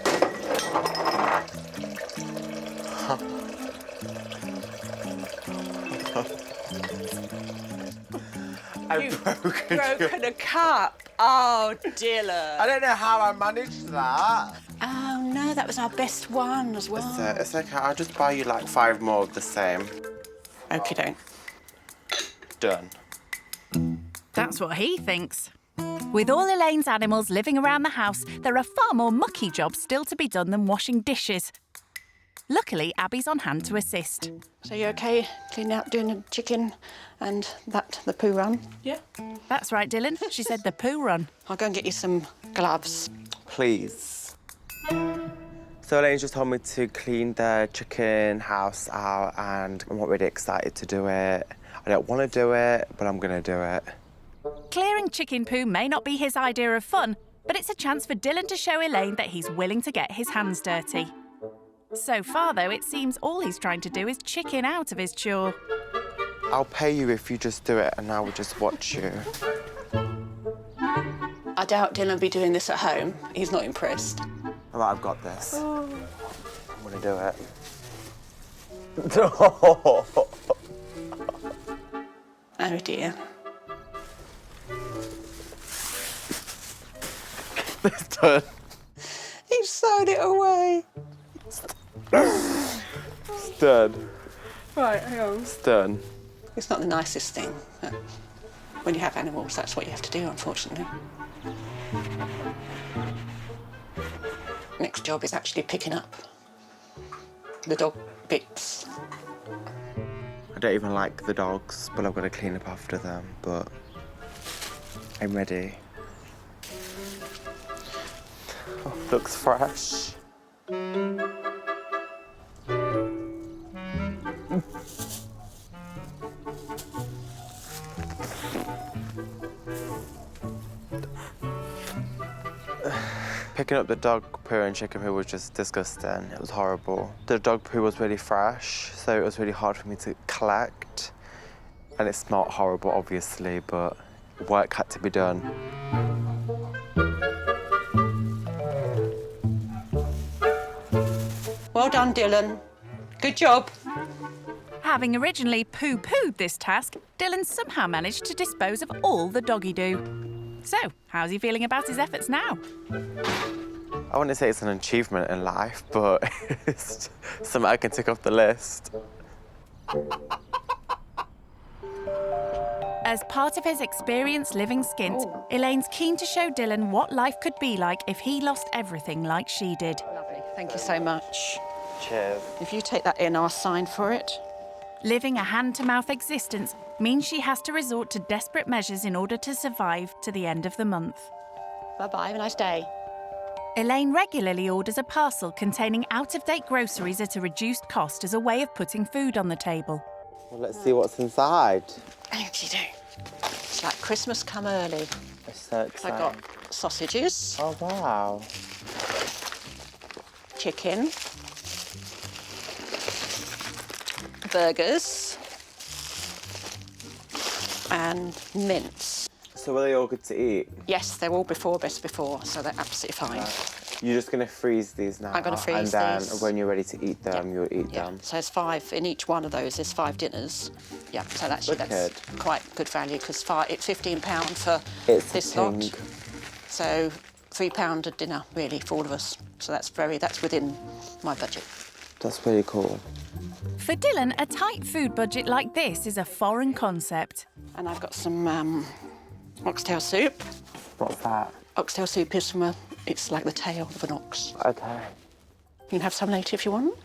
I've broken a cup. Oh, Dylan. I don't know how I managed that. Oh, no, that was our best one as well. It's okay, I'll just buy you like 5 more of the same. Okie doke. Done. That's what he thinks. With all Elaine's animals living around the house, there are far more mucky jobs still to be done than washing dishes. Luckily, Abby's on hand to assist. So you okay cleaning out, doing the chicken and the poo run? Yeah. That's right, Dylan. She said the poo run. I'll go and get you some gloves. Please. So Elaine just told me to clean the chicken house out and I'm not really excited to do it. I don't want to do it, but I'm going to do it. Clearing chicken poo may not be his idea of fun, but it's a chance for Dylan to show Elaine that he's willing to get his hands dirty. So far, though, it seems all he's trying to do is chicken out of his chore. I'll pay you if you just do it and I will just watch you. I doubt Dylan will be doing this at home. He's not impressed. All right, I've got this. I'm going to do it. Oh, dear. It's done. He's sewed it away. It's done. Right, hang on. It's done. It's not the nicest thing, but when you have animals, that's what you have to do, unfortunately. Next job is actually picking up the dog bits. I don't even like the dogs, but I'm going to clean up after them, but I'm ready. Oh, looks fresh. Picking up the dog poo and chicken poo was just disgusting. It was horrible. The dog poo was really fresh, so it was really hard for me to collect. And it smelled horrible, obviously, but work had to be done. Well done, Dylan. Good job. Having originally poo-pooed this task, Dylan somehow managed to dispose of all the doggy do. So, how's he feeling about his efforts now? I wouldn't say it's an achievement in life, but it's something I can tick off the list. As part of his experience living skint, Elaine's keen to show Dylan what life could be like if he lost everything like she did. Lovely, thank you so much. Cheers. If you take that in, I'll sign for it. Living a hand-to-mouth existence means she has to resort to desperate measures in order to survive to the end of the month. Bye-bye, have a nice day. Elaine regularly orders a parcel containing out-of-date groceries at a reduced cost as a way of putting food on the table. Well, let's see what's inside. Okie-doke. It's like Christmas come early. I'm so excited. I got sausages. Oh, wow. Chicken. Burgers. And mince. So were they all good to eat? Yes, they're all best before, so they're absolutely fine. You're just going to freeze these now? I'm going to freeze and these. And then when you're ready to eat them, you'll eat them? So there's 5 in each one of those. There's 5 dinners. Yeah, so that's quite good value because it's £15 for this lot. So £3 a dinner, really, for all of us. So that's within my budget. That's really cool. For Dylan, a tight food budget like this is a foreign concept. And I've got some oxtail soup. What's that? Oxtail soup is it's like the tail of an ox. Okay. You can have some later if you want.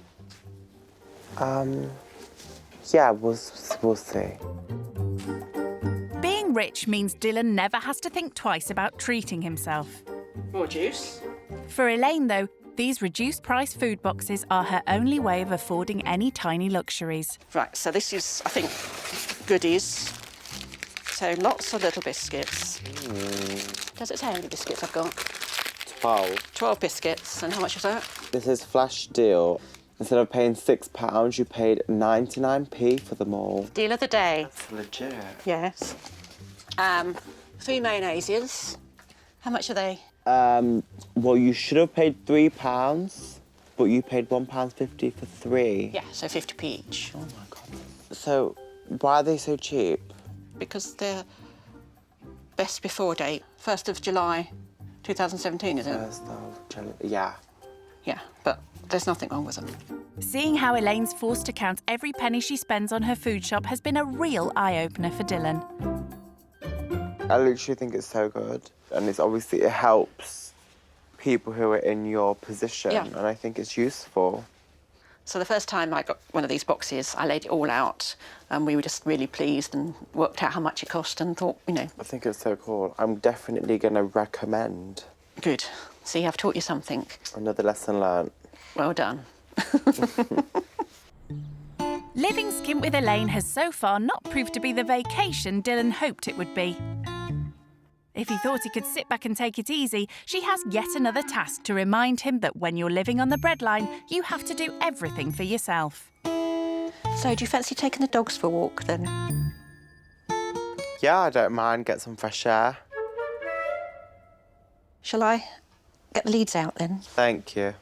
Yeah, we'll see. Being rich means Dylan never has to think twice about treating himself. More juice. For Elaine, though, these reduced-price food boxes are her only way of affording any tiny luxuries. Right, so this is, I think, goodies. So lots of little biscuits. Does it say how many biscuits I've got? 12. 12 biscuits. And how much was that? This is flash deal. Instead of paying £6, you paid 99p for them all. Deal of the day. That's legit. Yes. 3 mayonnaises. How much are they? Well, you should have paid £3, but you paid £1.50 for 3. Yeah, so 50p each. Oh, my God. So, why are they so cheap? Because they're best before date. 1st of July 2017, is it? 1st of July, yeah. Yeah, but there's nothing wrong with them. Seeing how Elaine's forced to count every penny she spends on her food shop has been a real eye-opener for Dylan. I literally think it's so good. And it helps people who are in your position. Yeah. And I think it's useful. So the first time I got one of these boxes, I laid it all out and we were just really pleased and worked out how much it cost and thought, I think it's so cool. I'm definitely going to recommend. Good. See, I've taught you something. Another lesson learned. Well done. Living skint with Elaine has so far not proved to be the vacation Dylan hoped it would be. If he thought he could sit back and take it easy, she has yet another task to remind him that when you're living on the breadline, you have to do everything for yourself. So, do you fancy taking the dogs for a walk, then? Yeah, I don't mind. Get some fresh air. Shall I get the leads out, then? Thank you.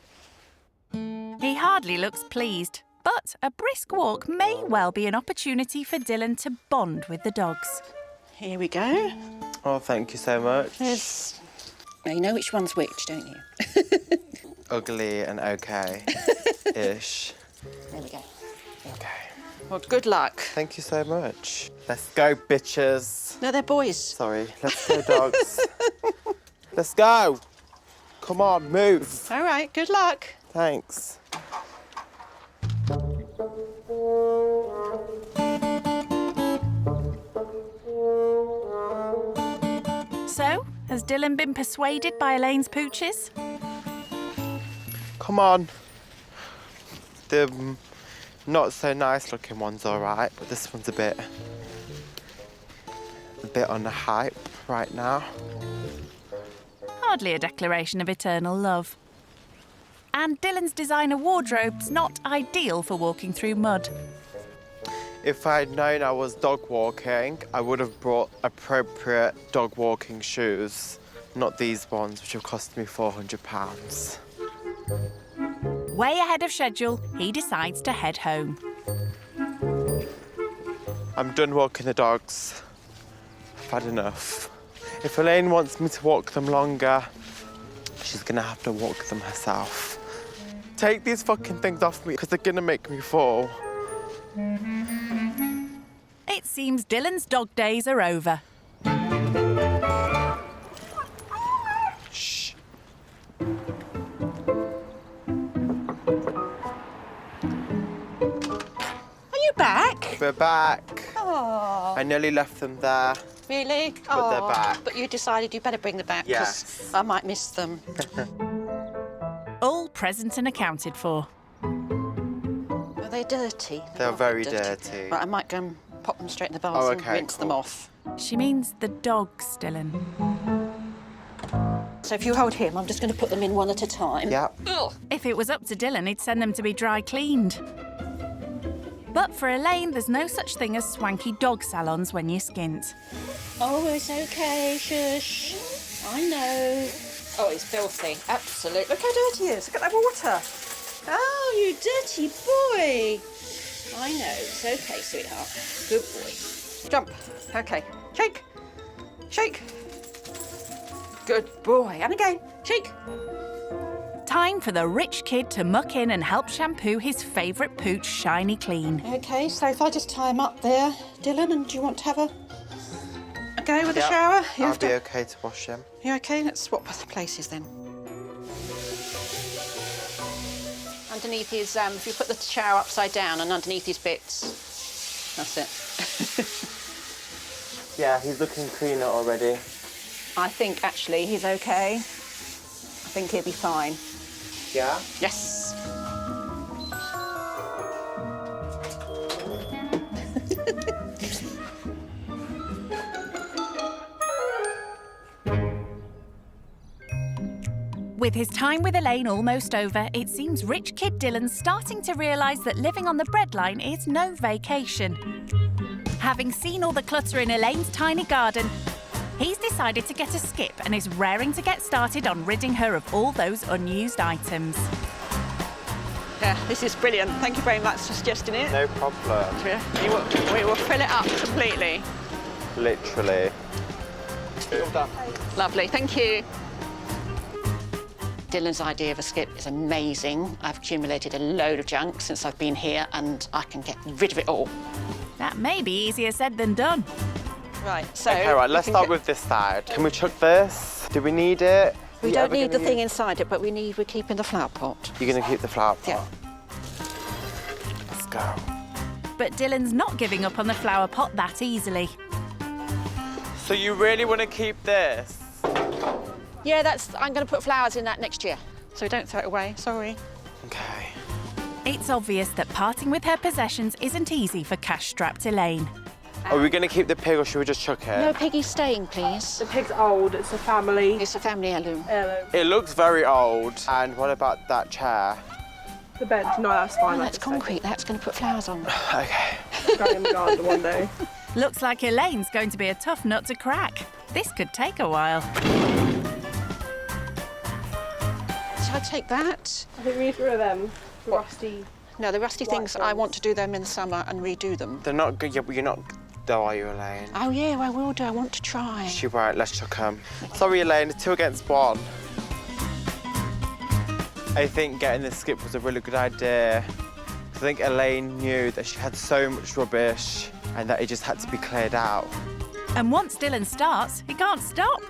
He hardly looks pleased, but a brisk walk may well be an opportunity for Dylan to bond with the dogs. Here we go. Oh, thank you so much. Now, you know which one's which, don't you? Ugly and okay-ish. There we go. Okay. Well, good luck. Thank you so much. Let's go, bitches. No, they're boys. Sorry. Let's go, dogs. Let's go. Come on, move. All right, good luck. Thanks. So, has Dylan been persuaded by Elaine's pooches? Come on. The not so nice looking one's all right, but this one's a bit on the hype right now. Hardly a declaration of eternal love. And Dylan's designer wardrobe's not ideal for walking through mud. If I'd known I was dog walking, I would have brought appropriate dog walking shoes, not these ones, which have cost me £400. Way ahead of schedule, he decides to head home. I'm done walking the dogs. I've had enough. If Elaine wants me to walk them longer, she's gonna have to walk them herself. Take these fucking things off me, because they're gonna make me fall. It seems Dylan's dog days are over. Shh. Are you back? We're back. Oh. I nearly left them there. Really? But they're back. But you decided you better bring them back Yes. I might miss them. All present and accounted for. Are they dirty? They're not very dirty. Right, I might go and pop them straight in the bath Oh, and okay, rinse them cool. off. She means the dogs, Dylan. So if you hold him, I'm just going to put them in one at a time. Yep. Ugh. If it was up to Dylan, he'd send them to be dry cleaned. But for Elaine, there's no such thing as swanky dog salons when you're skint. Oh, it's okay, shush. I know. Oh, it's filthy. Absolutely. Look how dirty he is. Look at that water. Oh, you dirty boy. I know. It's okay, sweetheart. Good boy. Jump. Okay. Shake. Shake. Good boy. And again. Shake. Time for the rich kid to muck in and help shampoo his favourite pooch shiny clean. Okay, so if I just tie him up there, Dylan, and do you want to have a go with the Yep. shower? You I'll have be to... okay to wash them. You okay? Let's swap the places then. Underneath his, if you put the shower upside down and underneath his bits, that's it. Yeah, he's looking cleaner already. I think actually he's okay. I think he'll be fine. Yeah? Yes. With his time with Elaine almost over, it seems rich kid Dylan's starting to realise that living on the breadline is no vacation. Having seen all the clutter in Elaine's tiny garden, he's decided to get a skip and is raring to get started on ridding her of all those unused items. Yeah, this is brilliant. Thank you very much for suggesting it. No problem. We will fill it up completely. Literally. All done. Lovely, thank you. Dylan's idea of a skip is amazing. I've accumulated a load of junk since I've been here and I can get rid of it all. That may be easier said than done. Right, so... Okay, right, let's start with this side. Can we chuck this? Do we need it? We don't need the thing inside it, but we're keeping the flower pot. You're going to keep the flower pot? Yeah. Let's go. But Dylan's not giving up on the flower pot that easily. So you really want to keep this? Yeah, I'm going to put flowers in that next year, so don't throw it away, sorry. Okay. It's obvious that parting with her possessions isn't easy for cash-strapped Elaine. Are we going to keep the pig or should we just chuck it? No, Piggy's staying, please. The pig's old, it's a family. It's a family heirloom. It looks very old. And what about that chair? The bed, no, that's fine. Oh, that's concrete, that's going to put flowers on. Okay. Going in the garden one day. Looks like Elaine's going to be a tough nut to crack. This could take a while. Shall I take that? I think we need to rid of them. The rusty... No, the rusty things, I want to do them in the summer and redo them. They're not good, yeah, but you're not, though, are you, Elaine? Oh, yeah, I will do. I want to try. She's right, let's chuck them. Sorry, Elaine, it's 2 against 1. I think getting this skip was a really good idea. I think Elaine knew that she had so much rubbish and that it just had to be cleared out. And once Dylan starts, he can't stop.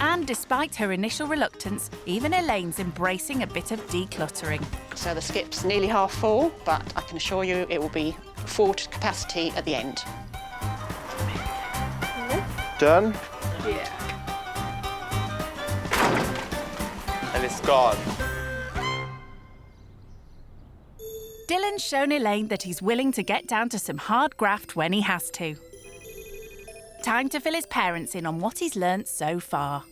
And despite her initial reluctance, even Elaine's embracing a bit of decluttering. So the skip's nearly half full, but I can assure you it will be full to capacity at the end. Done? Yeah. And it's gone. Dylan's shown Elaine that he's willing to get down to some hard graft when he has to. Time to fill his parents in on what he's learnt so far.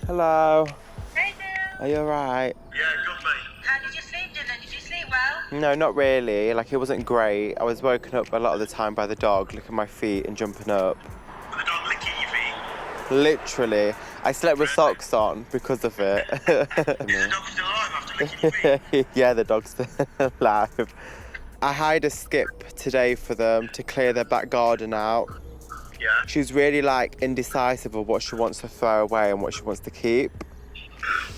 Hello. Hey there. Are you all right? Yeah, good mate. How did you sleep, Dylan? Did you sleep well? No, not really. Like, it wasn't great. I was woken up a lot of the time by the dog licking my feet and jumping up. Was the dog licking your feet? Literally. I slept with socks on because of it. Is the dog still alive after Yeah, the dog's still alive. I hired a skip today for them to clear their back garden out. Yeah. She's really like indecisive of what she wants to throw away and what she wants to keep.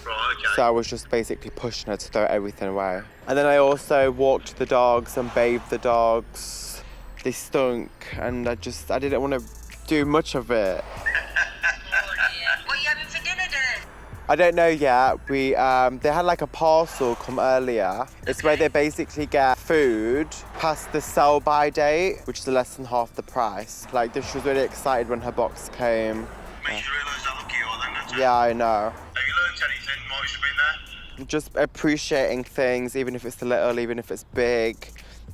Right, okay. So I was just basically pushing her to throw everything away. And then I also walked the dogs and bathed the dogs. They stunk and I didn't want to do much of it. What are you having for dinner then? I don't know yet. They had like a parcel come earlier. It's where they basically get food past the sell-by date, which is less than half the price. Like, she was really excited when her box came. Makes you realise how lucky you are then, doesn't it? Yeah, I know. Have you learnt anything whilst you've been there? Just appreciating things, even if it's little, even if it's big,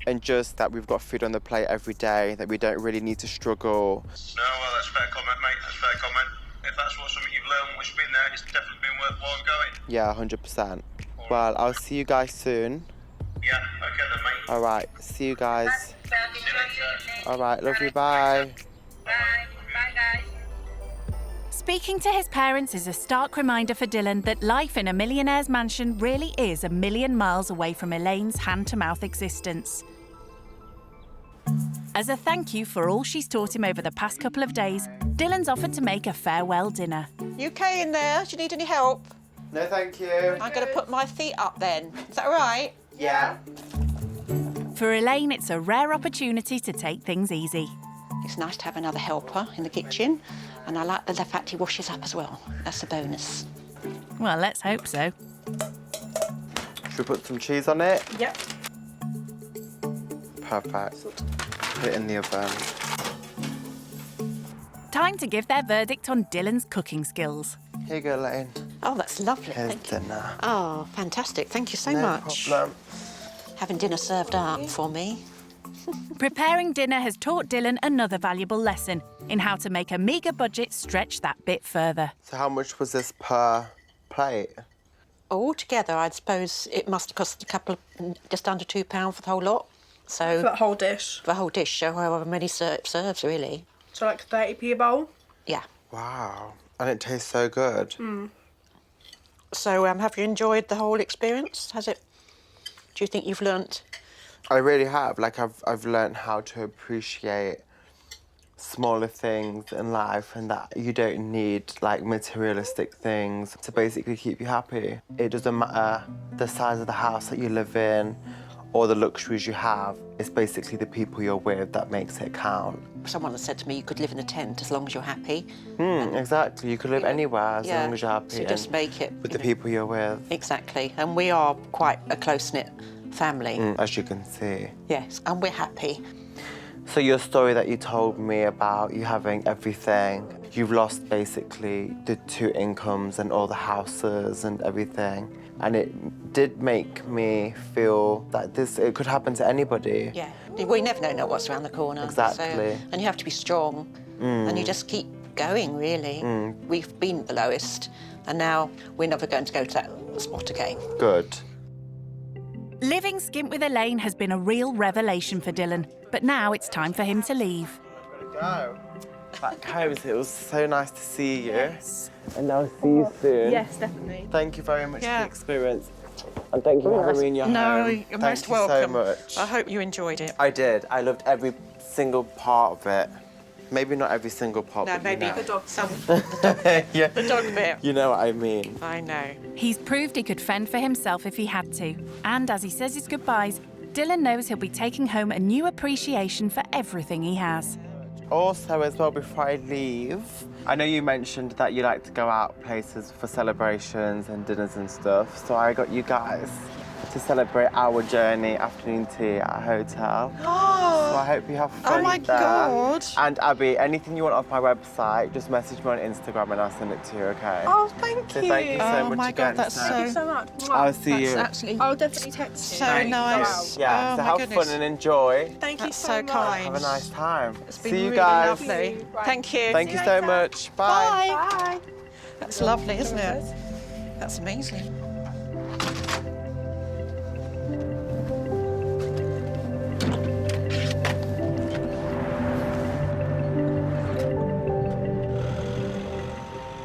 and just that we've got food on the plate every day, that we don't really need to struggle. No, well, that's a fair comment, mate. That's a fair comment. If that's something you've learned whilst you've been there, it's definitely been worthwhile going. Yeah, 100%. Well, I'll see you guys soon. Yeah, okay then, mate. All right, see you guys. All right, love you, bye. Speaking to his parents is a stark reminder for Dylan that life in a millionaire's mansion really is a million miles away from Elaine's hand-to-mouth existence. As a thank you for all she's taught him over the past couple of days, Dylan's offered to make a farewell dinner. You okay in there? Do you need any help? No, thank you. I'm going to put my feet up then. Is that all right? Yeah. For Elaine, it's a rare opportunity to take things easy. It's nice to have another helper in the kitchen, and I like the fact he washes up as well. That's a bonus. Well, let's hope so. Should we put some cheese on it? Yep. Perfect. Put it in the oven. Time to give their verdict on Dylan's cooking skills. Here you go, Elaine. Oh, that's lovely. Here's Thank you. dinner. Oh, fantastic. Thank you so No much. problem. Having dinner served up for me. Preparing dinner has taught Dylan another valuable lesson in how to make a meagre budget stretch that bit further. So how much was this per plate? Altogether, I'd suppose it must have cost just under £2 for the whole lot. So For that whole dish? For the whole dish, so however many serves, really. So like 30p a bowl? Yeah. Wow. And it tastes so good. Mm. So have you enjoyed the whole experience? Do you think you've learnt? I really have. Like, I've learned how to appreciate smaller things in life and that you don't need, like, materialistic things to basically keep you happy. It doesn't matter the size of the house that you live in or the luxuries you have. It's basically the people you're with that makes it count. Someone has said to me you could live in a tent as long as you're happy. Exactly. You could live anywhere as long as you're happy. So just make it with the people you're with. Exactly. And we are quite a close-knit family. As you can see. Yes, and we're happy. So your story that you told me about you having everything, you've lost basically the 2 incomes and all the houses and everything. And it did make me feel that it could happen to anybody. Yeah, we never know what's around the corner. Exactly. So, and you have to be strong, and you just keep going, really. We've been at the lowest, and now we're never going to go to that spot again. Good. Living skint with Elaine has been a real revelation for Dylan, but now it's time for him to leave. Go. Back home, it was so nice to see you. Yes. And I'll see you soon. Yes, definitely. Thank you very much for the experience. And thank you for having me in your home. No, you're most welcome. Thank you so much. I hope you enjoyed it. I did. I loved every single part of it. Maybe not every single part, No, but maybe you know. the dog. Yeah. The dog bit. You know what I mean. I know. He's proved he could fend for himself if he had to. And as he says his goodbyes, Dylan knows he'll be taking home a new appreciation for everything he has. Also, as well, before I leave, I know you mentioned that you like to go out places for celebrations and dinners and stuff, so I got you guys to celebrate our journey afternoon tea at a hotel. So I hope you have fun. Oh my there. God. And Abby, anything you want off my website, just message me on Instagram and I'll send it to you, okay? Oh, thank So you. thank you so Oh much my again. God, that's Thank you so much. I'll see you. That's absolutely I'll definitely text you. so nice. Yeah, Oh so my have goodness. fun and enjoy. Thank you That's so so much. kind. Have a nice time. It's been see you really guys. lovely. Right. Thank you. Thank you so much. Bye. Bye. That's lovely, isn't it? That's amazing.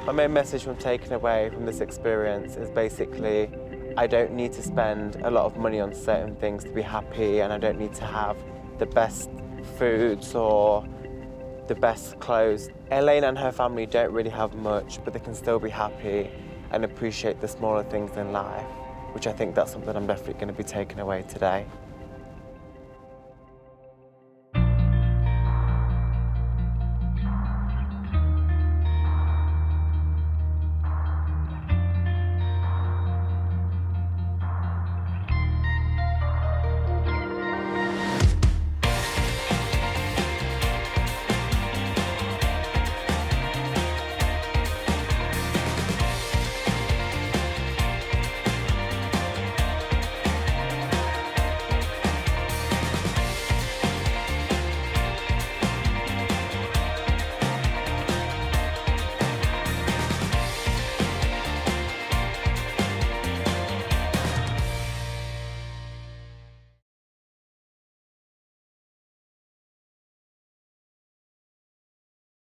My main message from taking away from this experience is basically I don't need to spend a lot of money on certain things to be happy, and I don't need to have the best foods or the best clothes. Elaine and her family don't really have much, but they can still be happy and appreciate the smaller things in life, which I think that's something I'm definitely going to be taking away today.